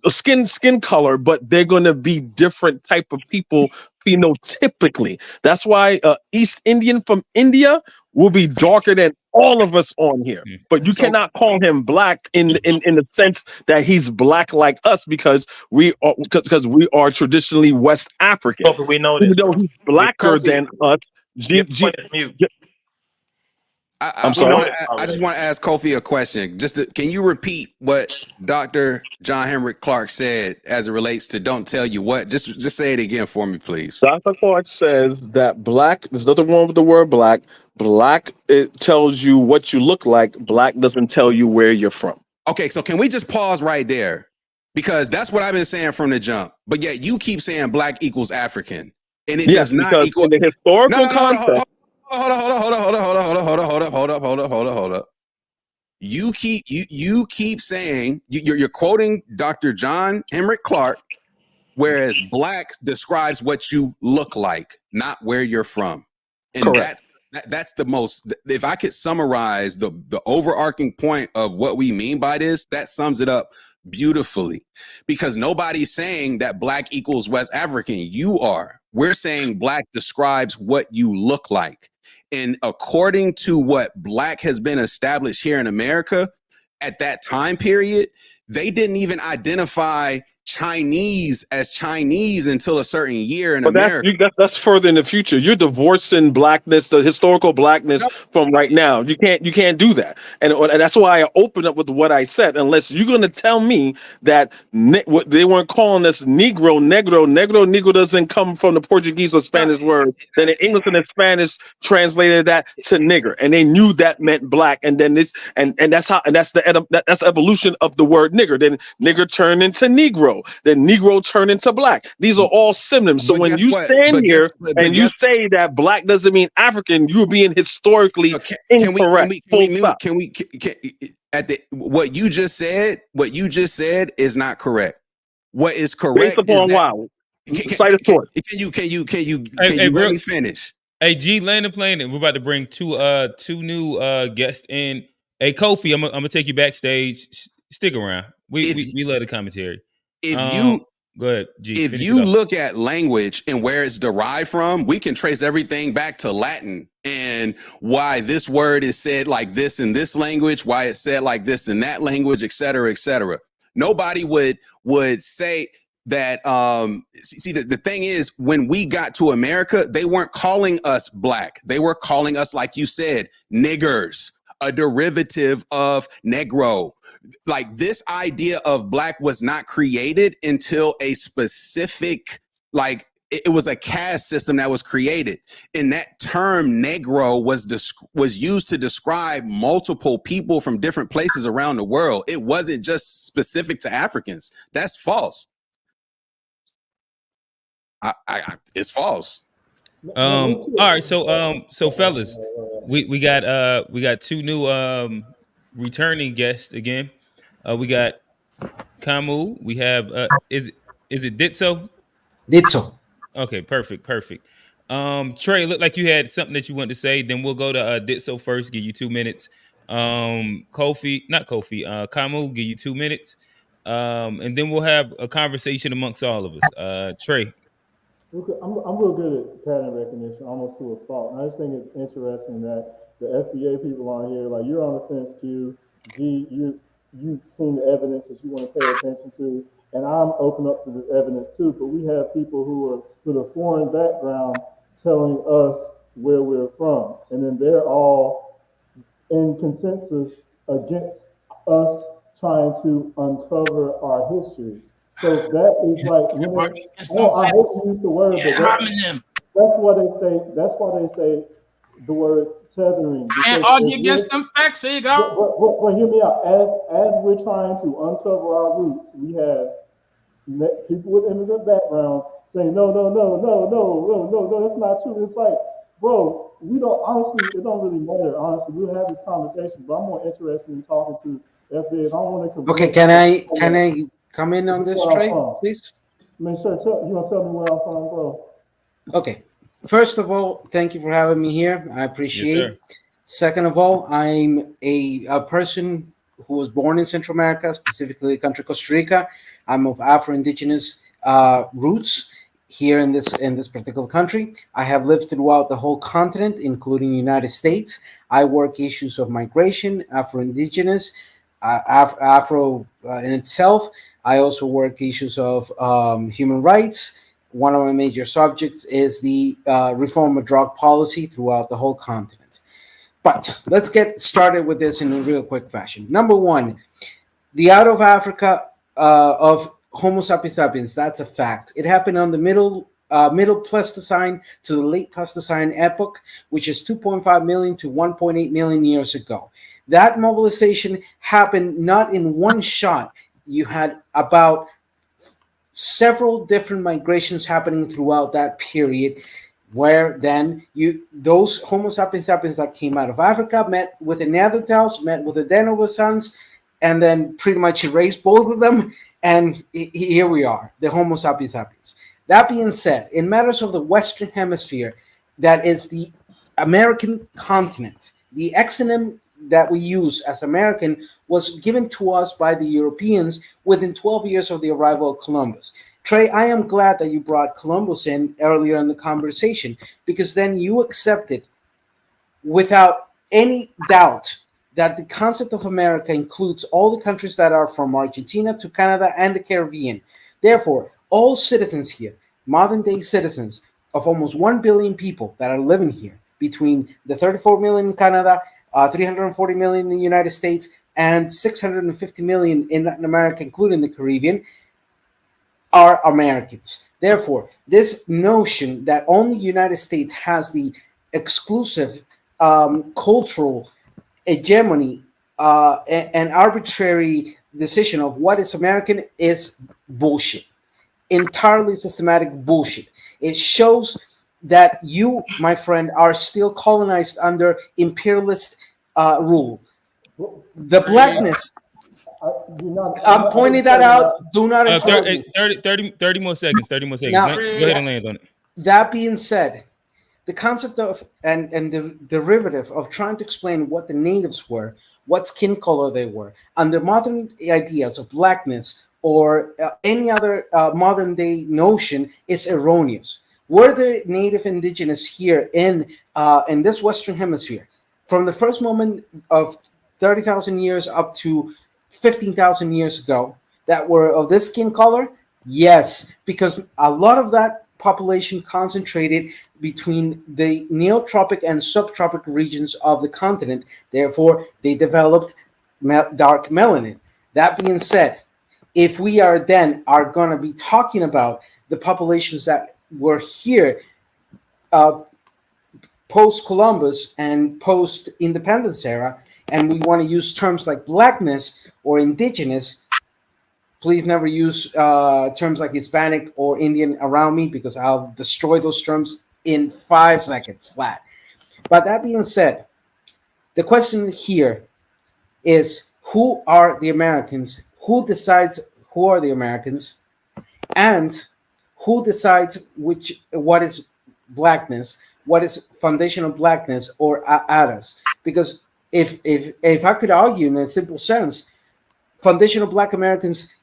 skin color, but they're gonna be different type of people phenotypically. That's why East Indian from India will be darker than all of us on here. But you cannot call him black in the sense that he's black like us because we are traditionally West African. Kofi, we know this. Even though he's blacker than us. I'm sorry. I just want to ask Kofi a question. Can you repeat what Dr. John Henrik Clark said as it relates to don't tell you what? Just say it again for me, please. Dr. Clark says that black, there's nothing wrong with the word black. Black, it tells you what you look like. Black doesn't tell you where you're from. Okay, so can we just pause right there? Because that's what I've been saying from the jump. But yet you keep saying black equals African. And it does not equal the historical concept. Hold up. You keep saying you're quoting Dr. John Henrik Clark, whereas black describes what you look like, not where you're from. And correct. That's the most, if I could summarize the overarching point of what we mean by this, that sums it up beautifully. Because nobody's saying that black equals West African. You are. We're saying black describes what you look like. And according to what black has been established here in America, at that time period, they didn't even identify Chinese until a certain year in But America. that's further in the future. You're divorcing blackness, the historical blackness, from right now. You can't do that, and that's why I opened up with what I said. Unless you're going to tell me that what they weren't calling us negro doesn't come from the Portuguese or Spanish word. Then the English and the Spanish translated that to nigger, and they knew that meant black. And then that's the evolution of the word nigger. Then nigger turned into negro. Then negro turned into black. These are all synonyms. So when you stand here and you say that black doesn't mean African, you're being historically incorrect. What you just said is not correct. What is correct based upon cite a source. Can you let me finish? Hey, G, land the plane, and we're about to bring two new guests in. Hey, Kofi, I'm gonna take you backstage. Stick around. We love the commentary. Go ahead, G. If you look at language and where it's derived from, we can trace everything back to Latin and why this word is said like this in this language, why it's said like this in that language, et cetera, et cetera. Nobody would say that. See, the thing is, when we got to America, they weren't calling us black. They were calling us, like you said, niggers, a derivative of negro. Like, this idea of black was not created until a specific, like, it was a caste system that was created. And that term negro was used to describe multiple people from different places around the world. It wasn't just specific to Africans. That's false. It's false. All right, so fellas, we got two new returning guests again. We got Camu. We have is it Ditso? Ditso. Okay, perfect. Trey, looked like you had something that you wanted to say. Then we'll go to Ditso first. Give you 2 minutes. Camu, give you 2 minutes. And then we'll have a conversation amongst all of us. Trey. I'm real good at pattern recognition, almost to a fault. And I just think it's interesting that the FBA people on here, like, you're on the fence, Q. G, you've seen the evidence that you want to pay attention to, and I'm open up to this evidence too. But we have people who are with a foreign background telling us where we're from, and then they're all in consensus against us trying to uncover our history. So that is like, I hate to use the word, but that's why they say. That's why they say the word tethering. Can't argue against them facts. There you go. But hear me out. As we're trying to uncover our roots, we have people with immigrant backgrounds saying, no, that's not true. It's like, bro, we don't, honestly, it don't really matter. Honestly, we'll have this conversation, but I'm more interested in talking to FBA. I don't want to. Okay, can I come in on this, Trey, please? Man, sure. You want to tell me where I'm from, bro? Okay. First of all, thank you for having me here. I appreciate it. Second of all, I'm a person who was born in Central America, specifically the country Costa Rica. I'm of Afro-Indigenous roots here in this particular country. I have lived throughout the whole continent, including the United States. I work issues of migration, Afro-Indigenous, Afro in itself. I also work issues of human rights. One of my major subjects is the reform of drug policy throughout the whole continent. But let's get started with this in a real quick fashion. Number one, the out of Africa of Homo sapiens sapiens, that's a fact. It happened on the middle Pleistocene to the late Pleistocene epoch, which is 2.5 million to 1.8 million years ago. That mobilization happened not in one shot. You had about several different migrations happening throughout that period, where then those Homo sapiens sapiens that came out of Africa met with the Neanderthals, met with the Denisovans, and then pretty much erased both of them. And here we are, the Homo sapiens sapiens. That being said, in matters of the Western Hemisphere, that is the American continent, the exonym that we use as American was given to us by the Europeans within 12 years of the arrival of Columbus. Trey, I am glad that you brought Columbus in earlier in the conversation, because then you accepted without any doubt that the concept of America includes all the countries that are from Argentina to Canada and the Caribbean. Therefore, all citizens here, modern day citizens of almost 1 billion people that are living here, between the 34 million in Canada, 340 million in the United States, and 650 million in Latin America, including the Caribbean, are Americans. Therefore, this notion that only the United States has the exclusive cultural hegemony and arbitrary decision of what is American is bullshit. Entirely systematic bullshit. It shows that you, my friend, are still colonized under imperialist rule. The blackness. I'm pointing that out. Do not interrupt me. 30 more seconds. 30 more seconds. Now, Go ahead and land on it. That being said, the concept of and the derivative of trying to explain what the natives were, what skin color they were, under modern ideas of blackness or any other modern day notion is erroneous. Were the native indigenous here in this Western Hemisphere from the first moment of 30,000 years up to 15,000 years ago that were of this skin color? Yes, because a lot of that population concentrated between the neotropic and subtropic regions of the continent. Therefore, they developed dark melanin. That being said, if we are going to be talking about the populations that were here post-Columbus and post-independence era, and we want to use terms like blackness or indigenous, please never use terms like Hispanic or Indian around me, because I'll destroy those terms in 5 seconds flat. But that being said, the question here is, who are the Americans? Who decides who are the Americans? And who decides what is blackness, what is foundational blackness or ADAS? Because if I could argue in a simple sense, foundational Black Americans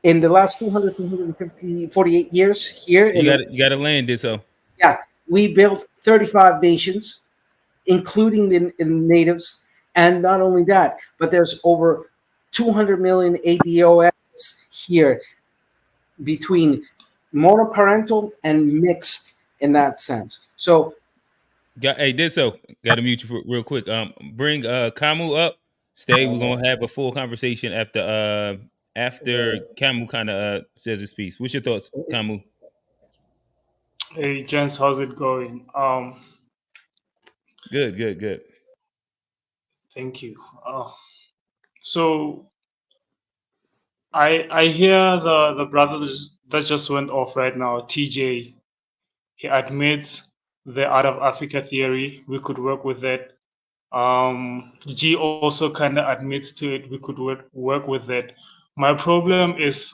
in the last 200, 250, 48 years here. You got to land this. So yeah, we built 35 nations, including the natives. And not only that, but there's over 200 million ADOS here between monoparental and mixed in that sense. So, got to mute you real quick. Bring Kamu up. Stay. We're gonna have a full conversation after Kamu kind of says his piece. What's your thoughts, Kamu? Hey, gents, how's it going? Good. Thank you. So I hear the brother that just went off right now, TJ. He admits the out of Africa theory. We could work with that. G also kind of admits to it. We could work with that. My problem is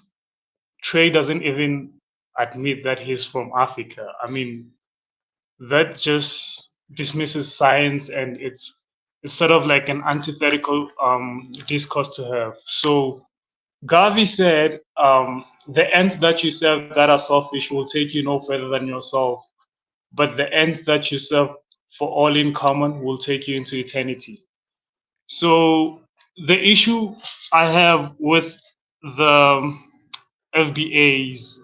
Trey doesn't even admit that he's from Africa. I mean, that just dismisses science, and it's sort of like an antithetical discourse to have. So Garvey said, the ends that you serve that are selfish will take you no further than yourself, but the ends that you serve for all in common will take you into eternity. So the issue I have with the FBAs,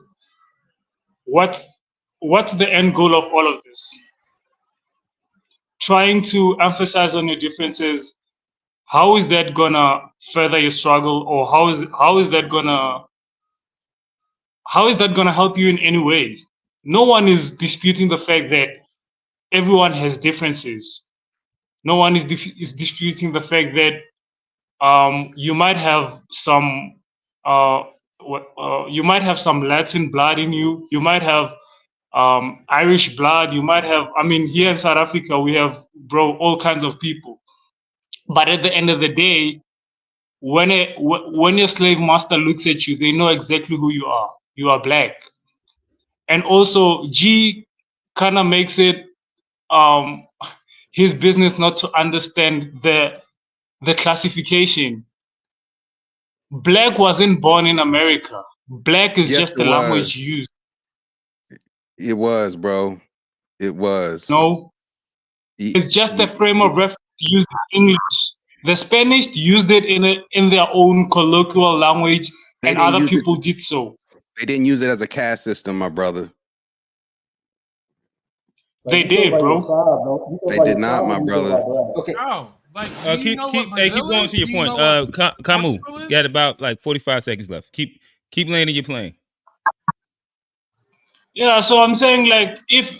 what's the end goal of all of this? Trying to emphasize on your differences, how is that gonna further your struggle, or how is that gonna help you in any way? No one is disputing the fact that everyone has differences. No one is disputing the fact that you might have some Latin blood in you. You might have Irish blood. You might have. I mean, here in South Africa, we have all kinds of people. But at the end of the day, when your slave master looks at you, they know exactly who you are. You are Black. And also, G kind of makes it his business not to understand the classification. Black wasn't born in America. Black is just the language used. It was, bro. It was. No. It's just a frame of reference used in English. The Spanish used it in their own colloquial language, and other people did so. They didn't use it as a caste system, my brother. They did, bro. They did not, my brother. Okay. Oh, like, keep going to your point. Kamu, you got about like 45 seconds left. Keep landing your plane. Yeah, so I'm saying, like, if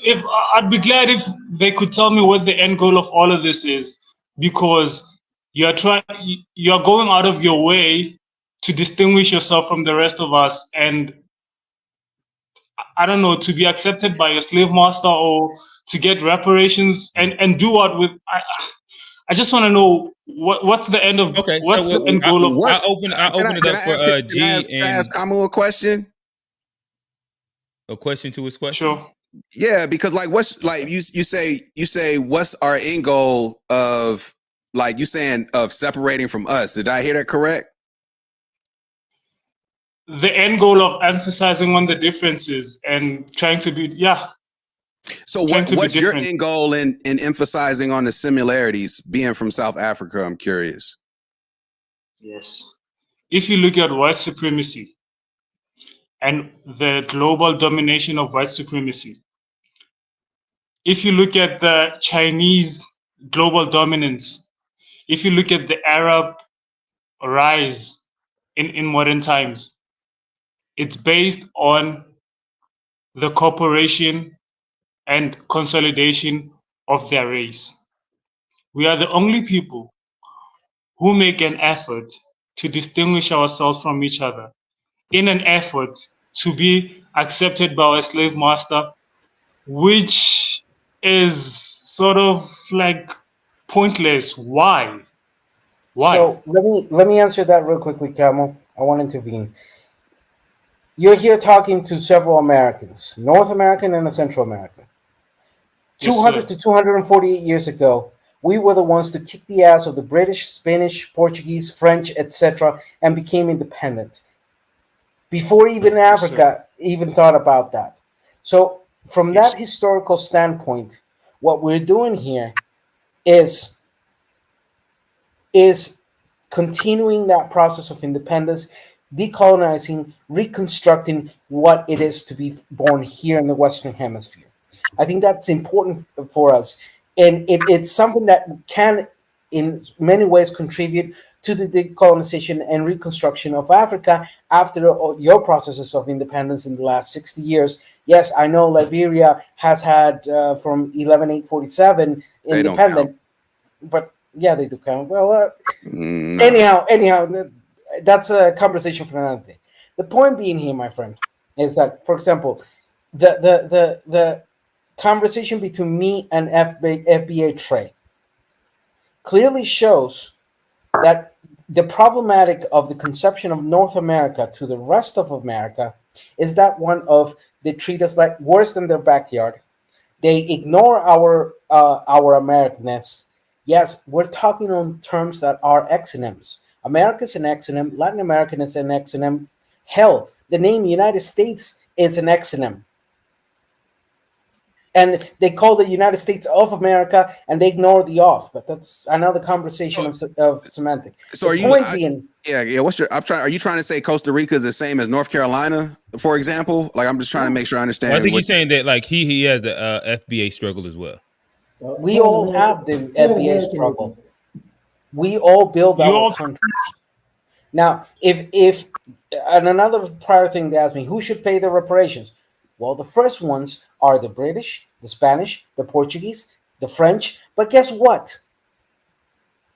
I'd be glad if they could tell me what the end goal of all of this is, because you're going out of your way to distinguish yourself from the rest of us, and I don't know, to be accepted by your slave master or to get reparations and do what with. I just want to know what's the end of the end goal of. I'll open it up for G Can I ask Kamu a question? A question to his question. Sure. Yeah, because like what's like you say what's our end goal of, like, you saying of separating from us? Did I hear that correct? The end goal of emphasizing on the differences and trying to be So what's your end goal in emphasizing on the similarities, being from South Africa? I'm curious. Yes. If you look at white supremacy and the global domination of white supremacy, if you look at the Chinese global dominance, if you look at the Arab rise in modern times, it's based on the corporation and consolidation of their race. We are the only people who make an effort to distinguish ourselves from each other in an effort to be accepted by our slave master, which is sort of like pointless. Why? So let me answer that real quickly, Camel. I want to intervene. You're here talking to several Americans, North American and Central American. 200 to 248 years ago, we were the ones to kick the ass of the British, Spanish, Portuguese, French, etc., and became independent. Before even Africa even thought about that. So from that historical standpoint, what we're doing here is continuing that process of independence, decolonizing, reconstructing what it is to be born here in the Western Hemisphere. I think that's important for us. And it's something that can, in many ways, contribute to the decolonization and reconstruction of Africa after your processes of independence in the last 60 years. Yes, I know Liberia has had from 11847 independent, but yeah, they do count. Well, anyhow, that's a conversation for another day. The point being here, my friend, is that, for example, the conversation between me and FBA Trey clearly shows that the problematic of the conception of North America to the rest of America is that one of they treat us like worse than their backyard. They ignore our Americanness. Yes, we're talking on terms that are exonyms. America's an exonym. Latin American is an exonym. Hell, the name United States is an exonym. And they call the United States of America, and they ignore the "of." But that's another conversation of semantic. So are you? Are you trying to say Costa Rica is the same as North Carolina, for example? Like, I'm just trying to make sure I understand. Well, I think he's saying that like he has the FBA struggle as well. We all have the FBA struggle. We all build our countries. Now, if and another prior thing they asked me, who should pay the reparations? Well, the first ones are the British, the Spanish, the Portuguese, the French. But guess what?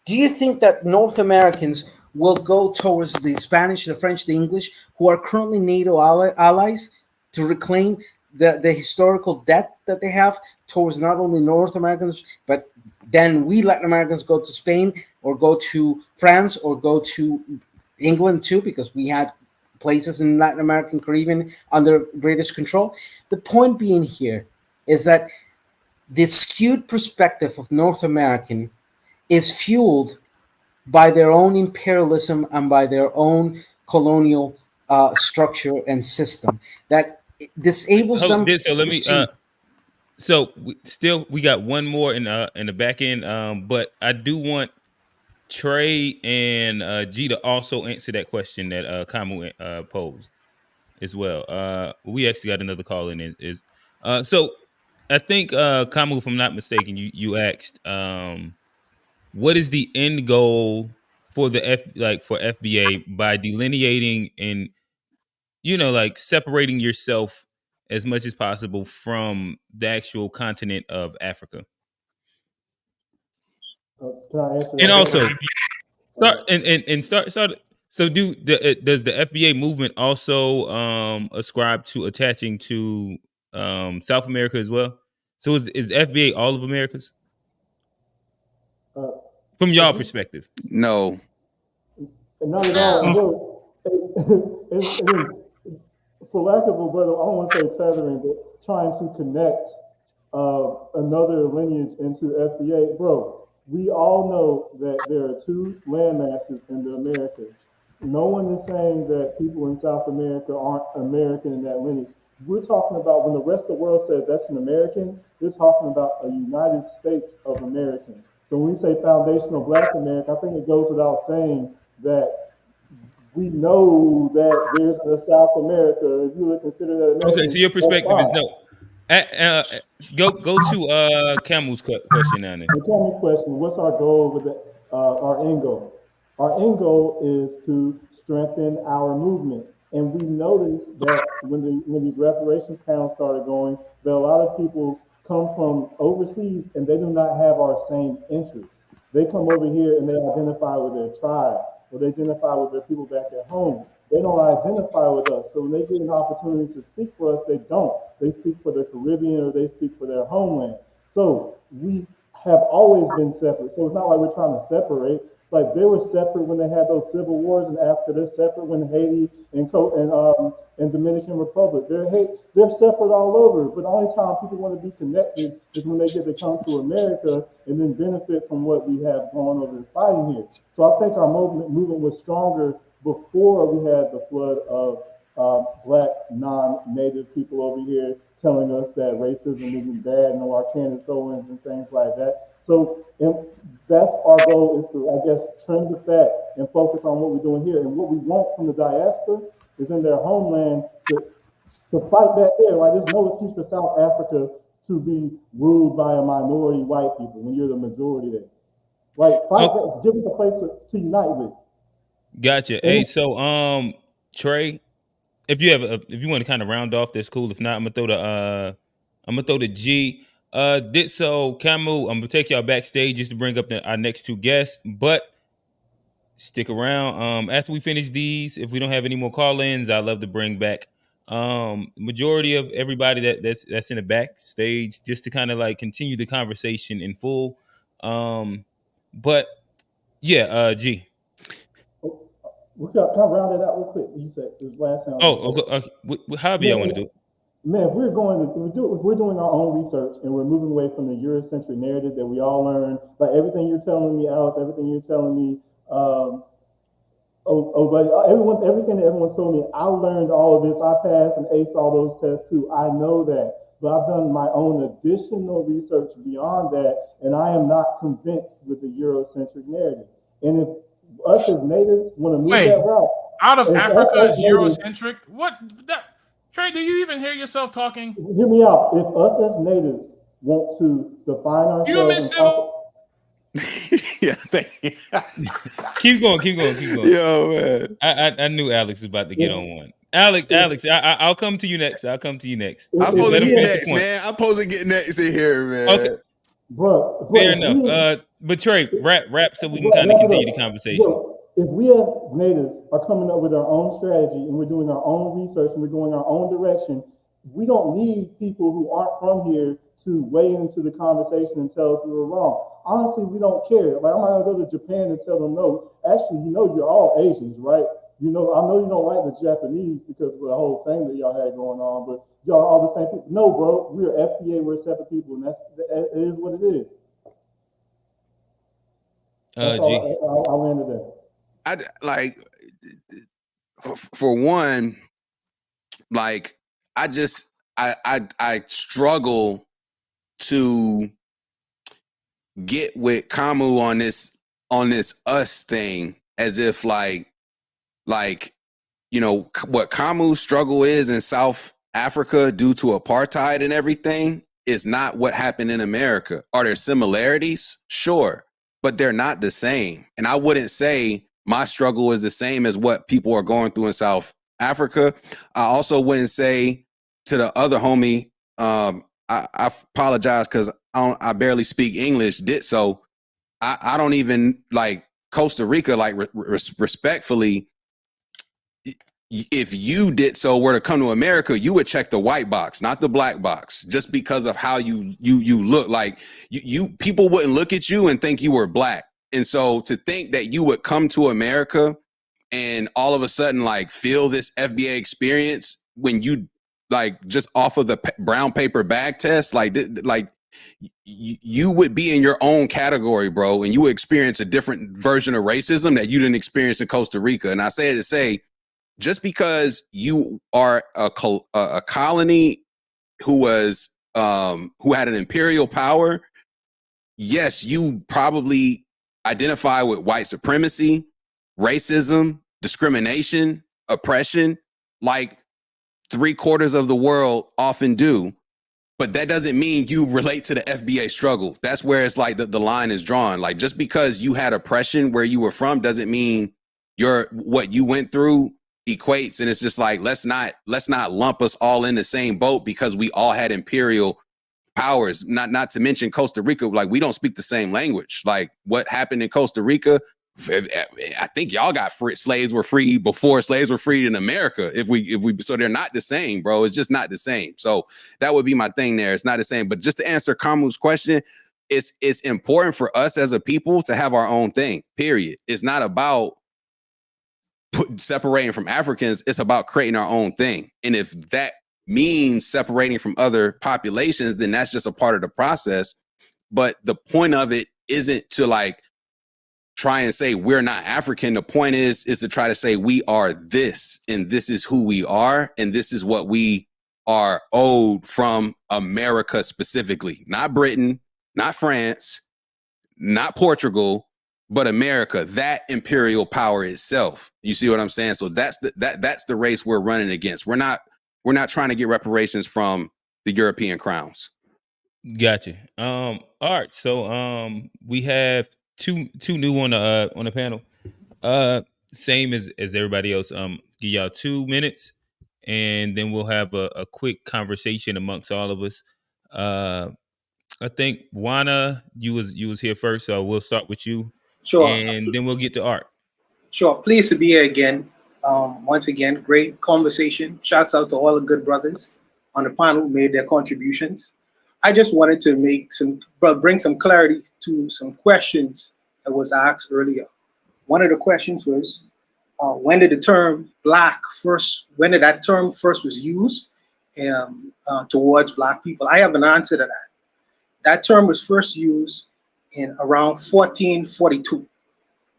Do you think that North Americans will go towards the Spanish, the French, the English, who are currently NATO allies, to reclaim the historical debt that they have towards not only North Americans, but then we Latin Americans go to Spain or go to France or go to England too, because we had places in Latin America and Caribbean under British control? The point being here is that the skewed perspective of North American is fueled by their own imperialism and by their own colonial structure and system that disables them. So let me. So we got one more in the back end, but I do want Trey and G to also answer that question that Kamu posed. as well. We actually got another call in. So I think Kamu, if I'm not mistaken, you asked what is the end goal for the for FBA by delineating and like separating yourself as much as possible from the actual continent of Africa. Can I answer that? And also start. So does the FBA movement also ascribe to attaching to South America as well? So is FBA all of America's? From y'all perspective? No. Not at all. And for lack of a better, I don't want to say tethering, but trying to connect another lineage into FBA, bro. We all know that there are two land masses in the Americas. No one is saying that people in South America aren't American in that lineage. We're talking about when the rest of the world says that's an American, they're talking about a United States of American. So when we say foundational Black America, I think it goes without saying that we know that there's a South America. If you would consider that American, okay, so your perspective is no. Go to Camel's question now. Camel's question: what's our goal with our end goal? Our end goal is to strengthen our movement, and we noticed that when these reparations panels started going, that a lot of people come from overseas and they do not have our same interests. They come over here and they identify with their tribe, or they identify with their people back at home. They don't identify with us. So when they get an opportunity to speak for us, they don't. They speak for the Caribbean or they speak for their homeland. So we have always been separate. So it's not like we're trying to separate. Like they were separate when they had those civil wars in Africa. They're separate when Haiti and Dominican Republic. They're separate all over. But the only time people want to be connected is when they get to come to America and then benefit from what we have going over and fighting here. So I think our movement was stronger before we had the flood of Black non-native people over here telling us that racism isn't bad, no Arkansasans and things like that. So that's our goal, is to, I guess, trim the fat and focus on what we're doing here. And what we want from the diaspora is in their homeland to fight back there. Like there's no excuse for South Africa to be ruled by a minority white people when you're the majority there. Like fight that, give us a place to unite with. Gotcha. Hey, so Trey, if you want to kind of round off, that's cool. If not, I'm gonna throw the G. Camu, I'm gonna take y'all backstage just to bring up our next two guests, but stick around. After we finish these, if we don't have any more call-ins, I'd love to bring back majority of everybody that's in the backstage just to kind of like continue the conversation in full. But yeah, G. We can round it out real quick. You said it was last time. Okay. However y'all want to do it. Man, if we're doing our own research and we're moving away from the Eurocentric narrative that we all learned, like everything you're telling me, Alex, everything you're telling me, buddy, everything that everyone's told me, I learned all of this. I passed and aced all those tests too. I know that. But I've done my own additional research beyond that, and I am not convinced with the Eurocentric narrative. And if us as natives want to move that route, out of Africa is Eurocentric. What that? Trey, do you even hear yourself talking? Hear me out. If us as natives want to define ourselves, yeah, thank you. keep going. Yo, man, I knew Alex was about to get on one. Alex, I'll come to you next. I'm supposed to get next, man. I'm supposed to get next in here, man. Okay, bro. Fair enough. But Trey, rap, so we can kind of continue the conversation. Bro, if we as natives are coming up with our own strategy and we're doing our own research and we're going our own direction, we don't need people who aren't from here to weigh into the conversation and tell us we were wrong. Honestly, we don't care. Like, I'm not gonna go to Japan and tell them no. Actually, you're all Asians, right? I know you don't like the Japanese because of the whole thing that y'all had going on, but y'all are all the same people. No, bro, we're FBA, we're separate people, and it is what it is. I'll land it there. For one, like I struggle to get with Kamu on this us thing, as if like you know, what Kamu's struggle is in South Africa due to apartheid and everything is not what happened in America. Are there similarities? Sure, but they're not the same. And I wouldn't say my struggle is the same as what people are going through in South Africa. I also wouldn't say to the other homie, I apologize because I barely speak English. So I don't even like Costa Rica, like respectfully. If you did so were to come to America, you would check the white box, not the black box, just because of how you look. Like you people wouldn't look at you and think you were black. And so to think that you would come to America and all of a sudden like feel this FBA experience when you like just off of the brown paper bag test, like you would be in your own category, bro, and you would experience a different version of racism that you didn't experience in Costa Rica. And I say it to say, just because you are a colony who was who had an imperial power, yes, you probably identify with white supremacy, racism, discrimination, oppression, like 3/4 of the world often do. But that doesn't mean you relate to the FBA struggle. That's where it's like the line is drawn. Like just because you had oppression where you were from doesn't mean what you went through equates. And it's just like let's not lump us all in the same boat because we all had imperial powers. Not to mention Costa Rica, like we don't speak the same language. Like what happened in Costa Rica, I think y'all got slaves were free before slaves were freed in America. If we so they're not the same, bro. It's just not the same. So that would be my thing there. It's not the same. But just to answer Kamu's question, it's important for us as a people to have our own thing. Period. It's not about separating from Africans. It's about creating our own thing. And if that means separating from other populations, then that's just a part of the process. But the point of it isn't to like try and say we're not African. The point is to try to say we are this, and this is who we are, and this is what we are owed from America specifically, not Britain, not France, not Portugal, but America, that imperial power itself. You see what I'm saying? So that's the race we're running against. We're not trying to get reparations from the European crowns. Gotcha. All right. So we have two new on the panel. Same as everybody else. Give y'all 2 minutes, and then we'll have a quick conversation amongst all of us. I think Juana, you was here first, so we'll start with you. Sure. And then we'll get to Art. Sure. Pleased to be here again. Once again, great conversation. Shouts out to all the good brothers on the panel who made their contributions. I just wanted to bring some clarity to some questions that was asked earlier. One of the questions was, when did the term black when did that term first was used towards black people? I have an answer to that. That term was first used in around 1442.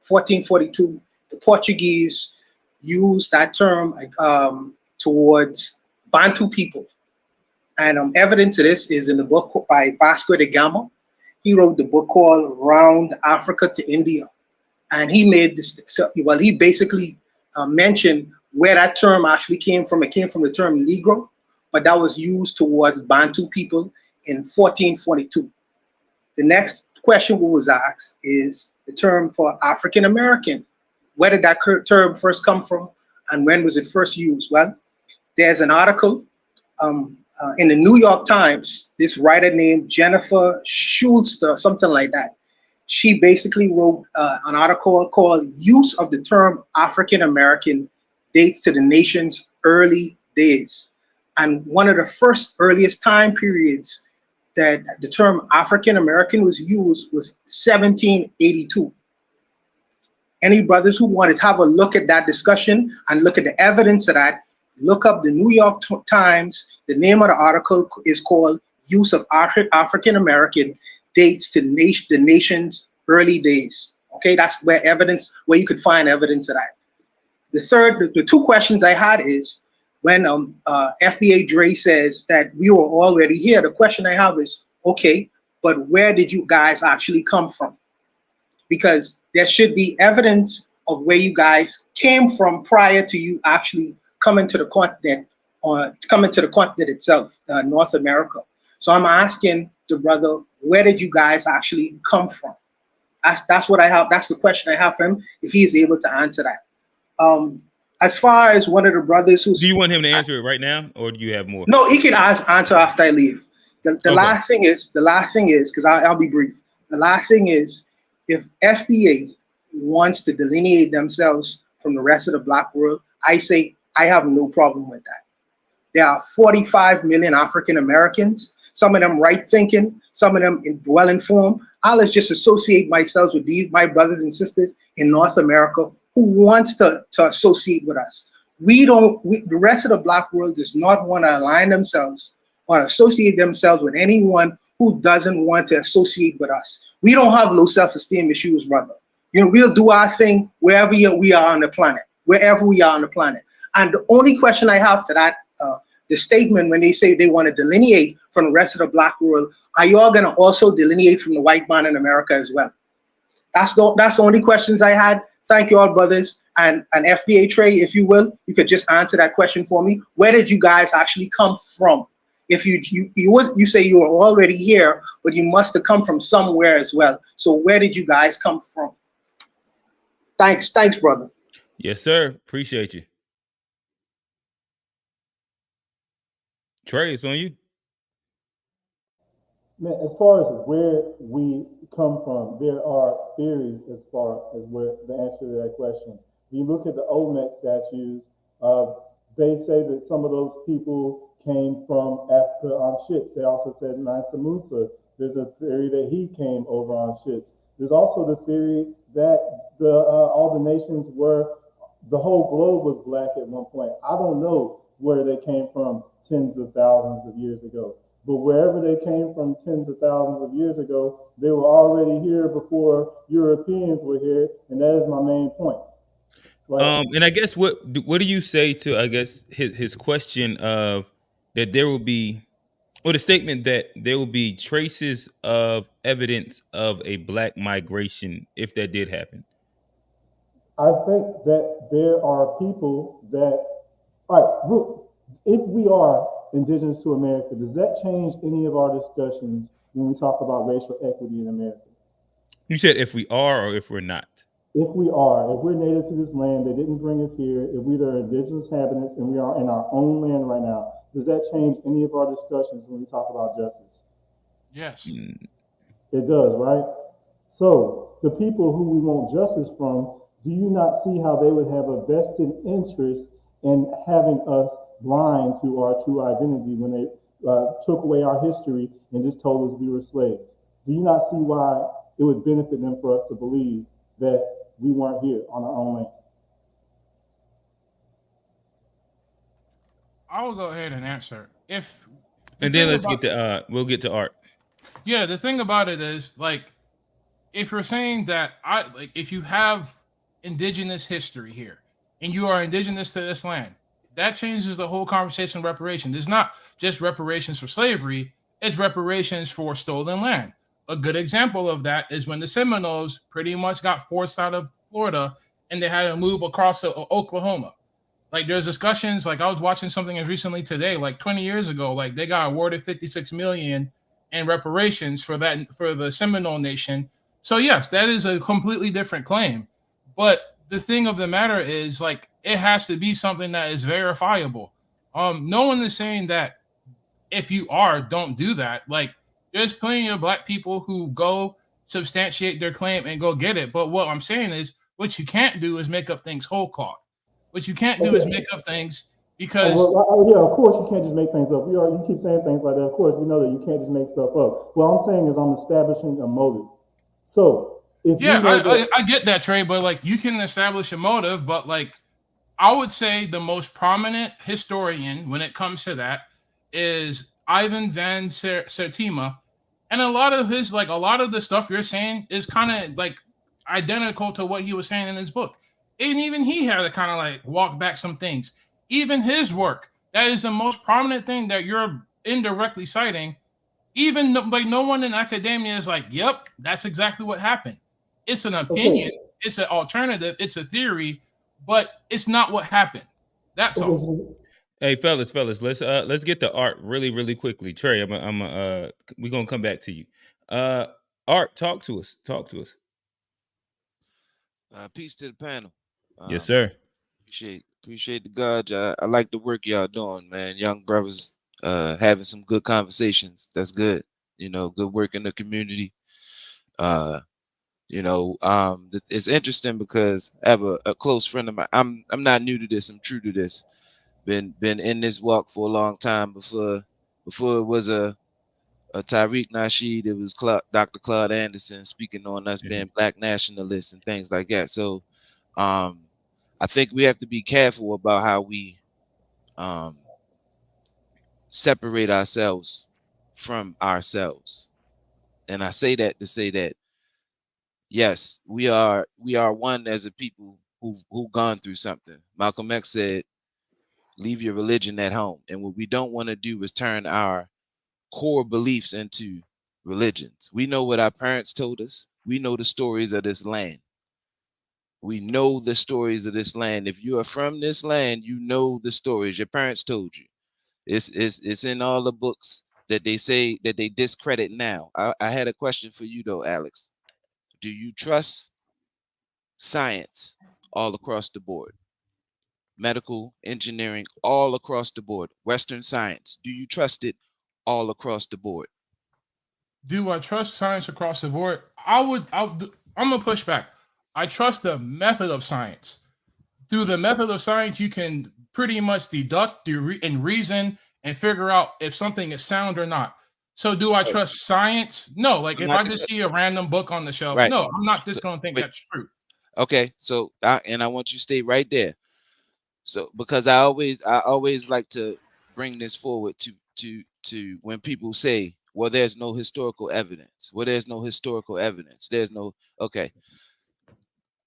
1442, the Portuguese used that term towards Bantu people. And evidence of this is in the book by Vasco da Gama. He wrote the book called Round Africa to India. And he made this, he basically mentioned where that term actually came from. It came from the term Negro, but that was used towards Bantu people in 1442. The next question we was asked is the term for African American. Where did that term first come from, and when was it first used? Well, there's an article in the New York Times. This writer named Jennifer Schulster, something like that. She basically wrote an article called "Use of the Term African American Dates to the Nation's Early Days," and one of the earliest time periods that the term African American was used was 1782. Any brothers who want to have a look at that discussion and look at the evidence of that, look up the New York Times. The name of the article is called "Use of African American Dates to the Nation's Early Days." Okay, that's where you could find evidence of that. The two questions I had is, when FBA Dre says that we were already here, the question I have is, okay, but where did you guys actually come from? Because there should be evidence of where you guys came from prior to you actually coming to the continent, or coming to the continent itself, North America. So I'm asking the brother, where did you guys actually come from? That's what I have. That's the question I have for him, if he is able to answer that. As far as one of the brothers who's... Do you want him to answer it right now, or do you have more? No, he can answer after I leave. The last thing is, because I'll be brief. The last thing is, if FBA wants to delineate themselves from the rest of the Black world, I say I have no problem with that. There are 45 million African Americans, some of them right thinking, some of them well informed. I'll just associate myself with my brothers and sisters in North America who wants to associate with us. The rest of the Black world does not want to align themselves or associate themselves with anyone who doesn't want to associate with us. We don't have low self-esteem issues, brother. We'll do our thing wherever we are on the planet, wherever we are on the planet. And the only question I have to that, the statement when they say they want to delineate from the rest of the Black world, are you all going to also delineate from the white man in America as well? That's the only questions I had. Thank you all, brothers. And FBA Trey, if you will, you could just answer that question for me. Where did you guys actually come from? If you say you were already here, but you must have come from somewhere as well. So where did you guys come from? Thanks, brother. Yes, sir. Appreciate you. Trey, it's on you. Man, as far as where we come from, there are theories as far as where the answer to that question. When you look at the Olmec statues, they say that some of those people came from Africa on ships. They also said Mansa Musa, there's a theory that he came over on ships. There's also the theory that all the nations the whole globe was black at one point. I don't know where they came from tens of thousands of years ago. But wherever they came from tens of thousands of years ago, they were already here before Europeans were here, and that is my main point. And I guess what do you say to, I guess, his question of that there will be, or the statement that there will be traces of evidence of a black migration if that did happen? I think that there are people that, all right, if we are indigenous to America, does that change any of our discussions when we talk about racial equity in America? You said if we are or if we're not? If we are, if we're native to this land, they didn't bring us here, if we are indigenous inhabitants and we are in our own land right now, does that change any of our discussions when we talk about justice? Yes. It does, right? So the people who we want justice from, do you not see how they would have a vested interest in having us blind to our true identity when they took away our history and just told us we were slaves? Do you not see why it would benefit them for us to believe that we weren't here on our own land? I will go ahead and answer. And then let's get to we'll get to Art. Yeah, the thing about it is, like, if you're saying that if you have indigenous history here and you are indigenous to this land, that changes the whole conversation of reparations. It's not just reparations for slavery, it's reparations for stolen land. A good example of that is when the Seminoles pretty much got forced out of Florida and they had to move across to Oklahoma. Like, there's discussions, like I was watching something as recently today, like 20 years ago, like they got awarded $56 million in reparations for that, for the Seminole Nation. So yes, that is a completely different claim. But the thing of the matter is, like, it has to be something that is verifiable. No one is saying that if you don't do that. Like, there's plenty of black people who go substantiate their claim and go get it. But what I'm saying is, what you can't do is make up things whole cloth. What you can't do is make up things because... yeah, of course you can't just make things up. You keep saying things like that. Of course, we know that you can't just make stuff up. What I'm saying is I'm establishing a motive. So if I get that, Trey, but like, you can establish a motive, but like, I would say the most prominent historian when it comes to that is Ivan van Sertima. And a lot of the stuff you're saying is kind of like identical to what he was saying in his book. And even he had to kind of like walk back some things. Even his work, that is the most prominent thing that you're indirectly citing. Even like no one in academia is like, yep, that's exactly what happened. It's an opinion. it's an alternative, it's a theory, but it's not what happened. That's all. Hey, fellas, let's get to Art really quickly. Trey, we're gonna come back to you. Art, talk to us. Peace to the panel. Yes, sir. Appreciate the God. I like the work y'all doing, man. Young brothers having some good conversations. That's good. You know, good work in the community. It's interesting because I have a close friend of mine. I'm not new to this. I'm true to this. Been in this walk for a long time. Before it was a Tariq Nasheed, it was Dr. Claude Anderson speaking on us being black nationalists and things like that. So I think we have to be careful about how we separate ourselves from ourselves. And I say that to say that, yes, we are one as a people who've gone through something. Malcolm X said, leave your religion at home. And what we don't want to do is turn our core beliefs into religions. We know what our parents told us. We know the stories of this land. We know the stories of this land. If you are from this land, you know the stories your parents told you. It's in all the books that they say that they discredit now. I had a question for you though, Alex. Do you trust science all across the board? Medical, engineering, all across the board. Western science, do you trust it all across the board? Do I trust science across the board? I'm gonna push back. I trust the method of science. Through the method of science, you can pretty much deduct and reason and figure out if something is sound or not. So do I trust science? No. Like if I just see a random book on the shelf, right. No, I'm not just gonna think that's true. Okay, so I want you to stay right there. So because I always like to bring this forward to when people say, well, there's no historical evidence. Well, there's no historical evidence. There's no, okay.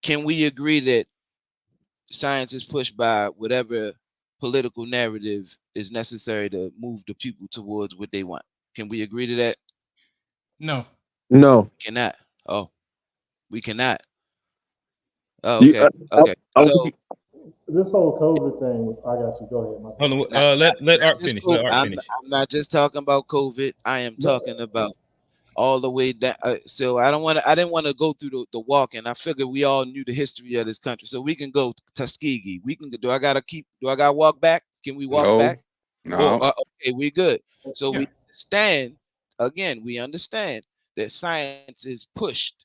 Can we agree that science is pushed by whatever political narrative is necessary to move the people towards what they want? Can we agree to that? No. No. We cannot. Oh, we cannot. Oh, okay. Okay. So this whole COVID thing was. I got you. Go ahead. Hold on. Let Art finish. Let Art I'm finish. not just talking about COVID. I am talking about all the way down. So I didn't want to go through the walk, and I figured we all knew the history of this country, so we can go to Tuskegee. We can. Do I gotta walk back? Can we walk back? No. Okay, we good. So we understand. Again, we understand that science is pushed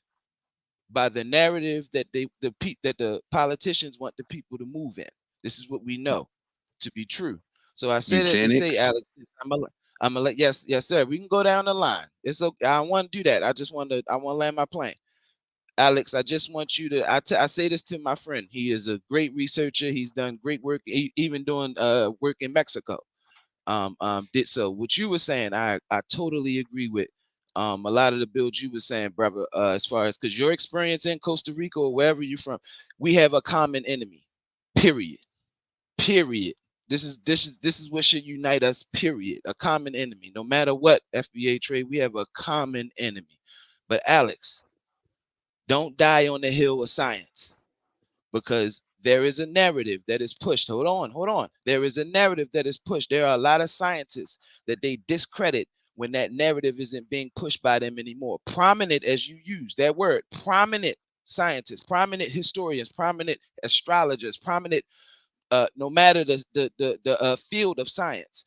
by the narrative that the politicians want the people to move in. This is what we know to be true. So I say that to say, Alex, I'm gonna let yes, sir. We can go down the line. It's okay. I want to do that. I want to land my plane. Alex, I just want you to. I say this to my friend. He is a great researcher. He's done great work, even doing work in Mexico. Did so. What you were saying, I totally agree with. A lot of the builds you were saying, brother, as far as because your experience in Costa Rica or wherever you're from, we have a common enemy. Period. This is what should unite us. Period. A common enemy. No matter what FBA trade, we have a common enemy. But Alex, don't die on the hill of science, because there is a narrative that is pushed. Hold on. There is a narrative that is pushed. There are a lot of scientists that they discredit when that narrative isn't being pushed by them anymore. Prominent, as you use that word, prominent scientists, prominent historians, prominent astrologers, prominent, no matter the field of science.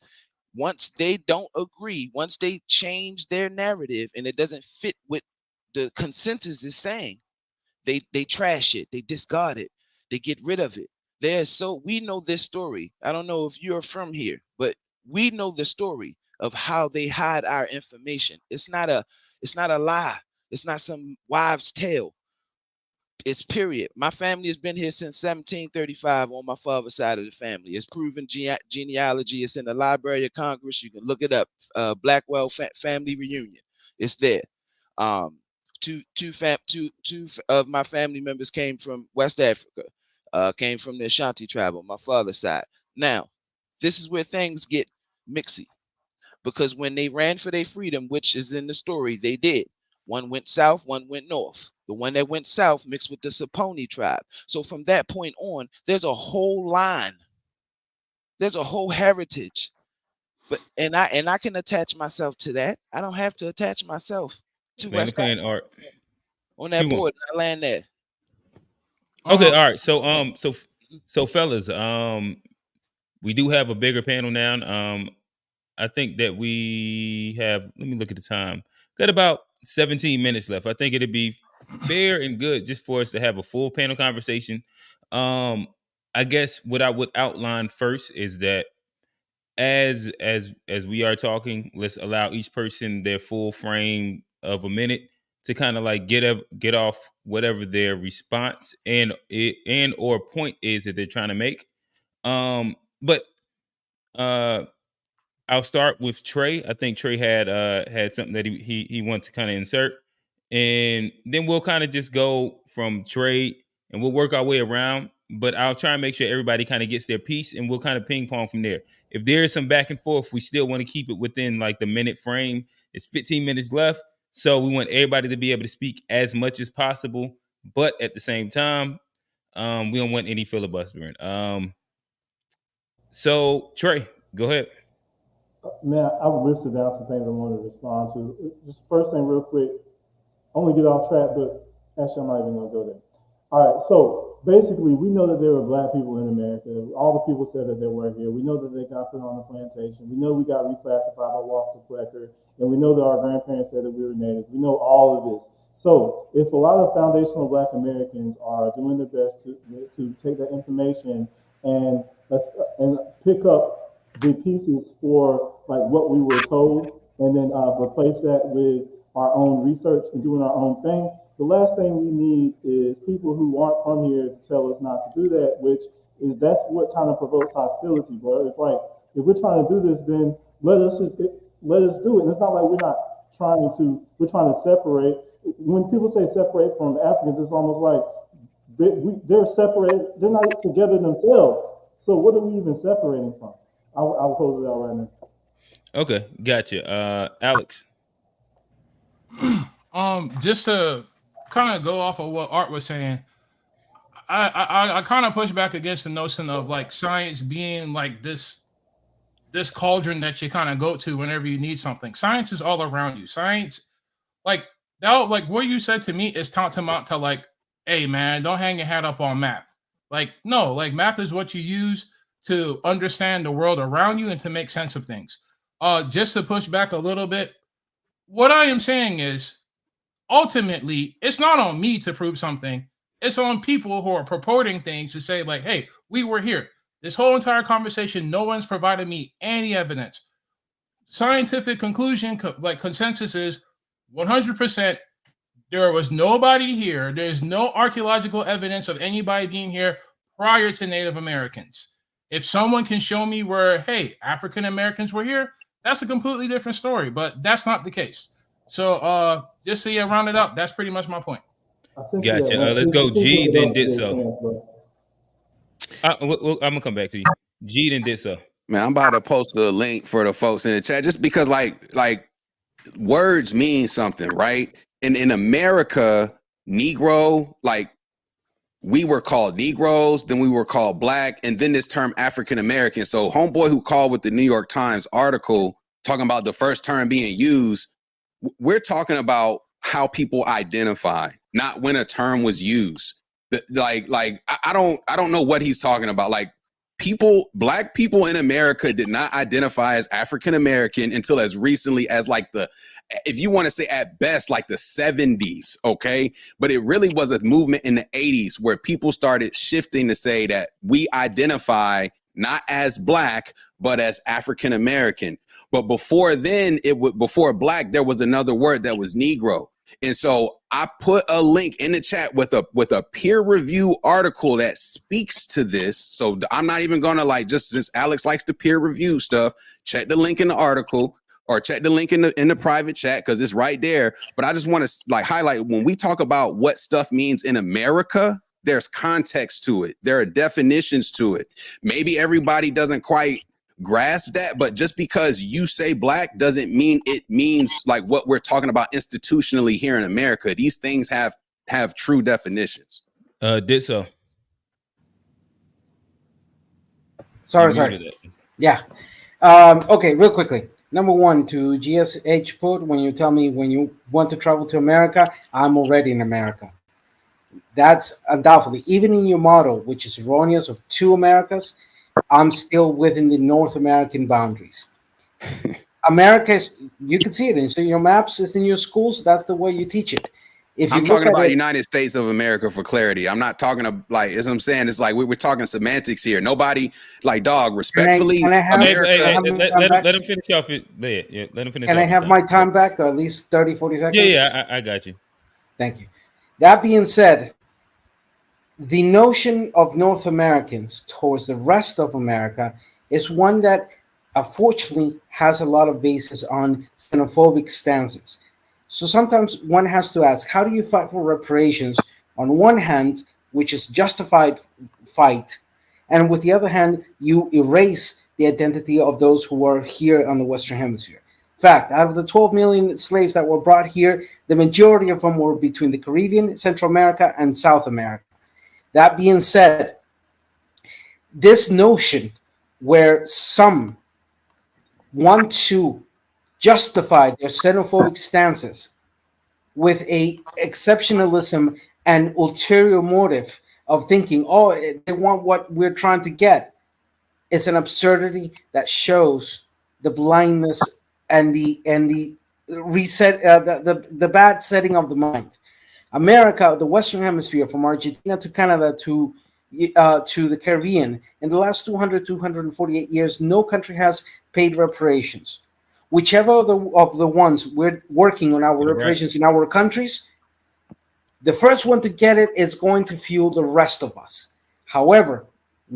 Once they don't agree, once they change their narrative and it doesn't fit what the consensus is saying, they trash it, they discard it, they get rid of it. We know this story. I don't know if you're from here, but we know the story of how they hide our information. It's not a lie. It's not some wives' tale. It's period. My family has been here since 1735 on my father's side of the family. It's proven genealogy. It's in the Library of Congress. You can look it up. Blackwell family reunion. It's there. Two of my family members came from West Africa. Came from the Ashanti tribe on my father's side. Now, this is where things get mixy, because when they ran for their freedom, which is in the story, they did. One went south, one went north. The one that went south mixed with the Saponi tribe. So from that point on, there's a whole line. There's a whole heritage. But and I can attach myself to that. I don't have to attach myself to West Africa. Art On that board. I land there. Okay, all right. So fellas, we do have a bigger panel now. I think that we have, let me look at the time. Got about 17 minutes left. I think it'd be fair and good just for us to have a full panel conversation. I guess what I would outline first is that as we are talking, let's allow each person their full frame of a minute to kind of like get off whatever their response and or point is that they're trying to make. But I'll start with Trey. I think Trey had something that he wanted to kind of insert, and then we'll kind of just go from Trey and we'll work our way around. But I'll try and make sure everybody kind of gets their piece, and we'll kind of ping pong from there. If there is some back and forth, we still want to keep it within like the minute frame. It's 15 minutes left, so we want everybody to be able to speak as much as possible, but at the same time, we don't want any filibustering. So Trey, go ahead. Man, I would listed down some things I wanted to respond to. Just first thing real quick, I want to get off track, but actually I'm not even going to go there. All right, so basically we know that there were black people in America. All the people said that they were here. We know that they got put on the plantation. We know we got reclassified by Walker Plecker, and we know that our grandparents said that we were natives. We know all of this. So if a lot of foundational black Americans are doing their best to take that information and pick up the pieces for like what we were told, and then replace that with our own research and doing our own thing. The last thing we need is people who aren't from here to tell us not to do that, that's what kind of provokes hostility, bro. If we're trying to do this, then let us do it. And it's not like we're trying to separate. When people say separate from Africans, it's almost like they're separated. They're not together themselves. So what are we even separating from? I'll close it out right now. Okay, gotcha. Alex. Just to kind of go off of what Art was saying, I kind of push back against the notion of like science being like this cauldron that you kind of go to whenever you need something. Science is all around you. Science, like what you said to me is tantamount to like, hey man, don't hang your hat up on math. Like, no, like math is what you use to understand the world around you and to make sense of things. Just to push back a little bit, what I am saying is, ultimately, it's not on me to prove something. It's on people who are purporting things to say like, hey, we were here. This whole entire conversation, no one's provided me any evidence. Scientific conclusion, like consensus is 100%. There was nobody here. There's no archaeological evidence of anybody being here prior to Native Americans. If someone can show me where, hey, African Americans were here, that's a completely different story, but that's not the case. So just to round it up, that's pretty much my point. Gotcha. Let's go. G then did so. I'm gonna come back to you. G then did so. Man, I'm about to post the link for the folks in the chat just because like words mean something, right? And in America, Negro, like we were called Negroes, then we were called black, and then this term African American. So homeboy who called with the New York Times article talking about the first term being used, we're talking about how people identify, not when a term was used. I don't know what he's talking about. Like black people in America did not identify as African American until as recently as like if you want to say at best, like the 70s, okay? But it really was a movement in the 80s where people started shifting to say that we identify not as black, but as African American. But before then, before black, there was another word that was Negro. And so I put a link in the chat with a peer review article that speaks to this. So I'm not even gonna just since Alex likes to peer review stuff, check the link in the article or check the link in the private chat because it's right there. But I just want to highlight when we talk about what stuff means in America, there's context to it. There are definitions to it. Maybe everybody doesn't quite grasp that, but just because you say black doesn't mean it means like what we're talking about institutionally here in America. These things have have true definitions. Did so. Sorry. Yeah. Okay, real quickly. Number one, to GSH put, when you tell me when you want to travel to America, I'm already in America. That's undoubtedly, even in your model, which is erroneous of two Americas, I'm still within the North American boundaries. America is, you can see it. It's in your maps, it's in your schools. That's the way you teach it. If you I'm talking about United States of America for clarity. I'm not talking about, like, as I'm saying, it's like we're talking semantics here. Nobody, like, dog, respectfully. Can I have, let him finish off it. Yeah, let him finish. Can I have my time back, or at least 30, 40 seconds? Yeah, I got you. Thank you. That being said, the notion of North Americans towards the rest of America is one that unfortunately has a lot of basis on xenophobic stances. So sometimes one has to ask, how do you fight for reparations on one hand, which is justified fight, and with the other hand, you erase the identity of those who are here on the Western Hemisphere? Fact, out of the 12 million slaves that were brought here, the majority of them were between the Caribbean, Central America, and South America. That being said, this notion where some want to justify their xenophobic stances with a exceptionalism and ulterior motive of thinking, oh, they want what we're trying to get, is an absurdity that shows the blindness and the reset, the bad setting of the mind. America, the Western Hemisphere, from Argentina to Canada to the Caribbean, in the last 248 years, no country has paid reparations. Whichever of the ones we're working on our reparations in our countries, the first one to get it is going to fuel the rest of us. However,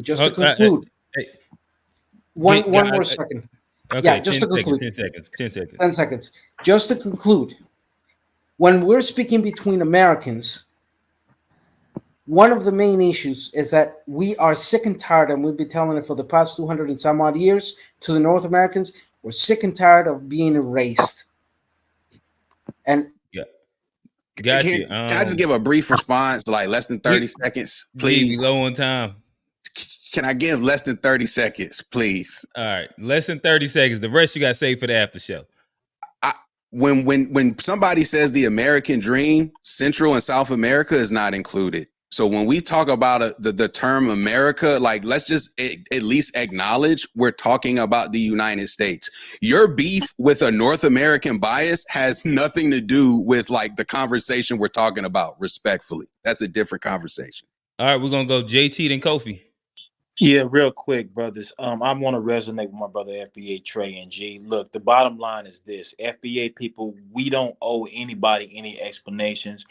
just to conclude, one more second. Okay, yeah, just to conclude. 10 seconds. 10 seconds. Just to conclude, when we're speaking between Americans, one of the main issues is that we are sick and tired, and we've been telling it for the past 200 and some odd years to the North Americans, we're sick and tired of being erased. And got you. Can I just give a brief response, like less than 30 seconds, please? We low on time. Can I give less than 30 seconds, please? All right, less than 30 seconds. The rest you got saved for the after show. When somebody says the American dream, Central and South America is not included. So when we talk about the term America, like, let's just at least acknowledge we're talking about the United States. Your beef with a North American bias has nothing to do with, like, the conversation we're talking about, respectfully. That's a different conversation. All right, we're going to go JT then Kofi. Yeah, real quick, brothers. I want to resonate with my brother FBA Trey and G. Look, the bottom line is this: FBA people, we don't owe anybody any explanations.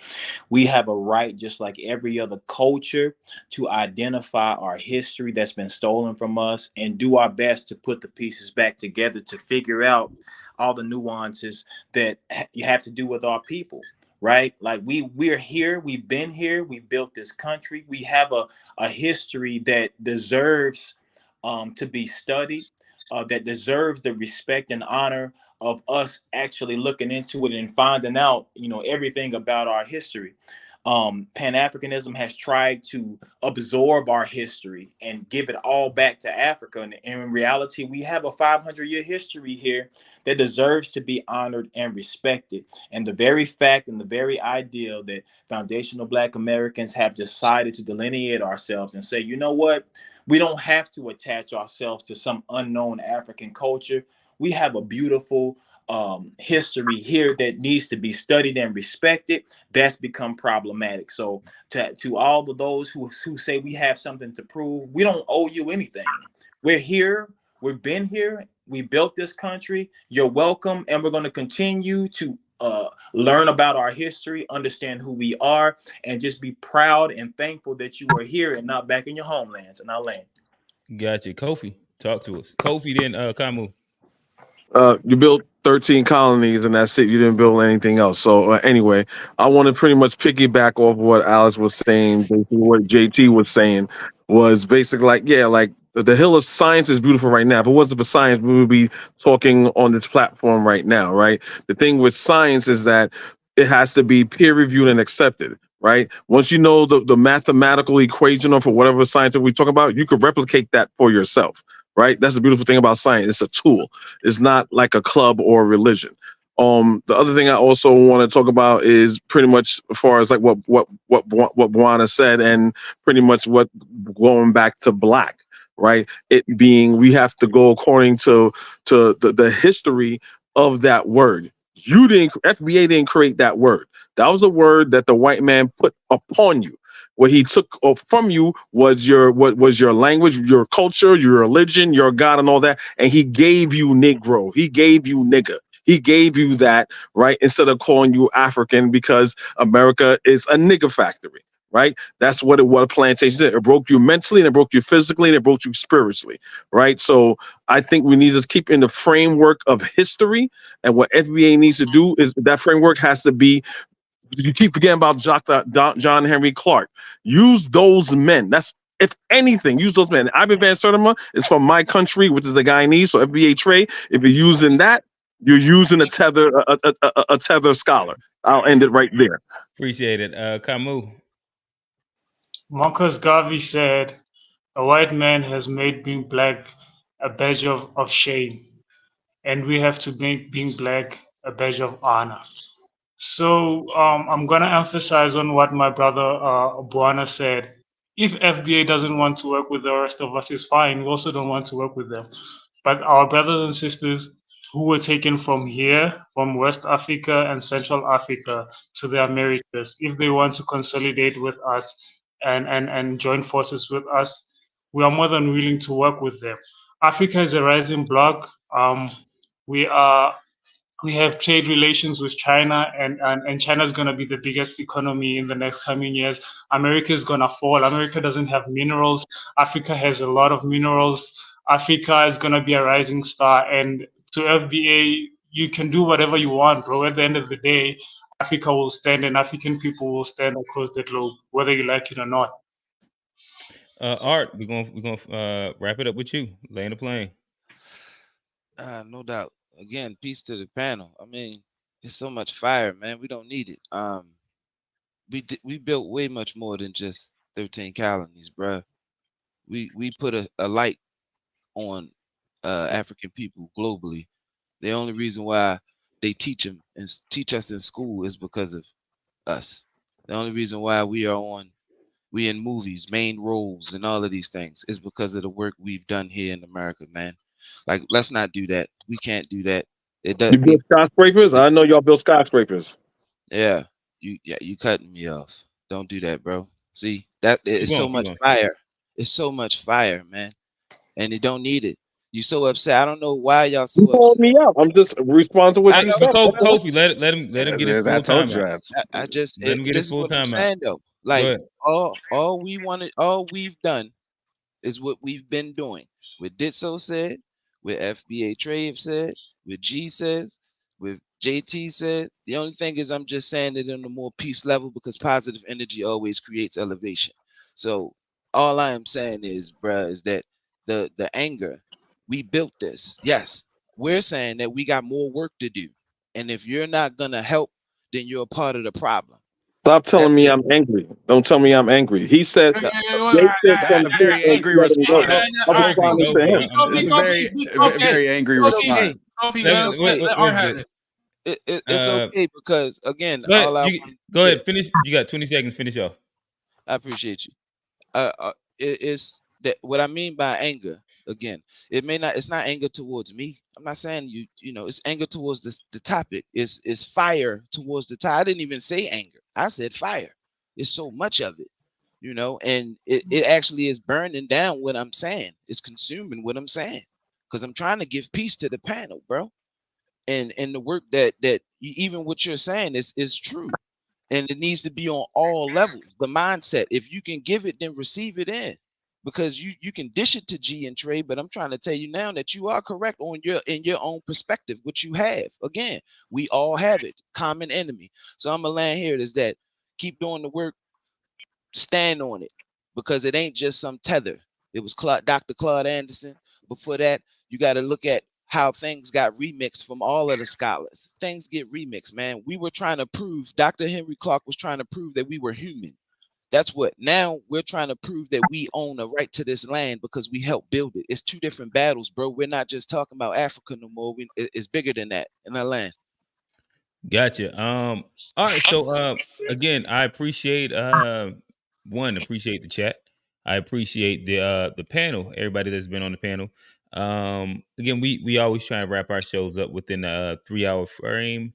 We have a right, just like every other culture, to identify our history that's been stolen from us and do our best to put the pieces back together to figure out all the nuances that you have to do with our people. Right? Like we're here, we've been here, we built this country, we have a history that deserves to be studied, that deserves the respect and honor of us actually looking into it and finding out, everything about our history. Pan-Africanism has tried to absorb our history and give it all back to Africa. And in reality, we have a 500-year history here that deserves to be honored and respected. And the very fact and the very ideal that foundational Black Americans have decided to delineate ourselves and say, you know what? We don't have to attach ourselves to some unknown African culture. We have a beautiful history here that needs to be studied and respected. That's become problematic. So to all of those who say we have something to prove, we don't owe you anything. We're here. We've been here. We built this country. You're welcome. And we're going to continue to learn about our history, understand who we are, and just be proud and thankful that you are here and not back in your homelands and our land. Gotcha. Kofi, talk to us. Kofi, then Kamu. You built 13 colonies and that's it. You didn't build anything else. So anyway, I want to pretty much piggyback off what Alex was saying. Basically what JT was saying was basically like, yeah, like the hill of science is beautiful right now. If it wasn't for science, we would be talking on this platform right now, right? The thing with science is that it has to be peer reviewed and accepted. right? Once you know the mathematical equation or for whatever science that we talk about, you could replicate that for yourself, right? That's the beautiful thing about science. It's a tool. It's not like a club or a religion. The other thing I also want to talk about is pretty much as far as like what Buana said, and pretty much what going back to black, right? It being we have to go according to the history of that word. You didn't FBA didn't create that word. That was a word that the white man put upon you. What he took from you was what was your language, your culture, your religion, your God, and all that. And he gave you Negro. He gave you nigga. He gave you that, right? Instead of calling you African, because America is a nigger factory, right? That's what a plantation did. It broke you mentally, and it broke you physically, and it broke you spiritually, right? So I think we need to keep in the framework of history, and what FBA needs to do is that framework has to be. You keep forgetting about John Henry Clark. Use those men. That's if anything, use those men. Ivan Van Sertima is from my country, which is the Guyanese. So FBA Trey, if you're using that, you're using a tether scholar. I'll end it right there. Appreciate it. Camus. Marcus Garvey said, "A white man has made being black a badge of shame, and we have to make being black a badge of honor." So I'm going to emphasize on what my brother Buana said. If FBA doesn't want to work with the rest of us, it's fine. We also don't want to work with them. But our brothers and sisters who were taken from here, from West Africa and Central Africa to the Americas, if they want to consolidate with us and join forces with us, we are more than willing to work with them. Africa is a rising bloc. We have trade relations with China, and China is going to be the biggest economy in the next coming years. America is going to fall. America doesn't have minerals. Africa has a lot of minerals. Africa is going to be a rising star. And to FBA, you can do whatever you want, bro. At the end of the day, Africa will stand, and African people will stand across the globe, whether you like it or not. Art, we're gonna wrap it up with you. Laying the plane. No doubt. Again, peace to the panel. I mean, there's so much fire, man. We don't need it. We built way much more than just 13 colonies, bruh. We put a light on African people globally. The only reason why they teach us in school is because of us. The only reason why we in movies, main roles, and all of these things is because of the work we've done here in America, man. Like, let's not do that. We can't do that. It does. You build skyscrapers? I know y'all build skyscrapers. Yeah, you cutting me off. Don't do that, bro. See, that it's so much fire. It's so much fire, man, and you don't need it. You so upset. I don't know why y'all so upset. Called me out. I'm just responding to what you said. Kofi, let him get his full time out. I just let him get this his is full what I'm time saying out. though. Like all we've done is what we've been doing. With Ditso said, with FBA Trey said, with G says, with JT said. The only thing is I'm just saying it on a more peace level because positive energy always creates elevation. So all I am saying is, bruh, is that the anger, we built this. Yes, we're saying that we got more work to do. And if you're not gonna help, then you're a part of the problem. Stop telling me I'm angry. Don't tell me I'm angry. He said that's a very angry response. It's a very angry response. It's okay because again, go ahead. Finish. You got 20 seconds. Finish off. I appreciate you. It's that what I mean by anger. Again, it's not anger towards me. I'm not saying you know, it's anger towards the topic. It's fire towards the topic. I didn't even say anger. I said fire. It's so much of it, you know, and it actually is burning down what I'm saying. It's consuming what I'm saying because I'm trying to give peace to the panel, bro. And the work that even what you're saying is true. And it needs to be on all levels. The mindset, if you can give it, then receive it in. Because you can dish it to G and Trey, but I'm trying to tell you now that you are correct in your own perspective, which you have. Again, we all have it, common enemy. So I'm gonna land here is that keep doing the work, stand on it, because it ain't just some tether. It was Dr. Claude Anderson. Before that, you got to look at how things got remixed from all of the scholars. Things get remixed, man. We were trying to prove, Dr. Henry Clark was trying to prove that we were human. That's what now we're trying to prove, that we own a right to this land because we helped build it. It's two different battles, bro. We're not just talking about Africa no more. It's bigger than that in our land. Gotcha. All right. So again, I appreciate appreciate the chat. I appreciate the panel, everybody that's been on the panel. Again, we always try to wrap our shows up within a 3-hour frame.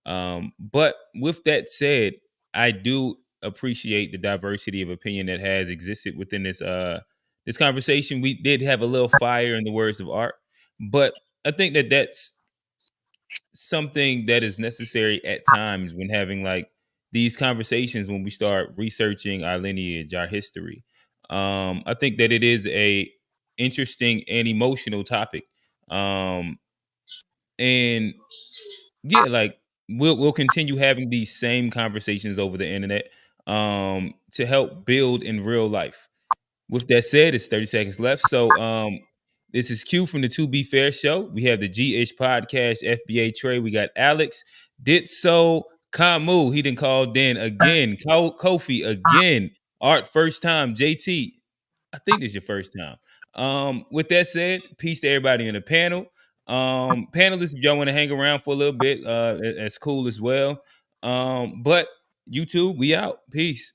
But with that said, I do appreciate the diversity of opinion that has existed within this conversation. We did have a little fire in the words of art, but I think that that's something that is necessary at times when having like these conversations, when we start researching our lineage, our history. I think that it is a interesting and emotional topic. And yeah, like we'll continue having these same conversations over the internet to help build in real life. With that said, it's 30 seconds left. So this is Q from the To Be Fair show. We have the G-ish podcast, FBA Trey. We got Alex, Ditso, Kamu. He didn't call Den again. Kofi again. Art first time. JT, I think this is your first time. With that said, peace to everybody in the panel. Panelists, if y'all want to hang around for a little bit, that's cool as well. But YouTube, we out. Peace.